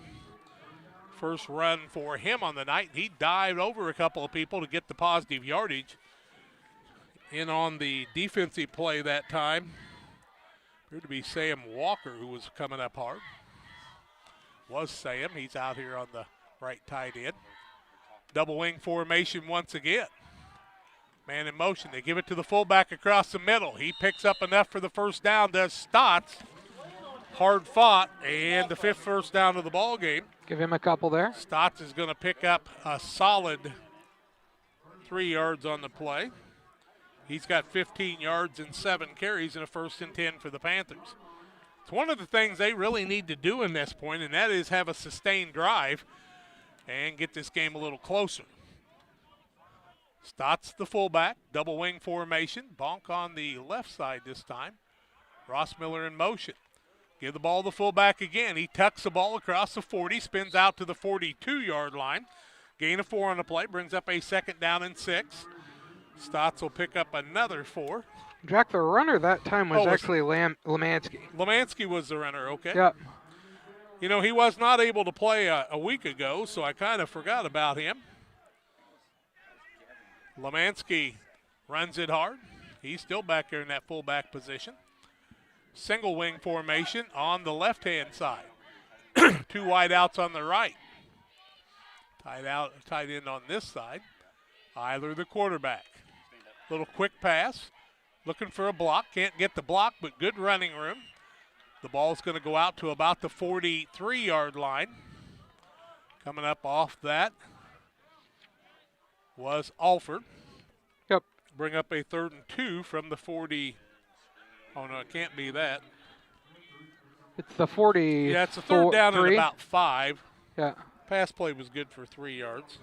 First run for him on the night. He dived over a couple of people to get the positive yardage. In on the defensive play that time, appeared to be Sam Walker, who was coming up hard. Was Sam. He's out here on the right tight end. Double wing formation once again. Man in motion. They give it to the fullback across the middle. He picks up enough for the 1st down, does Stotts. Hard fought, and the 5th first down of the ball game. Give him a couple there. Stotts is going to pick up a solid 3 yards on the play. He's got 15 yards and 7 carries and a 1st and 10 for the Panthers. It's one of the things they really need to do in this point, and that is have a sustained drive and get this game a little closer. Stotts the fullback, double wing formation. Bonk on the left side this time. Rossmiller in motion. Give the ball to the fullback again. He tucks the ball across the 40, spins out to the 42-yard line. Gain of 4 on the play, brings up a 2nd down and 6. Stotts will pick up another 4. Jack, the runner that time was actually Lemansky. Lemansky was the runner, okay. Yep. You know, he was not able to play a week ago, so I kind of forgot about him. Lemansky runs it hard. He's still back there in that fullback position. Single wing formation on the left-hand side. 2 wideouts on the right. Tight end on this side. Eiler, the quarterback. Little quick pass. Looking for a block. Can't get the block, but good running room. The ball's going to go out to about the 43-yard line. Coming up off that was Alford. Yep. Bring up a 3rd and 2 from the 40. Oh, no, it can't be that. It's the 40. Yeah, it's a 3rd down and about 5. Yeah. Pass play was good for 3 yards.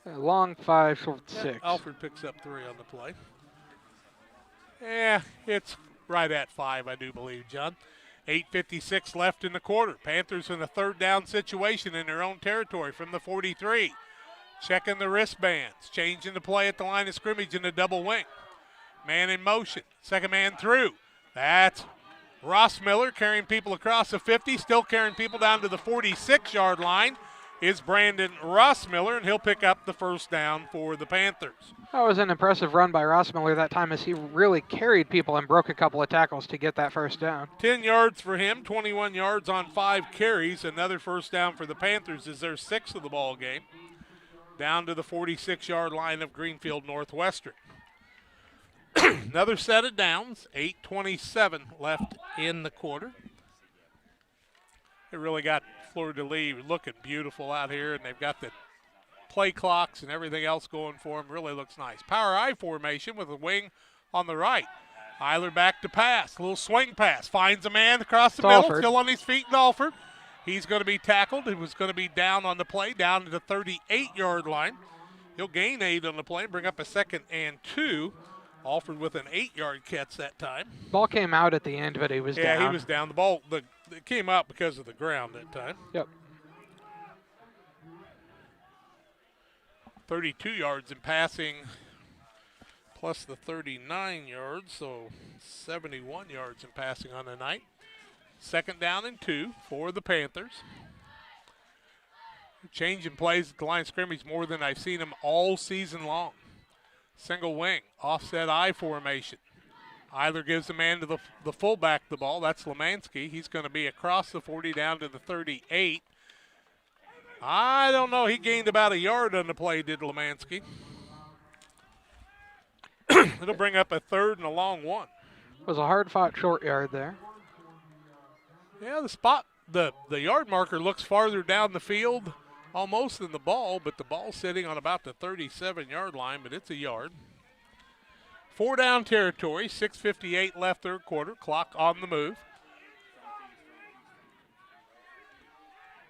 Long 5, short 6. Alford picks up 3 on the play. Yeah, it's right at 5, I do believe, John. 8:56 left in the quarter. Panthers in a 3rd down situation in their own territory from the 43. Checking the wristbands. Changing the play at the line of scrimmage in the double wing. Man in motion. 2nd man through. That's Rossmiller carrying people across the 50. Still carrying people down to the 46-yard line is Brandon Rossmiller, and he'll pick up the 1st down for the Panthers. That was an impressive run by Rossmiller that time as he really carried people and broke a couple of tackles to get that 1st down. 10 yards for him, 21 yards on 5 carries. Another 1st down for the Panthers is their 6th of the ball game. Down to the 46-yard line of Greenfield Northwestern. Another set of downs, 8:27 left in the quarter. They really got Fleur-de-Lis looking beautiful out here, and they've got the play clocks and everything else going for them. Really looks nice. Power I formation with a wing on the right. Eiler back to pass. A little swing pass. Finds a man across the middle. Still on his feet, Alford. He's going to be tackled. He was going to be down on the play, down to the 38-yard line. He'll gain 8 on the play, bring up a 2nd and 2. Alford with an 8-yard catch that time. Ball came out at the end, but he was down. Yeah, he was down. The ball it came out because of the ground that time. Yep. 32 yards in passing plus the 39 yards, so 71 yards in passing on the night. 2nd down and 2 for the Panthers. Changing plays at the line of scrimmage more than I've seen them all season long. Single wing, offset I formation. Eiler gives the man to the fullback the ball. That's Lemansky. He's going to be across the 40 down to the 38. I don't know. He gained about a yard on the play, did Lemansky. It'll bring up a 3rd and a long one. It was a hard-fought short yard there. Yeah, the yard marker looks farther down the field almost than the ball, but the ball's sitting on about the 37-yard line, but it's a yard. 4 down territory, 6:58 left third quarter, clock on the move.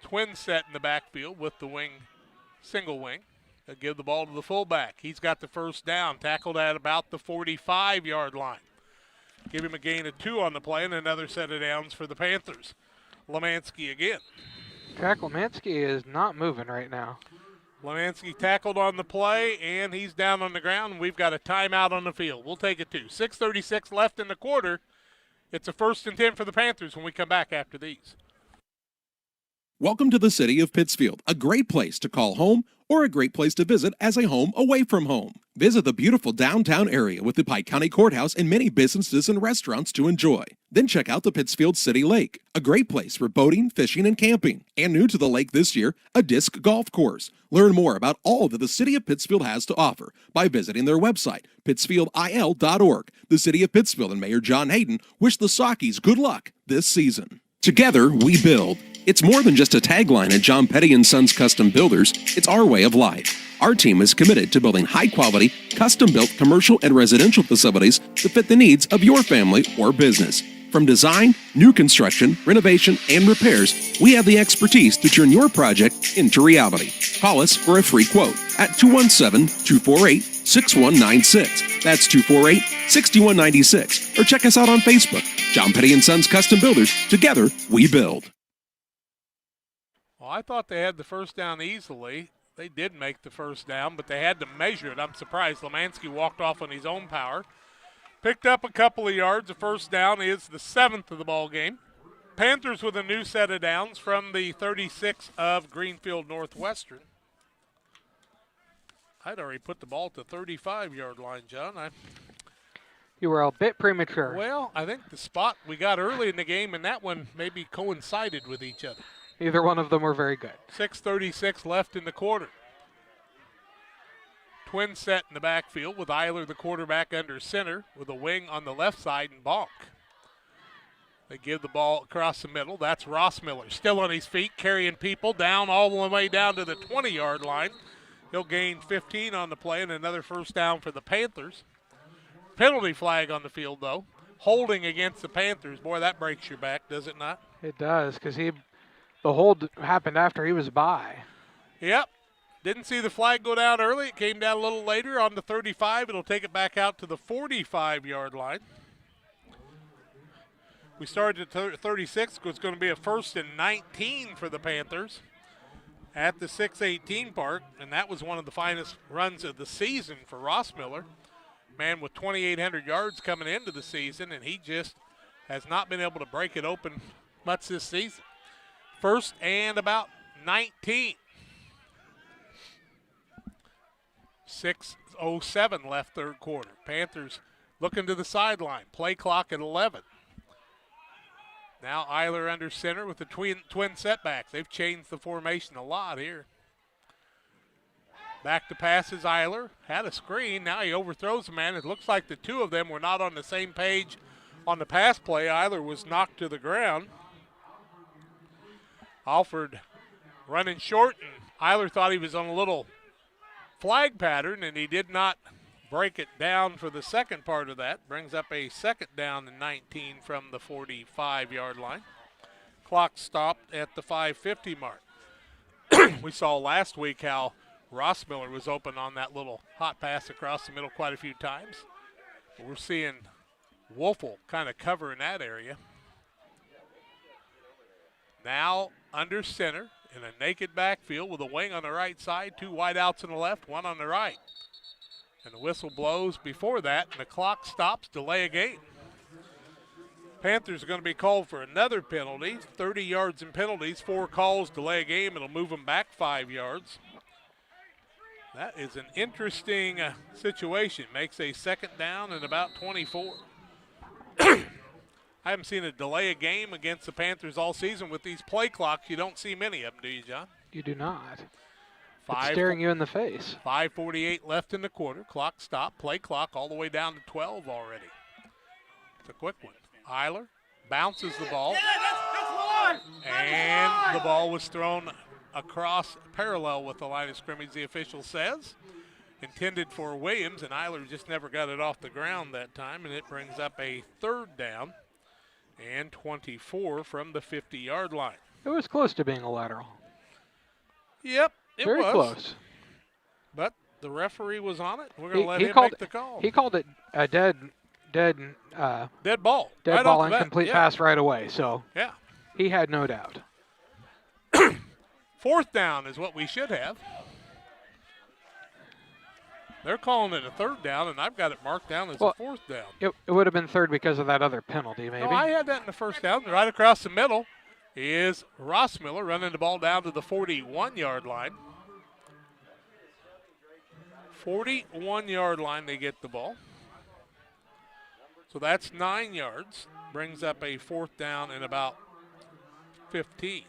Twin set in the backfield with the wing, single wing. They'll give the ball to the fullback. He's got the first down, tackled at about the 45-yard line. Give him a gain of 2 on the play and another set of downs for the Panthers. Lemansky again. Jack Lemansky is not moving right now. Lemansky tackled on the play, and he's down on the ground. We've got a timeout on the field. We'll take it too. 6:36 left in the quarter. It's a 1st and 10 for the Panthers when we come back after these. Welcome to the city of Pittsfield, a great place to call home or a great place to visit as a home away from home. Visit the beautiful downtown area with the Pike County Courthouse and many businesses and restaurants to enjoy. Then check out the Pittsfield City Lake, a great place for boating, fishing, and camping. And new to the lake this year, a disc golf course. Learn more about all that the city of Pittsfield has to offer by visiting their website, pittsfieldil.org. The city of Pittsfield and Mayor John Hayden wish the Sockies good luck this season. Together, we build. It's more than just a tagline at John Petty & Sons Custom Builders. It's our way of life. Our team is committed to building high-quality, custom-built commercial and residential facilities that fit the needs of your family or business. From design, new construction, renovation, and repairs, we have the expertise to turn your project into reality. Call us for a free quote at 217-248-6196. That's 248-6196. Or check us out on Facebook. John Petty & Sons Custom Builders. Together, we build. Well, I thought they had the first down easily. They did make the first down, but they had to measure it. I'm surprised Lemansky walked off on his own power. Picked up a couple of yards. The first down is the 7th of the ball game. Panthers with a new set of downs from the 36 of Greenfield Northwestern. I'd already put the ball at the 35-yard line, John. You were a bit premature. Well, I think the spot we got early in the game and that one maybe coincided with each other. Either one of them were very good. 6:36 left in the quarter. Twin set in the backfield with Eiler, the quarterback, under center with a wing on the left side and Bonk. They give the ball across the middle. That's Rossmiller, still on his feet, carrying people down all the way down to the 20-yard line. He'll gain 15 on the play and another first down for the Panthers. Penalty flag on the field, though. Holding against the Panthers. Boy, that breaks your back, does it not? It does, because the hold happened after he was by. Yep. Didn't see the flag go down early. It came down a little later on the 35. It'll take it back out to the 45-yard line. We started at 36. It's going to be a 1st and 19 for the Panthers at the 6:18 mark, and that was one of the finest runs of the season for Rossmiller. Man with 2,800 yards coming into the season, and he just has not been able to break it open much this season. 1st and about 19. 6:07 left third quarter. Panthers looking to the sideline. Play clock at 11. Now Eiler under center with the twin setbacks. They've changed the formation a lot here. Back to passes, Eiler. Had a screen. Now he overthrows a man. It looks like the two of them were not on the same page on the pass play. Eiler was knocked to the ground. Alford running short, and Eiler thought he was on a little flag pattern, and he did not break it down for the second part of that. Brings up a second down and 19 from the 45-yard line. Clock stopped at the 5:50 mark. We saw last week how Rossmiller was open on that little hot pass across the middle quite a few times. We're seeing Wolfel kind of cover in that area. Now under center in a naked backfield with a wing on the right side, 2 wideouts on the left, 1 on the right. And the whistle blows before that, and the clock stops, delay a game. Panthers are going to be called for another penalty, 30 yards in penalties, 4 calls, delay a game. It'll move them back 5 yards. That is an interesting situation. Makes a second down and about 24. I haven't seen a delay a game against the Panthers all season. With these play clocks, you don't see many of them, do you, John? You do not. It's staring you in the face. 5:48 left in the quarter. Clock stop. Play clock all the way down to 12 already. It's a quick one. Eiler bounces the ball, and the ball was thrown across parallel with the line of scrimmage, the official says. Intended for Williams, and Eiler just never got it off the ground that time, and it brings up a third down and 24 from the 50-yard line. It was close to being a lateral. Yep, it was. Very close. But the referee was on it. We're going to let him make the call. He called it a dead ball. Dead right ball, off the incomplete bat. pass right away. So Yeah. he had no doubt. 4th down is what we should have. They're calling it a 3rd down, and I've got it marked down as a 4th down. It would have been 3rd because of that other penalty, maybe. No, I had that in the 1st down. Right across the middle is Rossmiller running the ball down to the 41-yard line. 41-yard line, they get the ball. So that's 9 yards. Brings up a 4th down and about 15.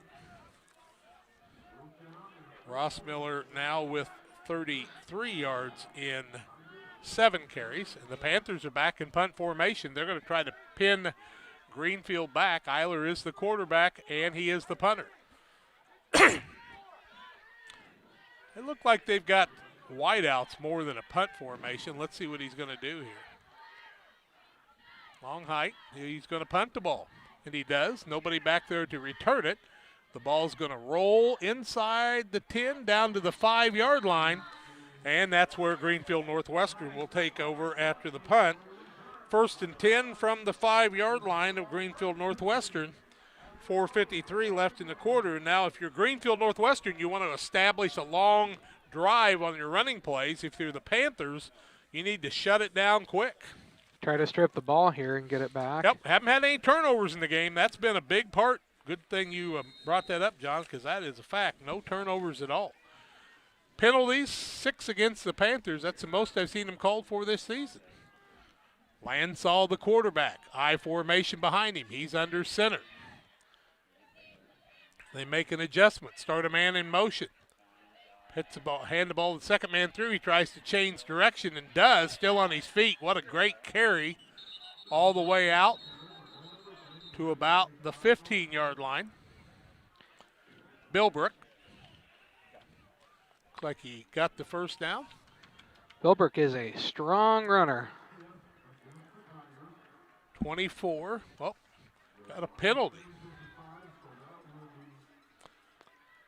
Rossmiller now with 33 yards in 7 carries. And the Panthers are back in punt formation. They're going to try to pin Greenfield back. Eiler is the quarterback, and he is the punter. It looked like they've got wideouts more than a punt formation. Let's see what he's going to do here. Long height. He's going to punt the ball, and he does. Nobody back there to return it. The ball's going to roll inside the 10 down to the 5-yard line, and that's where Greenfield Northwestern will take over after the punt. 1st and 10 from the 5-yard line of Greenfield Northwestern. 4:53 left in the quarter. And now if you're Greenfield Northwestern, you want to establish a long drive on your running plays. If you're the Panthers, you need to shut it down quick. Try to strip the ball here and get it back. Yep, haven't had any turnovers in the game. That's been a big part. Good thing you brought that up, John, because that is a fact. No turnovers at all. Penalties, 6 against the Panthers. That's the most I've seen them called for this season. Lansall, the quarterback. I formation behind him. He's under center. They make an adjustment. Start a man in motion. Hits the ball, hand the ball to the second man through. He tries to change direction and does. Still on his feet. What a great carry all the way out to about the 15-yard line. Bilbrook. Looks like he got the 1st down. Bilbrook is a strong runner. 24. Oh, got a penalty.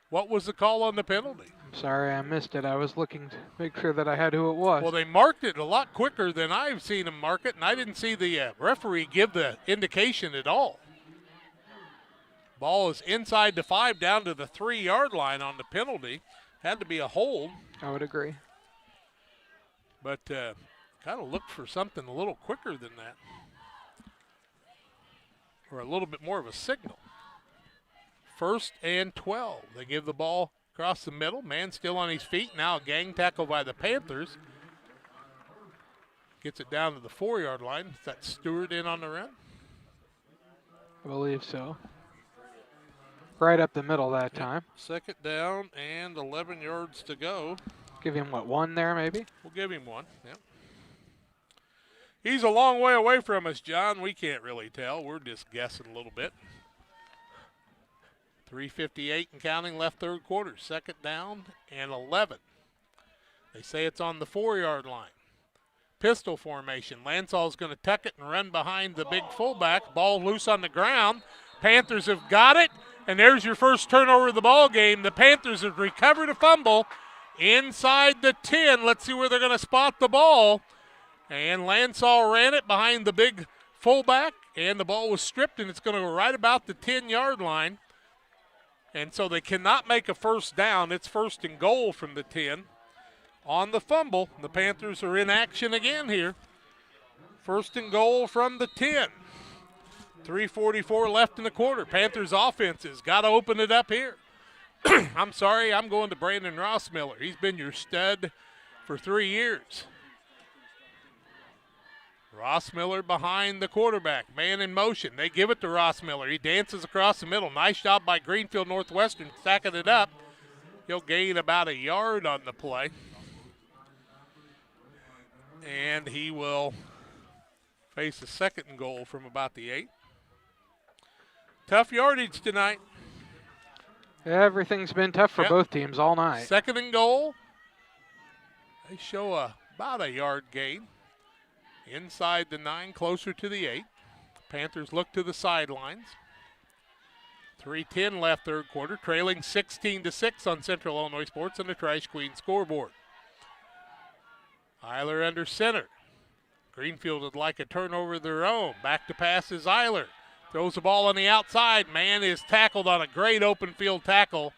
What was the call on the penalty? I'm sorry, I missed it. I was looking to make sure that I had who it was. Well, they marked it a lot quicker than I've seen them mark it, and I didn't see the referee give the indication at all. Ball is inside the 5 down to the 3-yard line on the penalty. Had to be a hold. I would agree. But kind of looked for something a little quicker than that. Or a little bit more of a signal. 1st and 12. They give the ball across the middle. Man still on his feet. Now a gang tackle by the Panthers. Gets it down to the 4-yard line. Is that Stewart in on the run? I believe so. Right up the middle that time. 2nd down and 11 yards to go. Give him, what, 1 there maybe? We'll give him 1, yep. He's a long way away from us, John. We can't really tell. We're just guessing a little bit. 3:58 and counting left 3rd quarter. 2nd down and 11. They say it's on the 4-yard line. pistol formation. Lansall's going to tuck it and run behind the big fullback. Ball loose on the ground. Panthers have got it, and there's your first turnover of the ball game. The Panthers have recovered a fumble inside the 10. Let's see where they're going to spot the ball. And Lansall ran it behind the big fullback, and the ball was stripped, and it's going to go right about the 10-yard line. And so they cannot make a first down. It's 1st and goal from the 10. On the fumble, the Panthers are in action again here. 1st and goal from the 10. 3:44 left in the quarter. Panthers offense has got to open it up here. I'm sorry, I'm going to Brandon Rossmiller. He's been your stud for 3 years. Rossmiller behind the quarterback. Man in motion. They give it to Rossmiller. He dances across the middle. Nice job by Greenfield Northwestern stacking it up. He'll gain about a yard on the play. And he will face a 2nd and goal from about the 8. Tough yardage tonight. Everything's been tough for both teams all night. 2nd and goal. They show about a yard gain. Inside the 9, closer to the 8. Panthers look to the sidelines. 3:10 left third quarter, trailing 16-6 on Central Illinois Sports and the Trash Queen scoreboard. Eiler under center. Greenfield would like a turnover of their own. Back to pass is Eiler. Throws the ball on the outside. Man is tackled on a great open field tackle.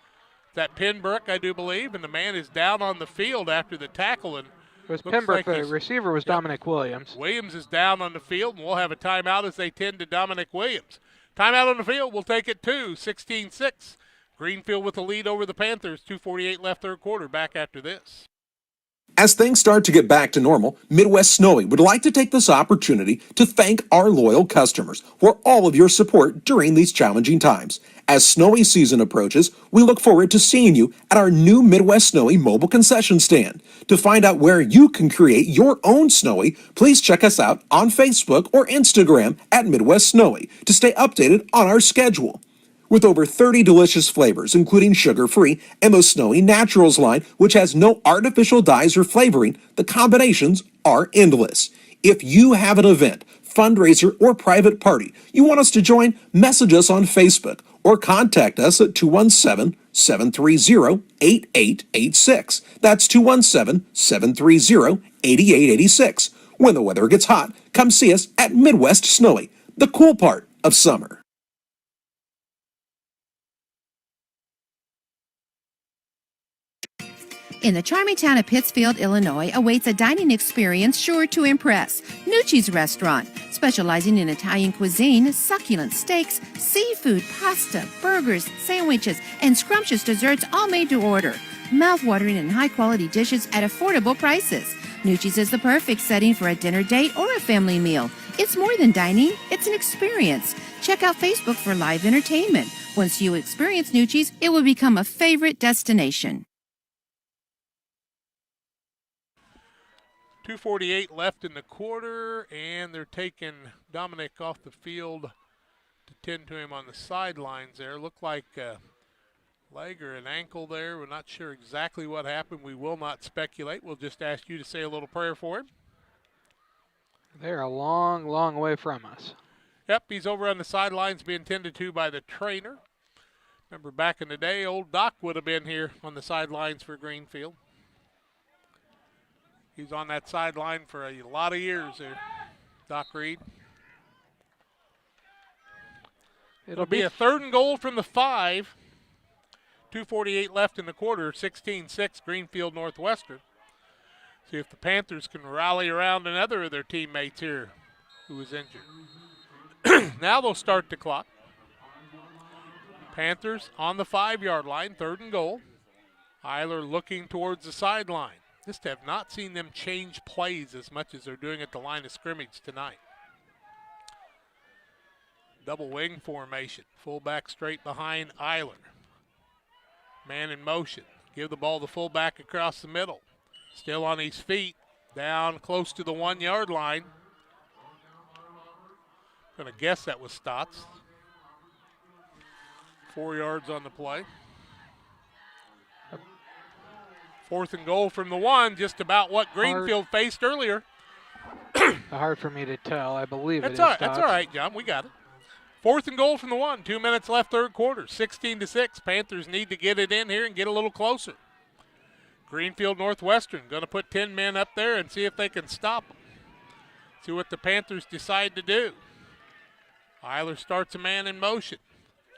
That Pembroke, I do believe, and the man is down on the field after the tackle. And it was Pembroke, the receiver was Dominic Williams. Williams is down on the field, and we'll have a timeout as they tend to Dominic Williams. Timeout on the field, we'll take it to 16-6. Greenfield with the lead over the Panthers. 2:48 left third quarter. Back after this. As things start to get back to normal, Midwest Snowy would like to take this opportunity to thank our loyal customers for all of your support during these challenging times. As Snowy season approaches, we look forward to seeing you at our new Midwest Snowy mobile concession stand. To find out where you can create your own Snowy, please check us out on Facebook or Instagram at Midwest Snowy to stay updated on our schedule. With over 30 delicious flavors, including sugar-free and the Snowy Naturals line, which has no artificial dyes or flavoring, the combinations are endless. If you have an event, fundraiser, or private party you want us to join, message us on Facebook or contact us at 217-730-8886. That's 217-730-8886. When the weather gets hot, come see us at Midwest Snowy, the cool part of summer. In the charming town of Pittsfield, Illinois, awaits a dining experience sure to impress. Nucci's Restaurant, specializing in Italian cuisine, succulent steaks, seafood, pasta, burgers, sandwiches, and scrumptious desserts, all made to order. Mouth-watering and high-quality dishes at affordable prices. Nucci's is the perfect setting for a dinner date or a family meal. It's more than dining, it's an experience. Check out Facebook for live entertainment. Once you experience Nucci's, it will become a favorite destination. 2:48 left in the quarter, and they're taking Dominic off the field to tend to him on the sidelines there. Looked like a leg or an ankle there. We're not sure exactly what happened. We will not speculate. We'll just ask you to say a little prayer for him. They're a long, long way from us. Yep, he's over on the sidelines being tended to by the trainer. Remember back in the day, old Doc would have been here on the sidelines for Greenfield. He's on that sideline for a lot of years there, Doc Reed. It'll be a 3rd and goal from the 5. 2:48 left in the quarter, 16-6 Greenfield Northwestern. See if the Panthers can rally around another of their teammates here who was injured. Now they'll start the clock. Panthers on the 5-yard line, 3rd and goal. Eiler looking towards the sideline. Just have not seen them change plays as much as they're doing at the line of scrimmage tonight. Double wing formation. Fullback straight behind Eiler. Man in motion. Give the ball to fullback across the middle. Still on his feet. Down close to the 1-yard line. Gonna guess that was Stotts. 4 yards on the play. 4th and goal from the 1, just about what Greenfield faced earlier. Hard for me to tell. I believe That's it is all right. Dodge. That's all right, John. We got it. 4th and goal from the 1. 2 minutes left third quarter. 16-6. Panthers need to get it in here and get a little closer. Greenfield Northwestern going to put 10 men up there and see if they can stop them. See what the Panthers decide to do. Eiler starts a man in motion.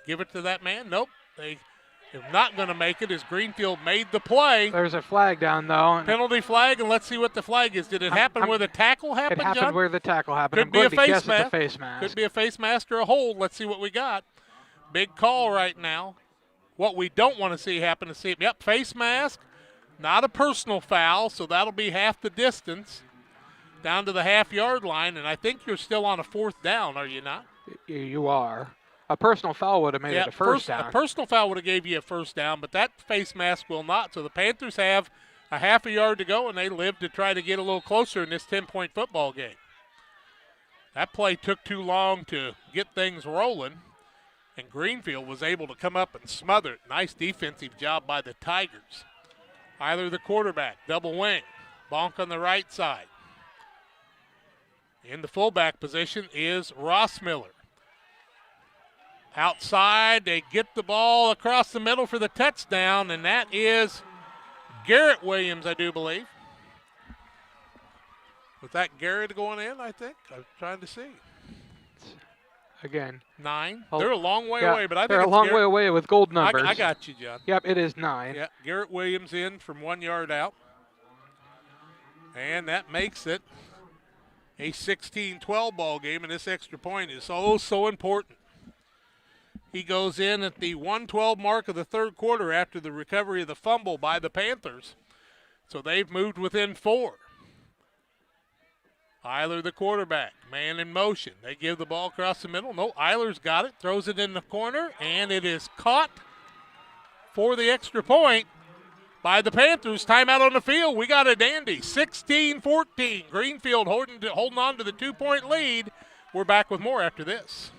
Give it to that man. Nope. They are not going to make it as Greenfield made the play. There's a flag down, though. Penalty flag, and let's see what the flag is. Did it happen where the tackle happened, It happened John? where the tackle happened. Could I'm be going a to face guess it's mask. a face mask. Could be a face mask or a hold. Let's see what we got. Big call right now. What we don't want to see happen is face mask. Not a personal foul, so that'll be half the distance down to the half-yard line, and I think you're still on a 4th down, are you not? You are. A personal foul would have made it a first down. A personal foul would have gave you a first down, but that face mask will not. So the Panthers have a half a yard to go, and they live to try to get a little closer in this 10-point football game. That play took too long to get things rolling, and Greenfield was able to come up and smother it. Nice defensive job by the Tigers. Eiler, the quarterback, double wing. Bonk on the right side. In the fullback position is Rossmiller. Outside, they get the ball across the middle for the touchdown, and that is Garrett Williams, I do believe. Was that Garrett going in, I think? I was trying to see. Again. 9. They're a long way away, but I think they're a it's long Garrett. way away with gold numbers. I got you, John. Yep, it is 9. Yeah, Garrett Williams in from 1 yard out. And that makes it a 16-12 ball game, and this extra point is so important. He goes in at the 1:12 mark of the third quarter after the recovery of the fumble by the Panthers. So they've moved within 4. Eiler, the quarterback, man in motion. They give the ball across the middle. No, Eiler's got it, throws it in the corner, and it is caught for the extra point by the Panthers. Timeout on the field. We got a dandy. 16-14. Greenfield holding on to the 2-point lead. We're back with more after this.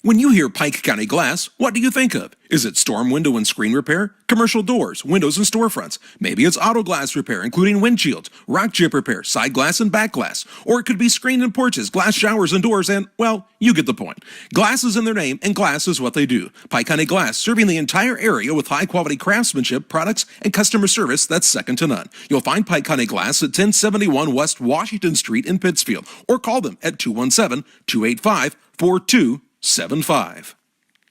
When you hear Pike County Glass, what do you think of? Is it storm window and screen repair, commercial doors, windows and storefronts? Maybe it's auto glass repair, including windshields, rock chip repair, side glass and back glass. Or it could be screen and porches, glass showers and doors, and, well, you get the point. Glass is in their name, and glass is what they do. Pike County Glass, serving the entire area with high-quality craftsmanship, products, and customer service that's second to none. You'll find Pike County Glass at 1071 West Washington Street in Pittsfield, or call them at 217-285-4275.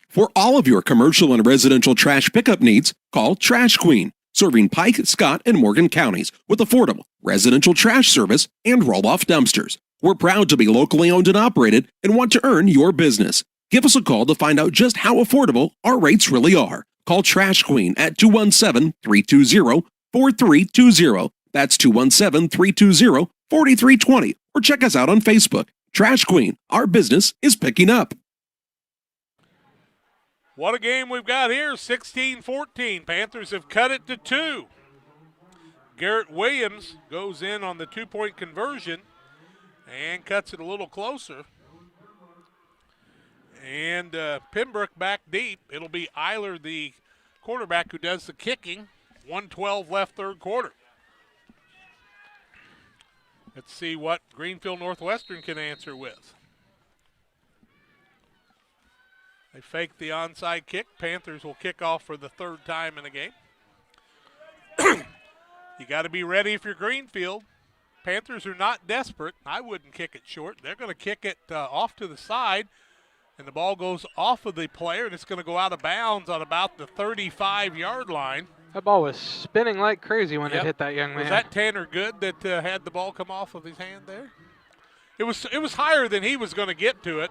For all of your commercial and residential trash pickup needs, call Trash Queen, serving Pike, Scott, and Morgan counties with affordable residential trash service and roll-off dumpsters. We're proud to be locally owned and operated and want to earn your business. Give us a call to find out just how affordable our rates really are. Call Trash Queen at 217-320-4320. That's 217-320-4320. Or check us out on Facebook. Trash Queen, our business is picking up. What a game we've got here, 16-14. Panthers have cut it to 2. Garrett Williams goes in on the 2-point conversion and cuts it a little closer. And Pembroke back deep. It'll be Eiler, the quarterback, who does the kicking. 1:12 left third quarter. Let's see what Greenfield Northwestern can answer with. They fake the onside kick. Panthers will kick off for the 3rd time in the game. You got to be ready if you're Greenfield. Panthers are not desperate. I wouldn't kick it short. They're going to kick it off to the side, and the ball goes off of the player, and it's going to go out of bounds on about the 35-yard line. That ball was spinning like crazy when it hit that young man. Was that Tanner Good that had the ball come off of his hand there? It was higher than he was going to get to it.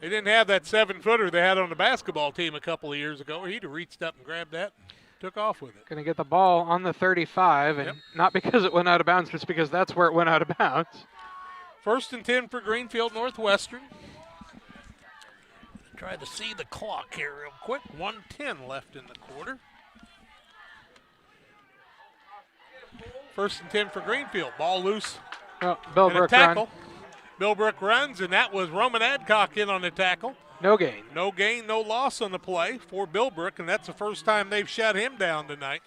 They didn't have that 7-footer they had on the basketball team a couple of years ago, where he'd have reached up and grabbed that and took off with it. Going to get the ball on the 35, and not because it went out of bounds, just because that's where it went out of bounds. 1st and 10 for Greenfield Northwestern. Try to see the clock here real quick. 1:10 left in the quarter. 1st and 10 for Greenfield. Ball loose. Bill Brook tackle. Bill Brook runs, and that was Roman Adcock in on the tackle. No gain. No gain, no loss on the play for Bill Brook, and that's the first time they've shut him down tonight.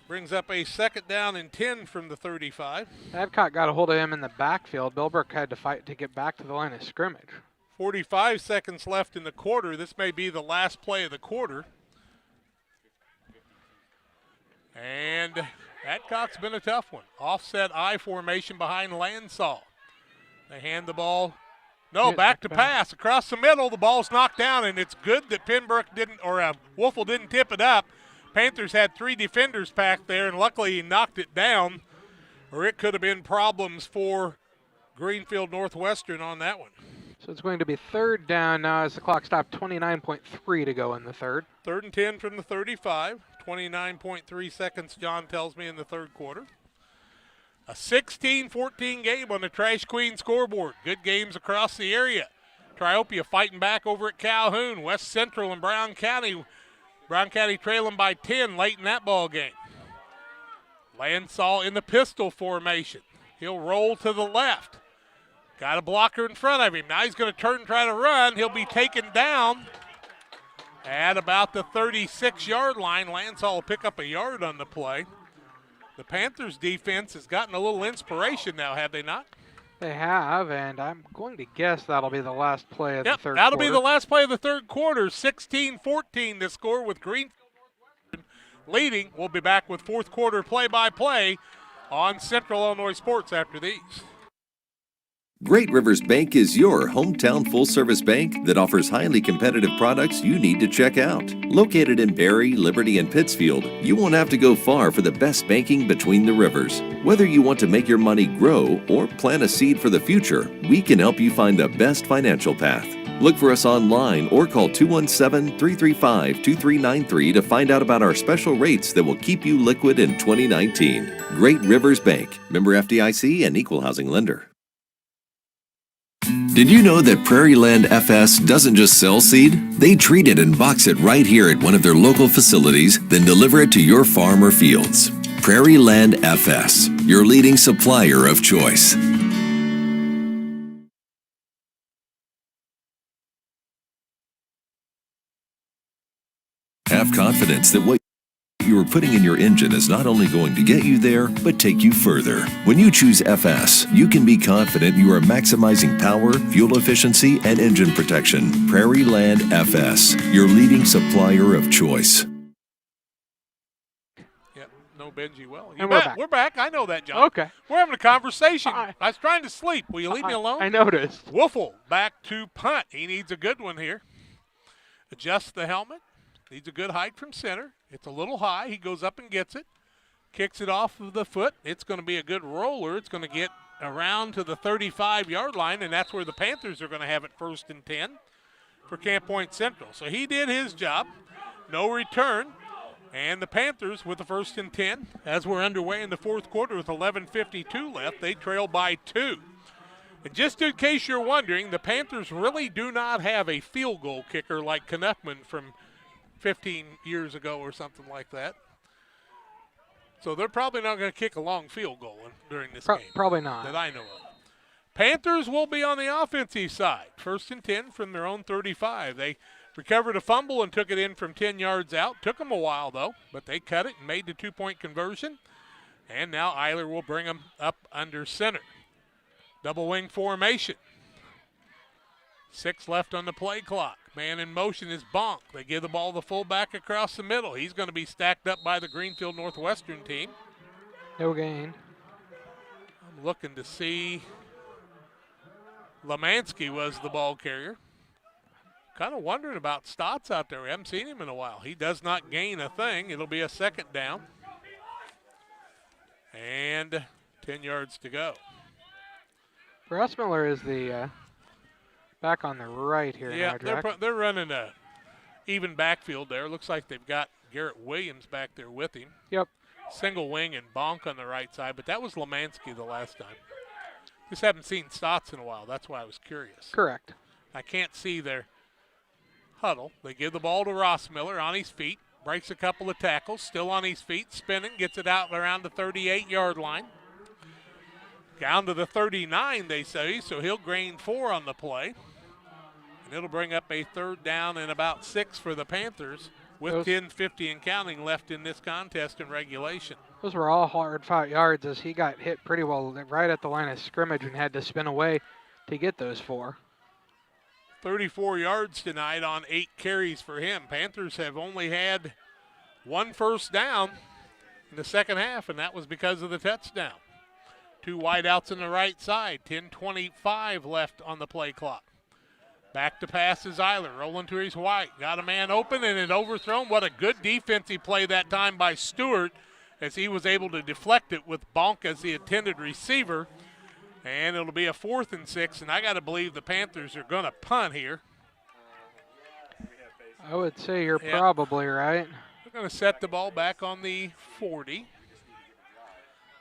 Brings up a 2nd down and 10 from the 35. Adcock got a hold of him in the backfield. Bilbrook had to fight to get back to the line of scrimmage. 45 seconds left in the quarter. This may be the last play of the quarter. And Adcock's been a tough one. Offset I formation behind Lansall. They hand the ball. No, back to pass. Across the middle, the ball's knocked down, and it's good that Pembroke didn't, or Wolfel didn't tip it up. Panthers had 3 defenders packed there, and luckily he knocked it down, or it could have been problems for Greenfield Northwestern on that one. So it's going to be 3rd down now as the clock stopped, 29.3 to go in the 3rd. 3rd and 10 from the 35. 29.3 seconds, John tells me, in the 3rd quarter. A 16-14 game on the Trash Queen scoreboard. Good games across the area. Triopia fighting back over at Calhoun. West Central and Brown County. Brown County trailing by 10 late in that ball game. Lansall in the pistol formation. He'll roll to the left. Got a blocker in front of him. Now he's going to turn and try to run. He'll be taken down at about the 36-yard line. Lansall will pick up a yard on the play. The Panthers defense has gotten a little inspiration now, have they not? They have, and I'm going to guess that'll be the last play of the 3rd quarter. That'll be the last play of the 3rd quarter. 16-14 the score with Greenfield leading. We'll be back with 4th quarter play-by-play on Central Illinois Sports after these. Great Rivers Bank is your hometown full-service bank that offers highly competitive products you need to check out. Located in Barry, Liberty, and Pittsfield, you won't have to go far for the best banking between the rivers. Whether you want to make your money grow or plant a seed for the future, we can help you find the best financial path. Look for us online or call 217-335-2393 to find out about our special rates that will keep you liquid in 2019. Great Rivers Bank, member FDIC and equal housing lender. Did you know that Prairie Land FS doesn't just sell seed? They treat it and box it right here at one of their local facilities, then deliver it to your farm or fields. Prairie Land FS, your leading supplier of choice. Have confidence that what you are putting in your engine is not only going to get you there, but take you further. When you choose FS, you can be confident you are maximizing power, fuel efficiency, and engine protection. Prairie Land FS, your leading supplier of choice. Yep, no Benji well. And we're back. I know that, John. Okay. We're having a conversation. I was trying to sleep. Will you leave me alone? I noticed. Wolfel back to punt. He needs a good one here. Adjust the helmet. Needs a good height from center. It's a little high. He goes up and gets it. Kicks it off of the foot. It's going to be a good roller. It's going to get around to the 35-yard line, and that's where the Panthers are going to have it 1st and 10 for Camp Point Central. So he did his job. No return. And the Panthers with the 1st and 10 as we're underway in the 4th quarter with 11:52 left. They trail by 2. And just in case you're wondering, the Panthers really do not have a field goal kicker like Canuckman from 15 years ago or something like that. So they're probably not going to kick a long field goal during this game. Probably not. That I know of. Panthers will be on the offensive side. 1st and 10 from their own 35. They recovered a fumble and took it in from 10 yards out. Took them a while, though, but they cut it and made the 2-point conversion. And now Eiler will bring them up under center. Double wing formation. 6 left on the play clock. Man in motion is Bonk. They give the ball to the fullback across the middle. He's going to be stacked up by the Greenfield Northwestern team. No gain. I'm looking to see. Lemansky was the ball carrier. Kind of wondering about Stotts out there. We haven't seen him in a while. He does not gain a thing. It'll be a 2nd down. And 10 yards to go. Rossmiller is the back on the right here. Yeah, they're running a even backfield there. Looks like they've got Garrett Williams back there with him. Yep. Single wing and Bonk on the right side, but that was Lemansky the last time. Just haven't seen Stotts in a while. That's why I was curious. Correct. I can't see their huddle. They give the ball to Rossmiller on his feet. Breaks a couple of tackles. Still on his feet. Spinning. Gets it out around the 38-yard line. Down to the 39, they say, so he'll gain 4 on the play. And it'll bring up a 3rd down and about 6 for the Panthers with 10:50 and counting left in this contest in regulation. Those were all hard-fought yards as he got hit pretty well right at the line of scrimmage and had to spin away to get those 4. 34 yards tonight on 8 carries for him. Panthers have only had 1 first down in the second half, and that was because of the touchdown. 2 wideouts on the right side, 10:25 left on the play clock. Back to pass is Eiler, rolling to his right. Got a man open and it overthrown. What a good defensive play that time by Stewart as he was able to deflect it with Bonk as the intended receiver. And it'll be a 4th and 6, and I got to believe the Panthers are going to punt here. I would say you're probably right. They're going to set the ball back on the 40.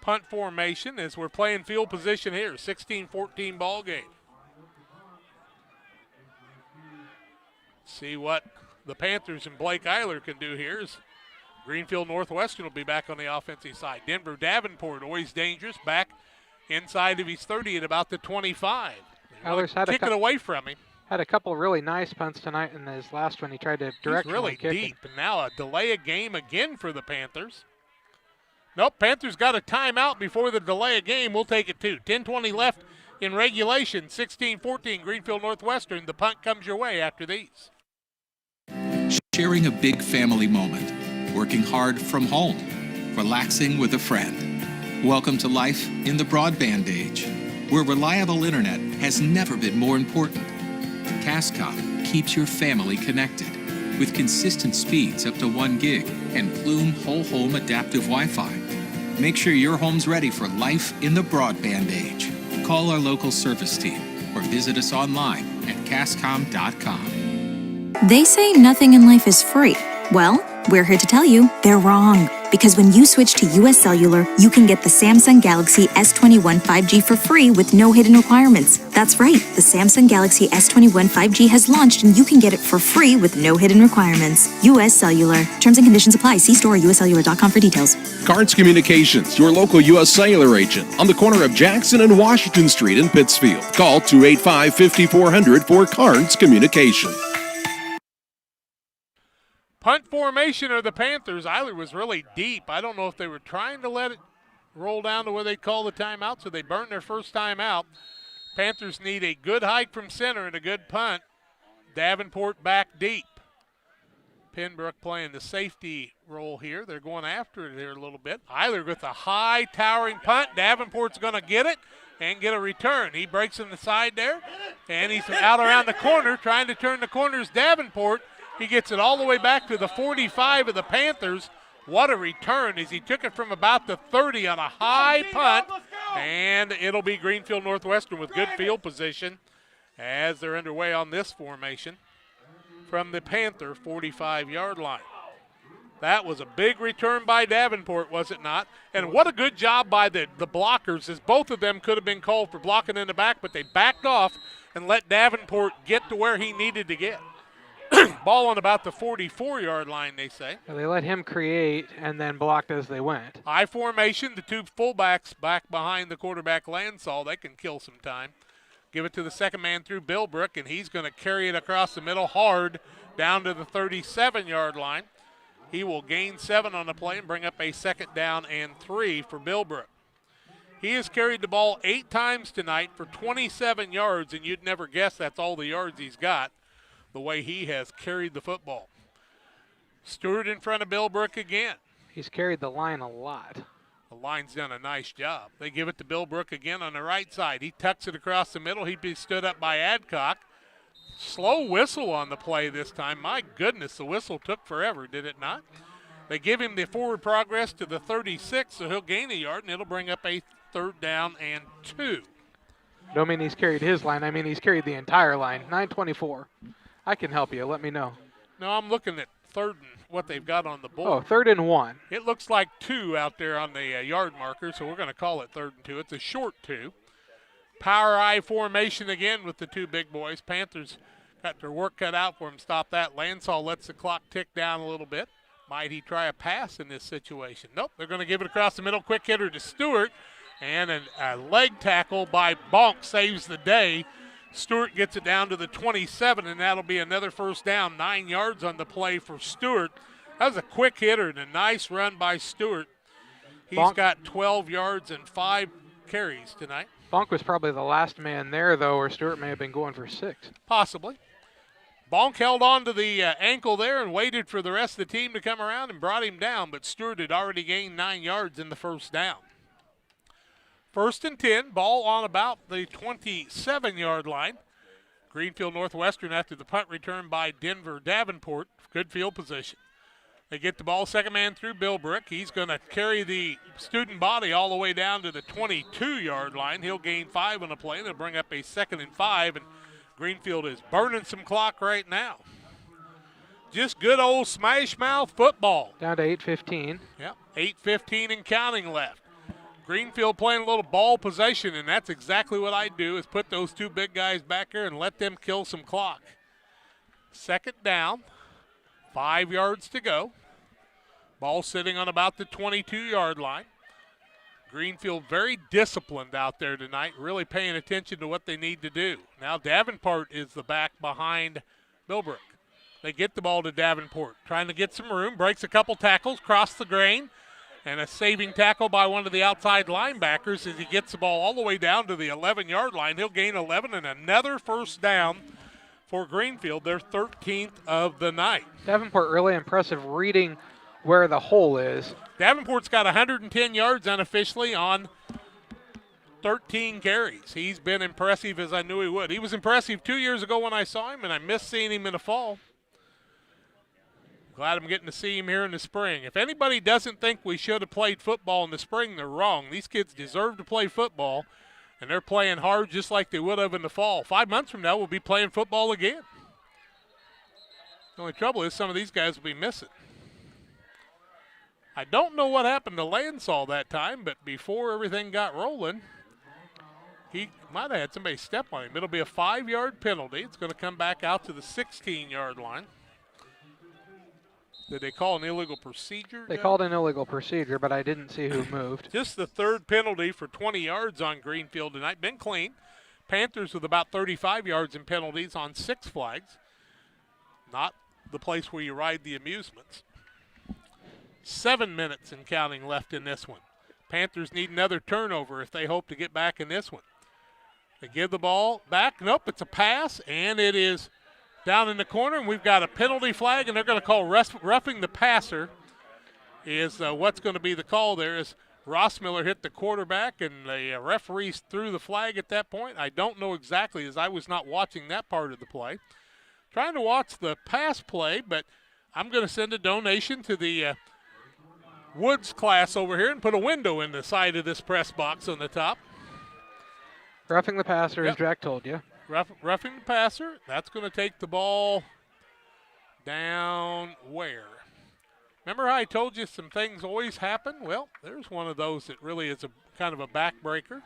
Punt formation as we're playing field position here, 16-14 ball game. See what the Panthers and Blake Eiler can do here. As Greenfield Northwestern will be back on the offensive side. Denver Davenport, always dangerous, back inside of his 30 at about the 25. Eiler's had kick it away from him. Had a couple of really nice punts tonight. In his last one, he tried to direct. He's really deep, and now a delay a game again for the Panthers. Nope, Panthers got a timeout before the delay a game. We'll take it too. 10:20 left in regulation. 16-14 Greenfield Northwestern. The punt comes your way after these. Sharing a big family moment, working hard from home, relaxing with a friend. Welcome to life in the broadband age, where reliable internet has never been more important. Cascom keeps your family connected with consistent speeds up to 1 gig and Plume whole home adaptive Wi-Fi. Make sure your home's ready for life in the broadband age. Call our local service team or visit us online at cascom.com. They say nothing in life is free. Well, we're here to tell you they're wrong. Because when you switch to US Cellular, you can get the Samsung Galaxy S21 5G for free with no hidden requirements. That's right, the Samsung Galaxy S21 5G has launched and you can get it for free with no hidden requirements. US Cellular. Terms and conditions apply. See store or uscellular.com for details. Cards Communications, your local U.S. Cellular agent on the corner of Jackson and Washington Street in Pittsfield. Call 285-5400 for Cards Communication. Punt formation of the Panthers. Eiler was really deep. I don't know if they were trying to let it roll down to where they call the timeout, so they burned their first time out. Panthers need a good hike from center and a good punt. Davenport back deep. Penbrook playing the safety role here. They're going after it here a little bit. Eiler with a high towering punt. Davenport's going to get it and get a return. He breaks in the side there, and he's out around the corner trying to turn the corners. Davenport, he gets it all the way back to the 45 of the Panthers. What a return as he took it from about the 30 on a high punt, and it'll be Greenfield Northwestern with good field position as they're underway on this formation from the Panther 45-yard line. That was a big return by Davenport, was it not? And what a good job by the blockers, as both of them could have been called for blocking in the back, but they backed off and let Davenport get to where he needed to get. Ball on about the 44-yard line, they say. They let him create and then blocked as they went. High formation, the 2 fullbacks back behind the quarterback Lansall. They can kill some time. Give it to the second man through Billbrook, and he's going to carry it across the middle hard down to the 37-yard line. He will gain 7 on the play and bring up a 2nd down and 3 for Billbrook. He has carried the ball 8 times tonight for 27 yards, and you'd never guess that's all the yards he's got, the way he has carried the football. Stewart in front of Billbrook again. He's carried the line a lot. The line's done a nice job. They give it to Billbrook again on the right side. He tucks it across the middle. He'd be stood up by Adcock. Slow whistle on the play this time. My goodness, the whistle took forever, did it not? They give him the forward progress to the 36, so he'll gain a yard, and it'll bring up a 3rd down and 2. Don't mean he's carried his line. I mean he's carried the entire line. 9:24. I can help you. Let me know. No, I'm looking at 3rd and what they've got on the board. Oh, 3rd and 1. It looks like 2 out there on the yard marker, so we're going to call it 3rd and 2. It's a short 2. Power I formation again with the 2 big boys. Panthers got their work cut out for them. Stop that. Lansall lets the clock tick down a little bit. Might he try a pass in this situation? Nope. They're going to give it across the middle. Quick hitter to Stewart. And a leg tackle by Bonk saves the day. Stewart gets it down to the 27, and that'll be another first down. 9 yards on the play for Stewart. That was a quick hitter and a nice run by Stewart. He's got 12 yards and 5 carries tonight. Bonk was probably the last man there, though, or Stewart may have been going for 6. Possibly. Bonk held on to the ankle there and waited for the rest of the team to come around and brought him down, but Stewart had already gained 9 yards in the first down. 1st and 10, ball on about the 27-yard line. Greenfield Northwestern after the punt return by Denver Davenport. Good field position. They get the ball, second man through Bilbrick. He's going to carry the student body all the way down to the 22-yard line. He'll gain 5 on the play. They'll bring up a 2nd and 5, and Greenfield is burning some clock right now. Just good old smash mouth football. Down to 8:15. Yep, 8:15 and counting left. Greenfield playing a little ball possession, and that's exactly what I do, is put those 2 big guys back there and let them kill some clock. 2nd down, 5 yards to go. Ball sitting on about the 22-yard line. Greenfield very disciplined out there tonight, really paying attention to what they need to do. Now Davenport is the back behind Bilbrick. They get the ball to Davenport, trying to get some room, breaks a couple tackles, cross the grain, and a saving tackle by one of the outside linebackers as he gets the ball all the way down to the 11-yard line. He'll gain 11 and another first down for Greenfield, their 13th of the night. Davenport really impressive reading where the hole is. Davenport's got 110 yards unofficially on 13 carries. He's been impressive as I knew he would. He was impressive 2 years ago when I saw him, and I missed seeing him in the fall. Glad I'm getting to see him here in the spring. If anybody doesn't think we should have played football in the spring, they're wrong. These kids deserve to play football, and they're playing hard just like they would have in the fall. 5 months from now, we'll be playing football again. The only trouble is some of these guys will be missing. I don't know what happened to Lansall that time, but before everything got rolling, he might have had somebody step on him. It'll be a 5-yard penalty. It's going to come back out to the 16-yard line. Did they call an illegal procedure? They called an illegal procedure, but I didn't see who moved. Just the 3rd penalty for 20 yards on Greenfield tonight. Been clean. Panthers with about 35 yards in penalties on 6 flags. Not the place where you ride the amusements. 7 minutes and counting left in this one. Panthers need another turnover if they hope to get back in this one. They give the ball back. Nope, it's a pass, and it is down in the corner, and we've got a penalty flag, and they're going to call roughing the passer is what's going to be the call there as Rossmiller hit the quarterback, and the referees threw the flag at that point. I don't know exactly, as I was not watching that part of the play. Trying to watch the pass play, but I'm going to send a donation to the Woods class over here and put a window in the side of this press box on the top. Roughing the passer, Yep. as Jack told you. Roughing the passer. That's going to take the ball down where? Remember how I told you some things always happen? Well, there's one of those that really is a kind of a backbreaker.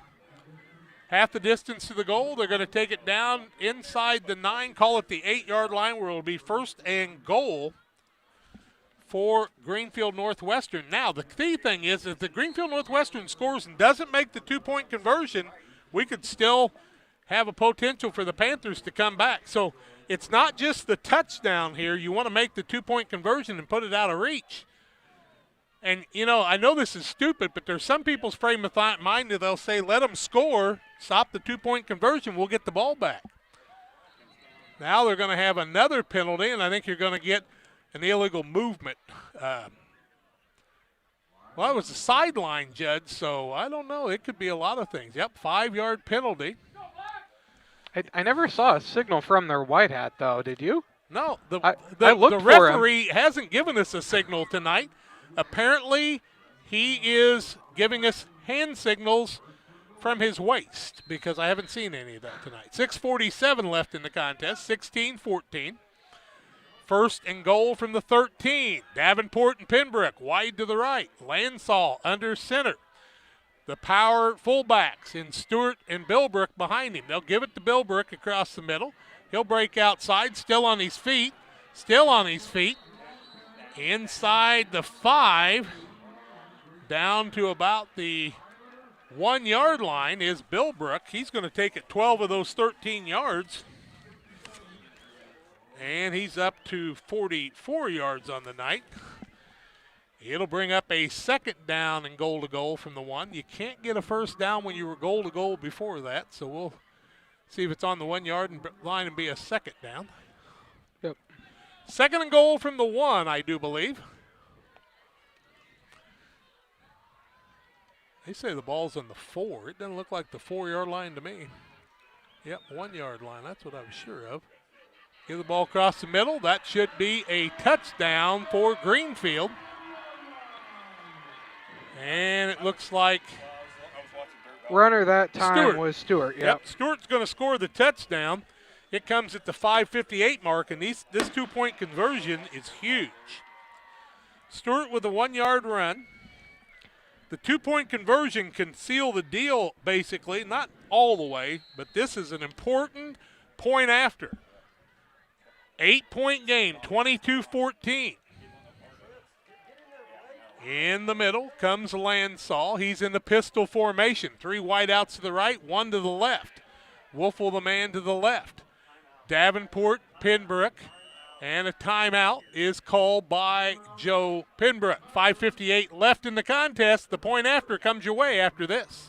Half the distance to the goal. They're going to take it down inside the 9, call it the 8-yard line, where it'll be 1st and goal for Greenfield Northwestern. Now, the key thing is if the Greenfield Northwestern scores and doesn't make the 2-point conversion, we could still have a potential for the Panthers to come back. So it's not just the touchdown here. You want to make the 2-point conversion and put it out of reach. And, you know, I know this is stupid, but there's some people's frame of mind that they'll say, let them score, stop the 2-point conversion, we'll get the ball back. Now they're going to have another penalty, and I think you're going to get an illegal movement. Well, it was a sideline, Judge, so I don't know. It could be a lot of things. Yep, 5-yard penalty. I never saw a signal from their white hat, though. Did you? No, the looked referee hasn't given us a signal tonight. Apparently, he is giving us hand signals from his waist because I haven't seen any of that tonight. 6:47 left in the contest, 16-14. 1st and goal from the 13. Davenport and Pembroke wide to the right. Lansall under center. The power fullbacks in Stewart and Bilbrick behind him. They'll give it to Bilbrick across the middle. He'll break outside, still on his feet. Inside the 5, down to about the 1 yard line is Billbrook. He's going to take it 12 of those 13 yards. And he's up to 44 yards on the night. It'll bring up a second down and goal to goal from the 1. You can't get a first down when you were goal to goal before that, so we'll see if it's on the 1 yard line and be a second down. Yep. Second and goal from the 1, I do believe. They say the ball's on the 4. It doesn't look like the 4 yard line to me. Yep, 1 yard line. That's what I was sure of. Give the ball across the middle. That should be a touchdown for Greenfield. And it looks like runner that time was Stewart. Yep, Stewart's going to score the touchdown. It comes at the 5:58 mark, and this 2-point conversion is huge. Stewart with a 1 yard run. The 2-point conversion can seal the deal, basically, not all the way, but this is an important point after. 8-point game, 22-14. In the middle comes Lansall. He's in the pistol formation. 3 wideouts to the right, 1 to the left. Wolfel the man to the left. Davenport, Pinbrook, and a timeout is called by Joe Pinbrook. 5:58 left in the contest. The point after comes your way after this.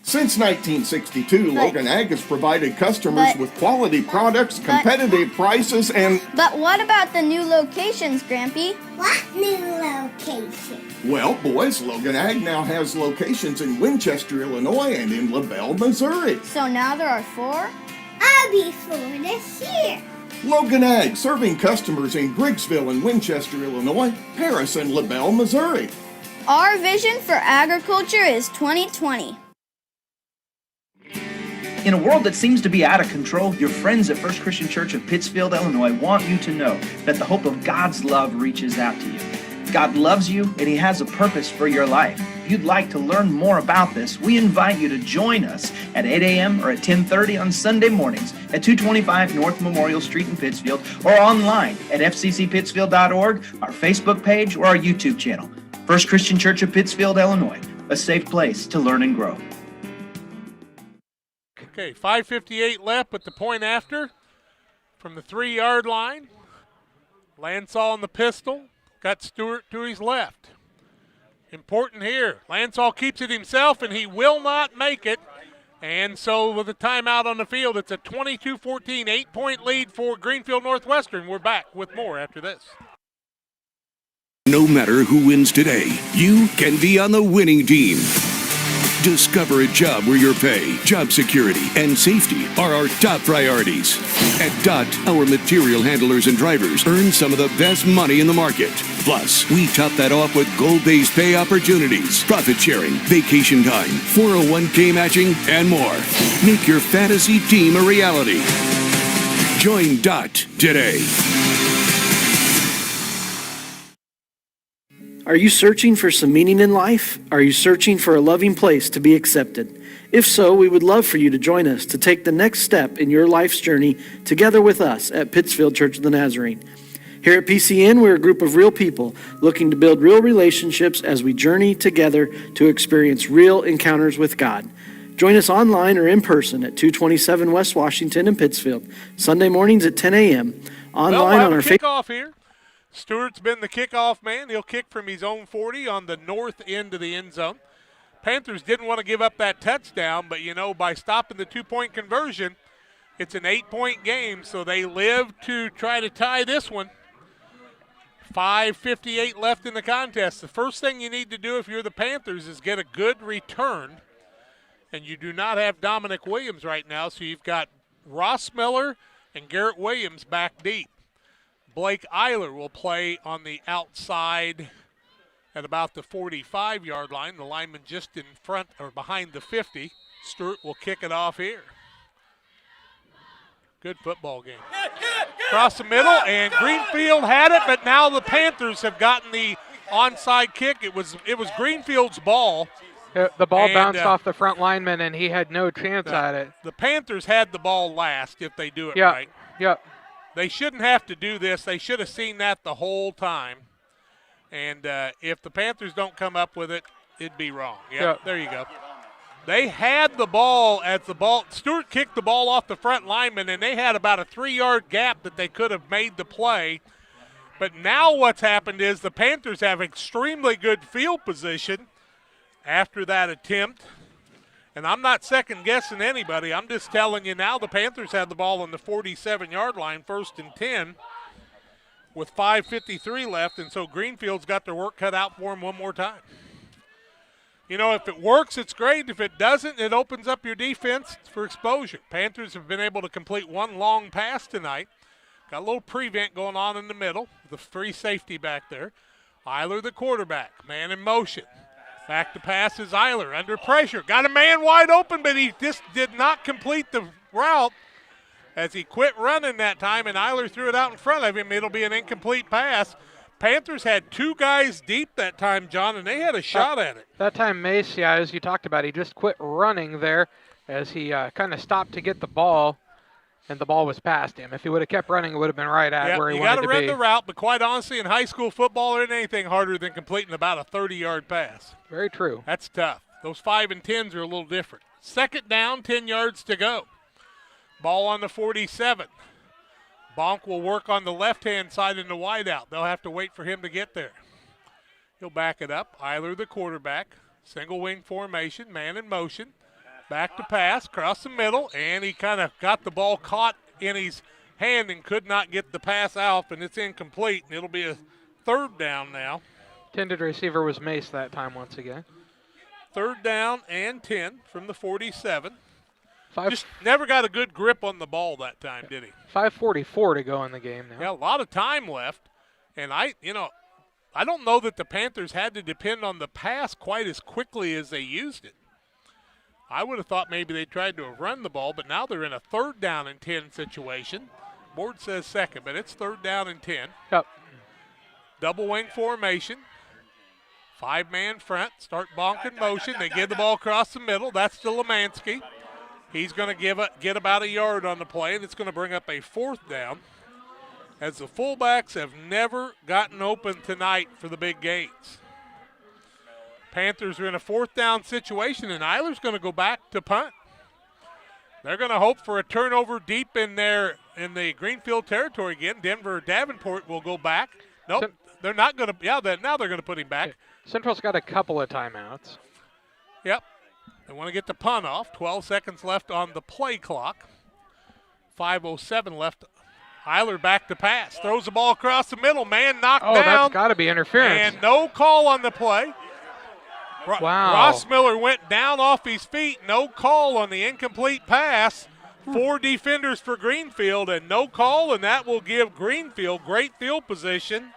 Since 1962, Logan Ag has provided customers with quality products, competitive prices, and... But what about the new locations, Grampy? What new location? Well, boys, Logan Ag now has locations in Winchester, Illinois, and in LaBelle, Missouri. So now there are 4? I'll be 4 this year. Logan Ag, serving customers in Griggsville and Winchester, Illinois, Paris, and LaBelle, Missouri. Our vision for agriculture is 2020. In a world that seems to be out of control, your friends at First Christian Church of Pittsfield, Illinois want you to know that the hope of God's love reaches out to you. God loves you and He has a purpose for your life. If you'd like to learn more about this, we invite you to join us at 8 a.m. or at 10:30 on Sunday mornings at 225 North Memorial Street in Pittsfield, or online at fccpittsfield.org, our Facebook page, or our YouTube channel. First Christian Church of Pittsfield, Illinois, a safe place to learn and grow. Okay, 5:58 left, but the point after from the 3 yard line. Lansall on the pistol, got Stewart to his left. Important here, Lansall keeps it himself, and he will not make it. And so with a timeout on the field, it's a 22-14, 8-point lead for Greenfield Northwestern. We're back with more after this. No matter who wins today, you can be on the winning team. Discover a job where your pay, job security, and safety are our top priorities. At DOT, our material handlers and drivers earn some of the best money in the market. Plus, we top that off with goal-based pay opportunities, profit sharing, vacation time, 401k matching, and more. Make your fantasy team a reality. Join DOT today. Are you searching for some meaning in life? Are you searching for a loving place to be accepted? If so, we would love for you to join us to take the next step in your life's journey together with us at Pittsfield Church of the Nazarene. Here at PCN, we're a group of real people looking to build real relationships as we journey together to experience real encounters with God. Join us online or in person at 227 West Washington in Pittsfield, Sunday mornings at 10 a.m. Online on our kickoff here. Stewart's been the kickoff man. He'll kick from his own 40 on the north end of the end zone. Panthers didn't want to give up that touchdown, but, by stopping the 2-point conversion, it's an 8-point game, so they live to try to tie this one. 5:58 left in the contest. The first thing you need to do if you're the Panthers is get a good return, and you do not have Dominic Williams right now, so you've got Ross Miller and Garrett Williams back deep. Blake Eiler will play on the outside at about the 45-yard line. The lineman just in front or behind the 50. Stewart will kick it off here. Good football game. Across the middle, and Greenfield had it, but now the Panthers have gotten the onside kick. It was Greenfield's ball. The ball bounced off the front lineman, and he had no chance at it. The Panthers had the ball last if they do it right. Yep. They shouldn't have to do this. They should have seen that the whole time. And if the Panthers don't come up with it, it'd be wrong. Yep. There you go. They had the ball Stewart kicked the ball off the front lineman, and they had about a 3-yard gap that they could have made the play. But now what's happened is the Panthers have extremely good field position after that attempt. And I'm not second-guessing anybody. I'm just telling you now the Panthers had the ball on the 47-yard line, 1st and 10, with 5:53 left, and so Greenfield's got their work cut out for them one more time. You know, if it works, it's great. If it doesn't, it opens up your defense for exposure. Panthers have been able to complete one long pass tonight. Got a little prevent going on in the middle, the free safety back there. Eiler, the quarterback, man in motion. Back to pass is Eiler, under pressure. Got a man wide open, but he just did not complete the route as he quit running that time, and Eiler threw it out in front of him. It'll be an incomplete pass. Panthers had 2 guys deep that time, John, and they had a shot at it. That time, Mace, as you talked about, he just quit running there as he kind of stopped to get the ball, and the ball was past him. If he would have kept running, it would have been right at where he wanted to be. You got to run the route, but quite honestly, in high school football, there ain't anything harder than completing about a 30-yard pass. Very true. That's tough. Those 5 and 10s are a little different. 2nd down, 10 yards to go. Ball on the 47. Bonk will work on the left-hand side in the wideout. They'll have to wait for him to get there. He'll back it up. Eiler, the quarterback. Single wing formation, man in motion. Back to pass, across the middle, and he kind of got the ball caught in his hand and could not get the pass out, and it's incomplete, and it'll be a 3rd down now. Intended receiver was Mace that time once again. 3rd down and 10 from the 47. Just never got a good grip on the ball that time, did he? 5:44 to go in the game now. Yeah, a lot of time left, and I don't know that the Panthers had to depend on the pass quite as quickly as they used it. I would have thought maybe they tried to have run the ball, but now they're in a 3rd down and 10 situation. Board says 2nd, but it's 3rd down and 10. Yep. Double wing formation. 5-man front. Start Bonk in motion. They give the ball across the middle. That's to Lemansky. He's going to get about a yard on the play, and it's going to bring up a 4th down, as the fullbacks have never gotten open tonight for the big gains. Panthers are in a 4th down situation, and Eiler's going to go back to punt. They're going to hope for a turnover deep in the Greenfield territory again. Denver Davenport will go back. Nope, they're not going to. Yeah, now they're going to put him back. Central's got a couple of timeouts. Yep. They want to get the punt off. 12 seconds left on the play clock. 5:07 left. Eiler back to pass. Throws the ball across the middle. Man knocked down. Oh, that's got to be interference. And no call on the play. Wow. Ross Miller went down off his feet. No call on the incomplete pass. 4 defenders for Greenfield and no call, and that will give Greenfield great field position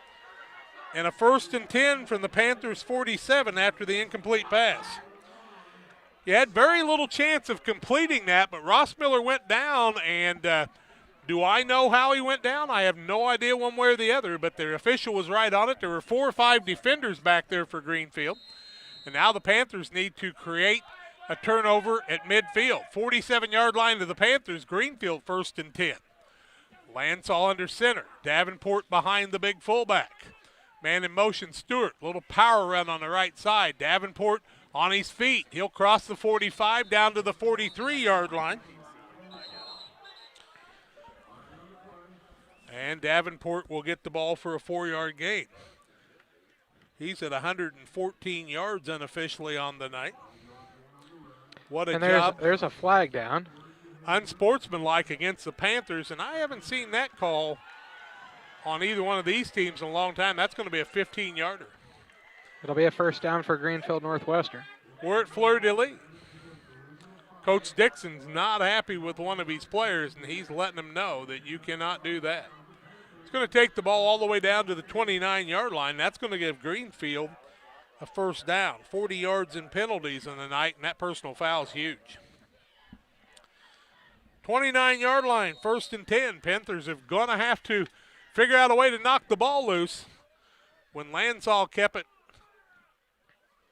and a 1st and 10 from the Panthers' 47 after the incomplete pass. You had very little chance of completing that, but Ross Miller went down, and do I know how he went down? I have no idea one way or the other, but the official was right on it. There were 4 or 5 defenders back there for Greenfield. And now the Panthers need to create a turnover at midfield. 47-yard line to the Panthers. Greenfield 1st and 10. Lansall under center. Davenport behind the big fullback. Man in motion, Stewart. Little power run on the right side. Davenport on his feet. He'll cross the 45 down to the 43-yard line. And Davenport will get the ball for a 4-yard gain. He's at 114 yards unofficially on the night. What a job. There's a flag down. Unsportsmanlike against the Panthers, and I haven't seen that call on either one of these teams in a long time. That's going to be a 15-yarder. It'll be a 1st down for Greenfield Northwestern. We're at fleur-de-lis. Coach Dixon's not happy with one of his players, and he's letting them know that you cannot do that. He's going to take the ball all the way down to the 29-yard line. That's going to give Greenfield a 1st down. 40 yards in penalties in the night, and that personal foul is huge. 29-yard line, 1st and 10. Panthers are going to have to figure out a way to knock the ball loose. When Lansall kept it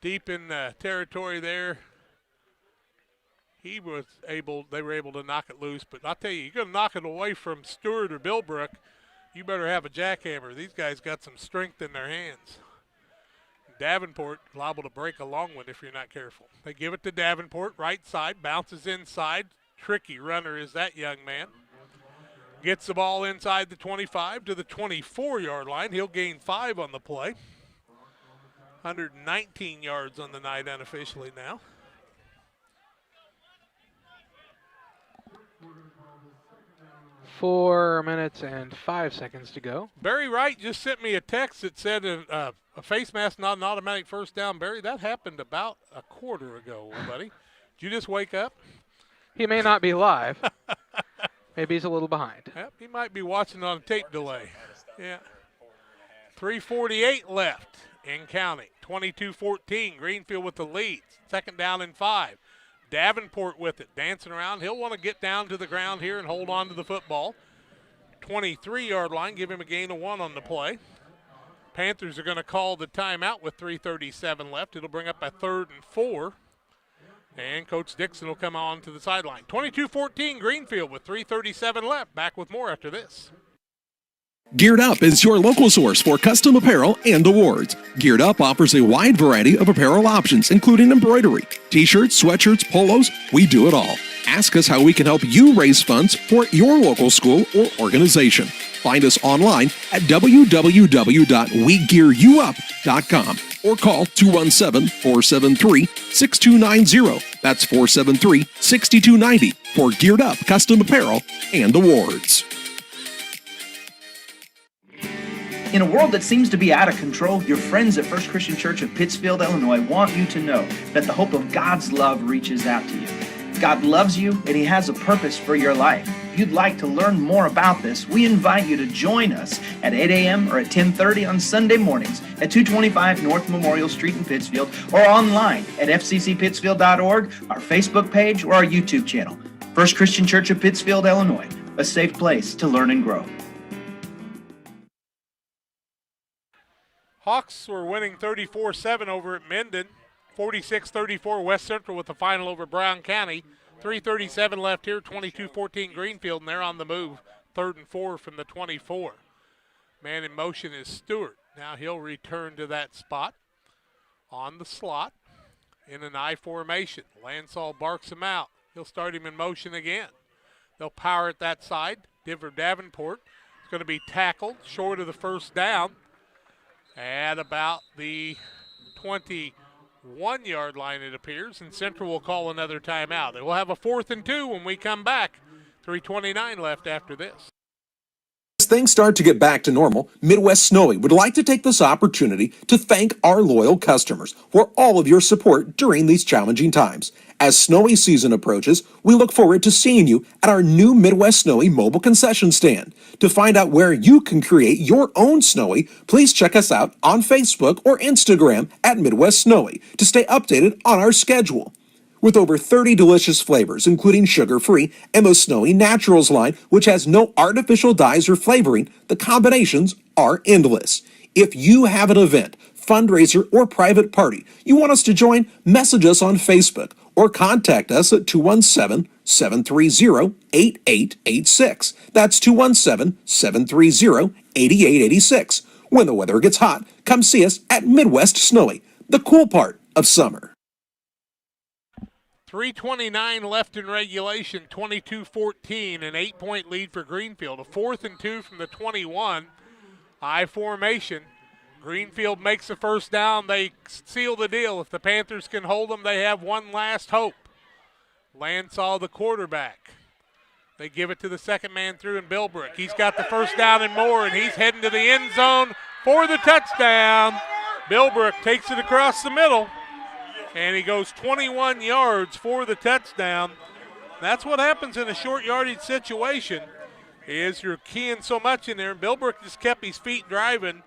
deep in the territory there, they were able to knock it loose. But I'll tell you, you're going to knock it away from Stewart or Billbrook, you better have a jackhammer. These guys got some strength in their hands. Davenport liable to break a long one if you're not careful. They give it to Davenport, right side, bounces inside. Tricky runner is that young man. Gets the ball inside the 25 to the 24-yard line. He'll gain 5 on the play. 119 yards on the night unofficially now. Four minutes and 5 seconds to go. Barry Wright just sent me a text that said a face mask, not an automatic first down. Barry, that happened about a quarter ago, buddy. Did you just wake up? He may not be live. Maybe he's a little behind. Yep, he might be watching on a tape delay. Yeah. 3:48 left in counting. 22-14. Greenfield with the lead. Second down and 5. Davenport with it, dancing around. He'll want to get down to the ground here and hold on to the football. 23-yard line, give him a gain of 1 on the play. Panthers are going to call the timeout with 3:37 left. It'll bring up a 3rd and 4. And Coach Dixon will come on to the sideline. 22-14 Greenfield with 3:37 left. Back with more after this. Geared Up is your local source for custom apparel and awards. Geared Up offers a wide variety of apparel options, including embroidery, t-shirts, sweatshirts, polos. We do it all. Ask us how we can help you raise funds for your local school or organization. Find us online at www.wegearyouup.com or call 217-473-6290. That's 473-6290 for Geared Up custom apparel and awards. In a world that seems to be out of control, your friends at First Christian Church of Pittsfield, Illinois want you to know that the hope of God's love reaches out to you. God loves you and He has a purpose for your life. If you'd like to learn more about this, we invite you to join us at 8 a.m. or at 10:30 on Sunday mornings at 225 North Memorial Street in Pittsfield, or online at fccpittsfield.org, our Facebook page, or our YouTube channel. First Christian Church of Pittsfield, Illinois, a safe place to learn and grow. Hawks were winning 34-7 over at Minden. 46-34 West Central with the final over Brown County. 3:37 left here, 22-14 Greenfield, and they're on the move. 3rd and 4 from the 24. Man in motion is Stewart. Now he'll return to that spot on the slot in an I formation. Lansall barks him out. He'll start him in motion again. They'll power at that side. Diver Davenport is going to be tackled short of the first down at about the 21-yard line, it appears, and Central will call another timeout. They will have a 4th and 2 when we come back. 3:29 left after this. As things start to get back to normal, Midwest Snowy would like to take this opportunity to thank our loyal customers for all of your support during these challenging times. As Snowy season approaches, we look forward to seeing you at our new Midwest Snowy mobile concession stand. To find out where you can create your own Snowy, please check us out on Facebook or Instagram at Midwest Snowy to stay updated on our schedule. With over 30 delicious flavors, including sugar-free and the Snowy Naturals line, which has no artificial dyes or flavoring, the combinations are endless. If you have an event, fundraiser, or private party you want us to join, message us on Facebook or contact us at 217-730-8886. That's 217-730-8886. When the weather gets hot, come see us at Midwest Snowy, the cool part of summer. 3:29 left in regulation, 22-14, an 8-point lead for Greenfield. A 4th and 2 from the 21. I formation. Greenfield makes the first down. They seal the deal. If the Panthers can hold them, they have one last hope. Lansall, the quarterback. They give it to the second man through in Bilbrook. He's got the first down and more, and he's heading to the end zone for the touchdown. Bilbrook takes it across the middle, and he goes 21 yards for the touchdown. That's what happens in a short yardage situation, is you're keying so much in there. Bilbrook just kept his feet driving,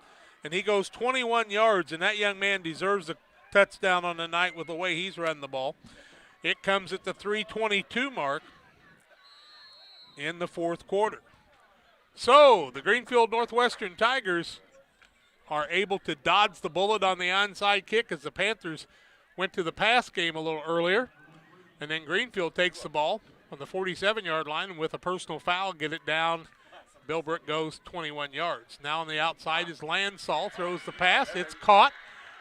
and he goes 21 yards, and that young man deserves a touchdown on the night with the way he's running the ball. It comes at the 3:22 mark in the 4th quarter. So the Greenfield Northwestern Tigers are able to dodge the bullet on the onside kick as the Panthers went to the pass game a little earlier. And then Greenfield takes the ball on the 47-yard line, and with a personal foul, get it down. Bilbrook goes 21 yards. Now on the outside is Lansall, throws the pass. It's caught.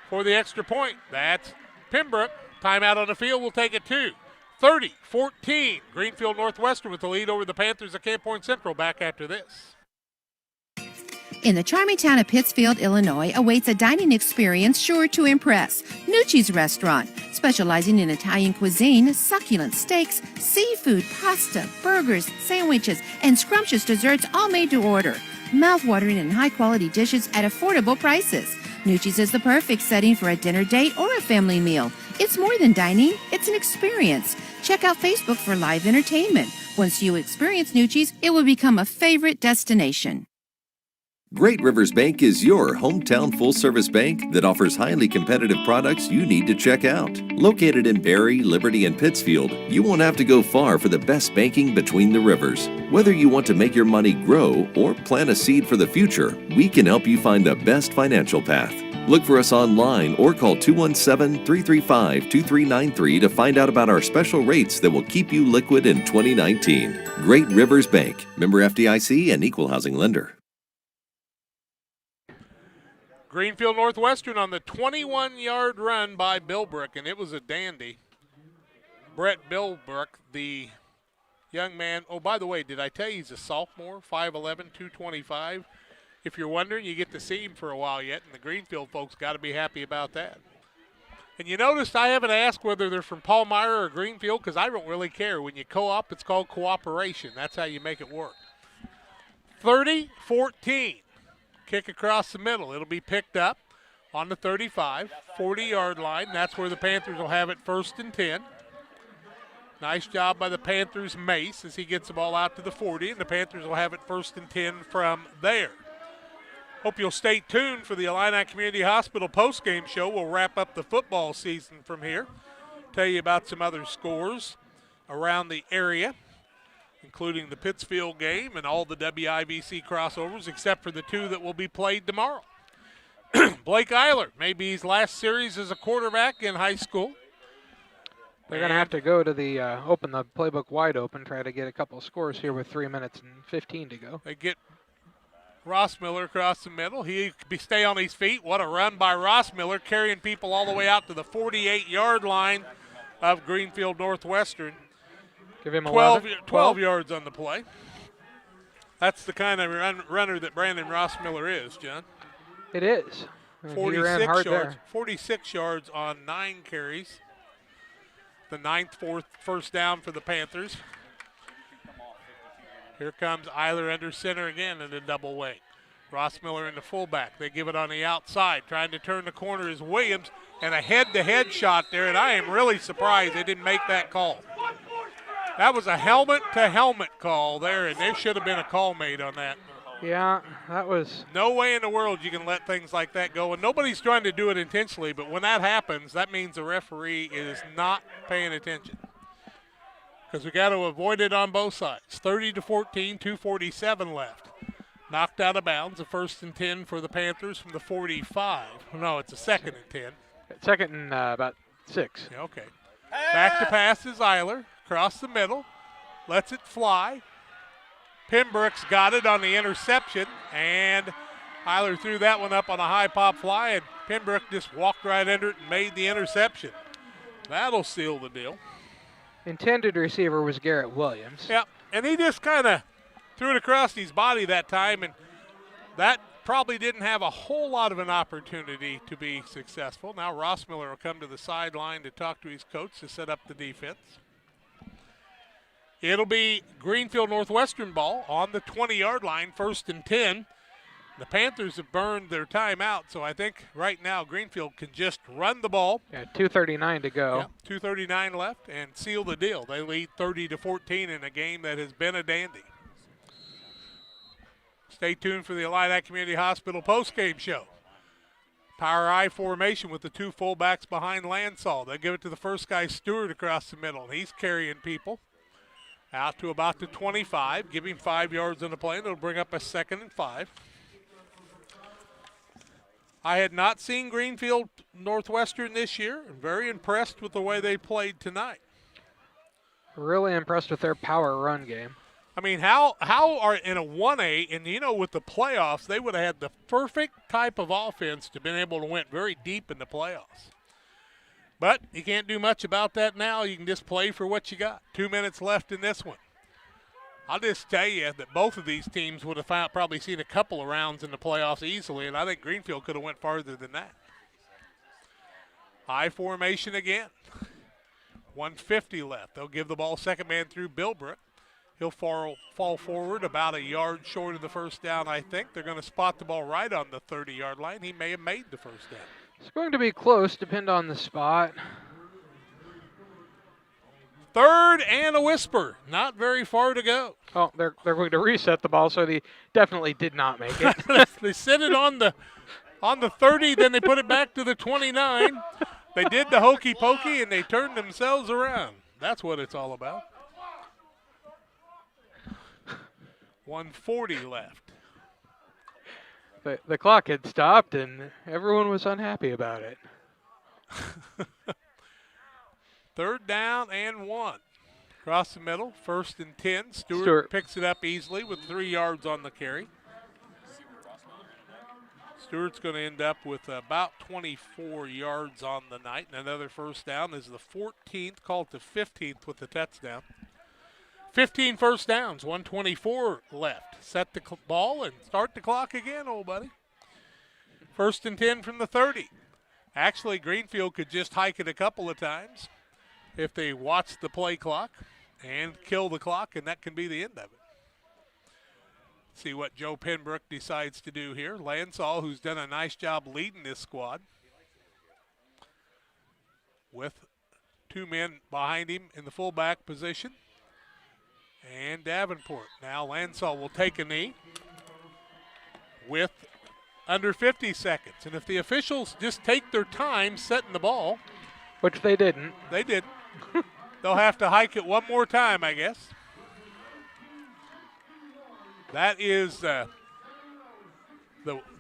for the extra point. That's Pembroke. Timeout on the field. We'll take it to 30-14. Greenfield Northwestern with the lead over the Panthers at Camp Point Central. Back after this. In the charming town of Pittsfield, Illinois, awaits a dining experience sure to impress. Nucci's Restaurant, specializing in Italian cuisine, succulent steaks, seafood, pasta, burgers, sandwiches, and scrumptious desserts all made to order. Mouth-watering and high-quality dishes at affordable prices. Nucci's is the perfect setting for a dinner date or a family meal. It's more than dining, it's an experience. Check out Facebook for live entertainment. Once you experience Nucci's, it will become a favorite destination. Great Rivers Bank is your hometown full-service bank that offers highly competitive products you need to check out. Located in Barry, Liberty, and Pittsfield, you won't have to go far for the best banking between the rivers. Whether you want to make your money grow or plant a seed for the future, we can help you find the best financial path. Look for us online or call 217-335-2393 to find out about our special rates that will keep you liquid in 2019. Great Rivers Bank, member FDIC and equal housing lender. Greenfield Northwestern on the 21-yard run by Bilbrook, and it was a dandy. Brett Bilbrook, the young man. Oh, by the way, did I tell you he's a sophomore, 5'11", 225? If you're wondering, you get to see him for a while yet, and the Greenfield folks got to be happy about that. And you noticed I haven't asked whether they're from Palmyra or Greenfield because I don't really care. When you co-op, it's called cooperation. That's how you make it work. 30-14. Kick across the middle. It'll be picked up on the 35, 40-yard line. That's where the Panthers will have it 1st and 10. Nice job by the Panthers' Mace as he gets the ball out to the 40, and the Panthers will have it 1st and 10 from there. Hope you'll stay tuned for the Illini Community Hospital postgame show. We'll wrap up the football season from here. Tell you about some other scores around the area, including the Pittsfield game and all the WIVC crossovers except for the 2 that will be played tomorrow. Blake Eiler, maybe his last series as a quarterback in high school. They're going to have to go to the open the playbook wide open, try to get a couple scores here with 3 minutes and 15 to go. They get Ross Miller across the middle. He stay on his feet. What a run by Ross Miller, carrying people all the way out to the 48-yard line of Greenfield Northwestern. Give him 12 yards on the play. That's the kind of runner that Brandon Ross Miller is, John. It is. 46 yards on 9 carries. The 9th, first down for the Panthers. Here comes Eiler under center again in a double wing. Ross Miller in the fullback. They give it on the outside. Trying to turn the corner is Williams, and a head-to-head shot there, and I am really surprised they didn't make that call. That was a helmet-to-helmet call there, and there should have been a call made on that. Yeah, that was. No way in the world you can let things like that go, and nobody's trying to do it intentionally, but when that happens, that means the referee is not paying attention. Because we got to avoid it on both sides. 30-14, 2:47 left. Knocked out of bounds, a 1st and 10 for the Panthers from the 45. No, it's a 2nd and 10. 2nd and about 6. Yeah, okay. Back to pass is Eiler. Across the middle. Lets it fly. Pembroke's got it on the interception. And Eiler threw that one up on a high pop fly, and Pembroke just walked right under it and made the interception. That'll seal the deal. Intended receiver was Garrett Williams. Yeah, and he just kind of threw it across his body that time, and that probably didn't have a whole lot of an opportunity to be successful. Now Ross Miller will come to the sideline to talk to his coach to set up the defense. It'll be Greenfield Northwestern ball on the 20-yard line, 1st and 10. The Panthers have burned their timeout, so I think right now Greenfield can just run the ball. Yeah, 2:39 to go. Yeah, 2:39 left and seal the deal. They lead 30-14 in a game that has been a dandy. Stay tuned for the Illini Community Hospital postgame show. Power I formation with the 2 fullbacks behind Lansall. They give it to the first guy, Stewart, across the middle, and he's carrying people. Out to about the 25, give him 5 yards on the play, and it'll bring up a 2nd and 5. I had not seen Greenfield Northwestern this year. I'm very impressed with the way they played tonight. Really impressed with their power run game. I mean, how are in a 1A, and with the playoffs, they would have had the perfect type of offense to been able to win very deep in the playoffs. But you can't do much about that now. You can just play for what you got. 2 minutes left in this one. I'll just tell you that both of these teams would have probably seen a couple of rounds in the playoffs easily, and I think Greenfield could have went farther than that. High formation again. 150 left. They'll give the ball second man through Bilbrook. He'll fall forward about a yard short of the first down, I think. They're going to spot the ball right on the 30-yard line. He may have made the first down. It's going to be close, depend on the spot. Third and a whisper. Not very far to go. Oh, they're going to reset the ball, so they definitely did not make it. They set it on the 30, then they put it back to the 29. They did the hokey pokey, and they turned themselves around. That's what it's all about. 140 left. The clock had stopped, and everyone was unhappy about it. Third down and 1. Across the middle, 1st and 10. Stewart picks it up easily with 3 yards on the carry. Stewart's going to end up with about 24 yards on the night, and another first down is the 14th, called to 15th with the touchdown. 15 first downs, 124 left. Set the ball and start the clock again, old buddy. 1st and 10 from the 30. Actually, Greenfield could just hike it a couple of times if they watch the play clock and kill the clock, and that can be the end of it. See what Joe Penbrook decides to do here. Lansall, who's done a nice job leading this squad, with 2 men behind him in the fullback position. And Davenport. Now Lansall will take a knee with under 50 seconds. And if the officials just take their time setting the ball. Which they didn't. They didn't. They'll have to hike it one more time, I guess. That is the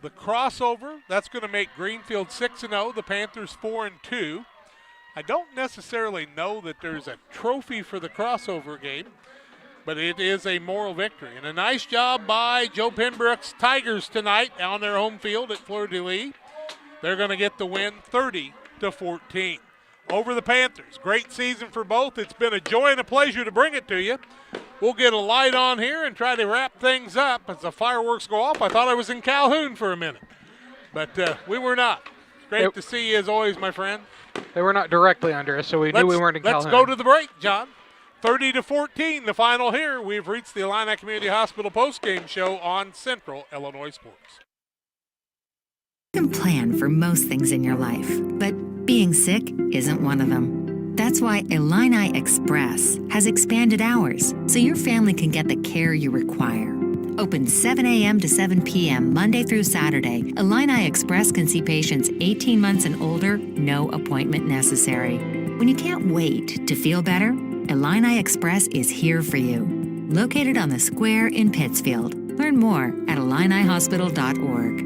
crossover. That's going to make Greenfield 6-0. The Panthers 4-2. I don't necessarily know that there's a trophy for the crossover game, but it is a moral victory. And a nice job by Joe Penbrook's Tigers tonight on their home field at Fleur-de-Lis. They're going to get the win 30-14 over the Panthers. Great season for both. It's been a joy and a pleasure to bring it to you. We'll get a light on here and try to wrap things up as the fireworks go off. I thought I was in Calhoun for a minute, but we were not. Great to see you as always, my friend. They were not directly under us, so we knew we weren't in Calhoun. Let's go to the break, John. 30-14, the final here. We've reached the Illini Community Hospital postgame show on Central Illinois Sports. You can plan for most things in your life, but being sick isn't one of them. That's why Illini Express has expanded hours so your family can get the care you require. Open 7 a.m. to 7 p.m. Monday through Saturday, Illini Express can see patients 18 months and older, no appointment necessary. When you can't wait to feel better, Illini Express is here for you. Located on the square in Pittsfield. Learn more at IlliniHospital.org.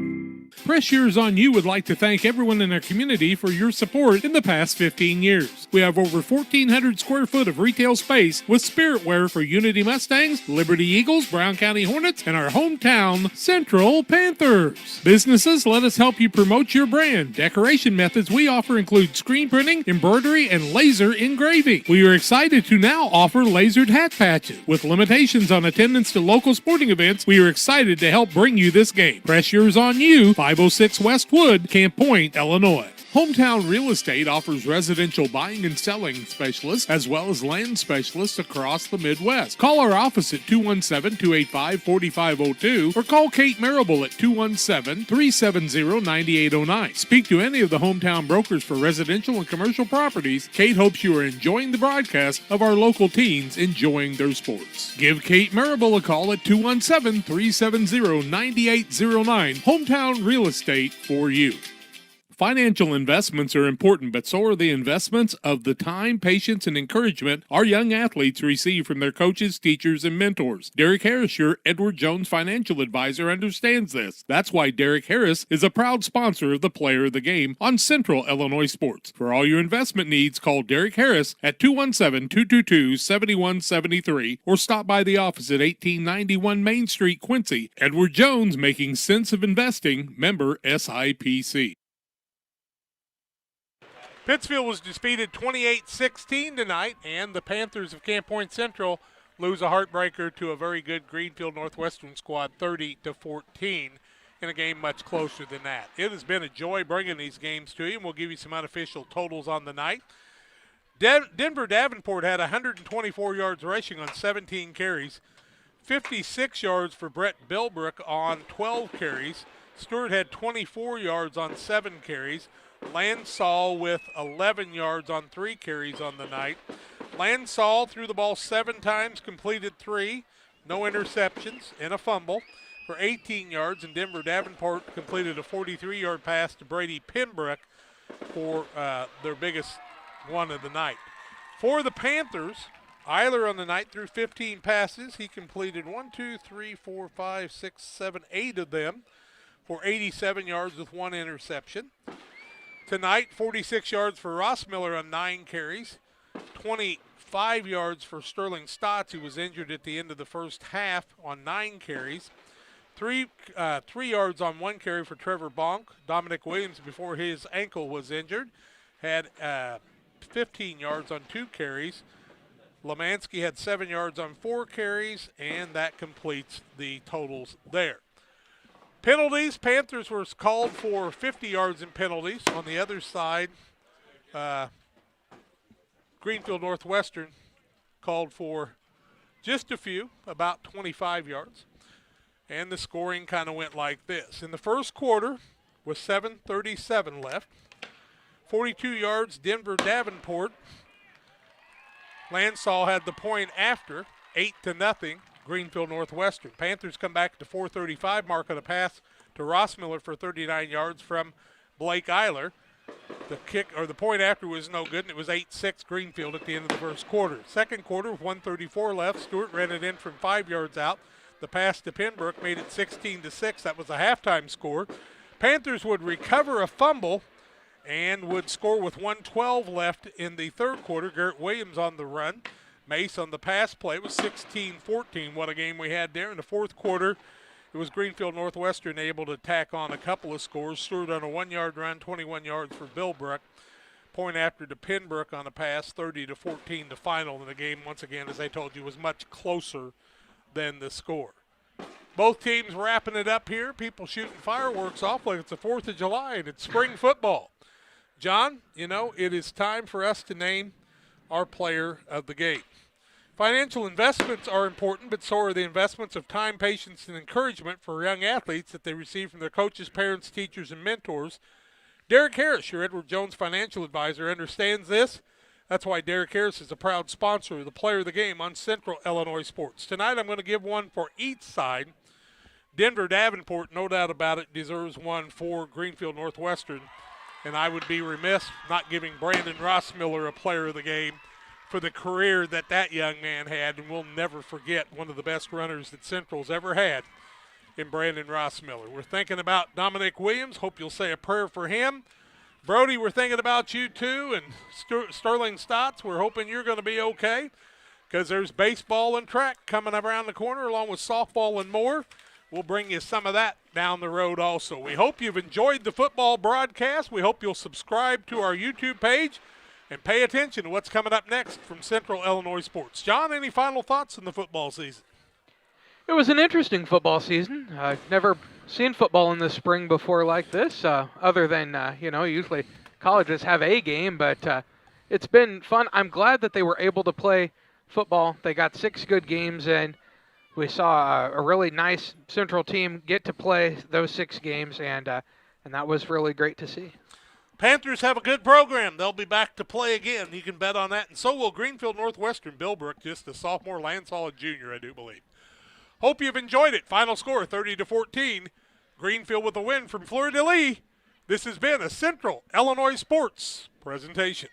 Press Yours on You would like to thank everyone in our community for your support in the past 15 years. We have over 1,400 square foot of retail space with spirit wear for Unity Mustangs, Liberty Eagles, Brown County Hornets, and our hometown Central Panthers. Businesses, let us help you promote your brand. Decoration methods we offer include screen printing, embroidery, and laser engraving. We are excited to now offer lasered hat patches. With limitations on attendance to local sporting events, we are excited to help bring you this game. Press Yours on You, 506 West Wood, Camp Point, Illinois. Hometown Real Estate offers residential buying and selling specialists as well as land specialists across the Midwest. Call our office at 217-285-4502 or call Kate Marable at 217-370-9809. Speak to any of the hometown brokers for residential and commercial properties. Kate hopes you are enjoying the broadcast of our local teens enjoying their sports. Give Kate Marable a call at 217-370-9809. Hometown Real Estate for you. Financial investments are important, but so are the investments of the time, patience, and encouragement our young athletes receive from their coaches, teachers, and mentors. Derek Harris, your Edward Jones financial advisor, understands this. That's why Derek Harris is a proud sponsor of the Player of the Game on Central Illinois Sports. For all your investment needs, call Derek Harris at 217-222-7173 or stop by the office at 1891 Main Street, Quincy. Edward Jones, making sense of investing, member SIPC. Pittsfield was defeated 28-16 tonight, and the Panthers of Camp Point Central lose a heartbreaker to a very good Greenfield Northwestern squad, 30-14, in a game much closer than that. It has been a joy bringing these games to you, and we'll give you some unofficial totals on the night. Denver Davenport had 124 yards rushing on 17 carries, 56 yards for Brett Bilbrook on 12 carries. Stewart had 24 yards on 7 carries. Lansall with 11 yards on 3 carries on the night. Lansall threw the ball 7 times, completed 3, no interceptions, and a fumble for 18 yards, and Denver Davenport completed a 43-yard pass to Brady Pembroke for their biggest one of the night. For the Panthers, Eiler on the night threw 15 passes. He completed 8 of them for 87 yards with 1 interception. Tonight, 46 yards for Ross Miller on 9 carries, 25 yards for Sterling Stotts, who was injured at the end of the first half on 9 carries, 3 yards on 1 carry for Trevor Bonk. Dominic Williams, before his ankle was injured, had 15 yards on 2 carries. Lemansky had 7 yards on 4 carries, and that completes the totals there. Penalties, Panthers were called for 50 yards in penalties. On the other side, Greenfield Northwestern called for just a few, about 25 yards. And the scoring kind of went like this. In the first quarter, with 7:37 left, 42 yards, Denver Davenport. Lansall had the point after, 8-0. Greenfield Northwestern. Panthers come back at the 4:35 mark on a pass to Ross Miller for 39 yards from Blake Eiler. The point after was no good, and it was 8-6 Greenfield at the end of the first quarter. Second quarter, with 1:34 left, Stewart ran it in from 5 yards out. The pass to Pembroke made it 16-6. That was a halftime score. Panthers would recover a fumble and would score with 1:12 left in the third quarter. Garrett Williams on the run. Mace on the pass play. It was 16-14. What a game we had there. In the fourth quarter, it was Greenfield Northwestern able to tack on a couple of scores. Stewart on a 1-yard run, 21 yards for Bilbrook. Point after to Pembroke on a pass, 30-14 to final. And the game, once again, as I told you, was much closer than the score. Both teams wrapping it up here. People shooting fireworks off like it's the 4th of July and it's spring football. John, it is time for us to name our player of the game. Financial investments are important, but so are the investments of time, patience, and encouragement for young athletes that they receive from their coaches, parents, teachers, and mentors. Derek Harris, your Edward Jones financial advisor, understands this. That's why Derek Harris is a proud sponsor of the Player of the Game on Central Illinois Sports. Tonight I'm going to give one for each side. Denver Davenport, no doubt about it, deserves one for Greenfield Northwestern. And I would be remiss not giving Brandon Rossmiller a Player of the Game for the career that young man had. And we'll never forget one of the best runners that Central's ever had in Brandon Rossmiller. We're thinking about Dominic Williams. Hope you'll say a prayer for him. Brody, we're thinking about you too. And Sterling Stotts, we're hoping you're going to be okay, because there's baseball and track coming around the corner along with softball and more. We'll bring you some of that down the road also. We hope you've enjoyed the football broadcast. We hope you'll subscribe to our YouTube page and pay attention to what's coming up next from Central Illinois Sports. John, any final thoughts on the football season? It was an interesting football season. I've never seen football in the spring before like this, other than, usually colleges have a game, but it's been fun. I'm glad that they were able to play football. They got 6 good games in. We saw a really nice Central team get to play those 6 games, and that was really great to see. Panthers have a good program. They'll be back to play again. You can bet on that. And so will Greenfield Northwestern. Bilbrook, just a sophomore, Lansall a junior, I do believe. Hope you've enjoyed it. Final score, 30-14. Greenfield with a win from Fleur-de-Lis. This has been a Central Illinois Sports presentation.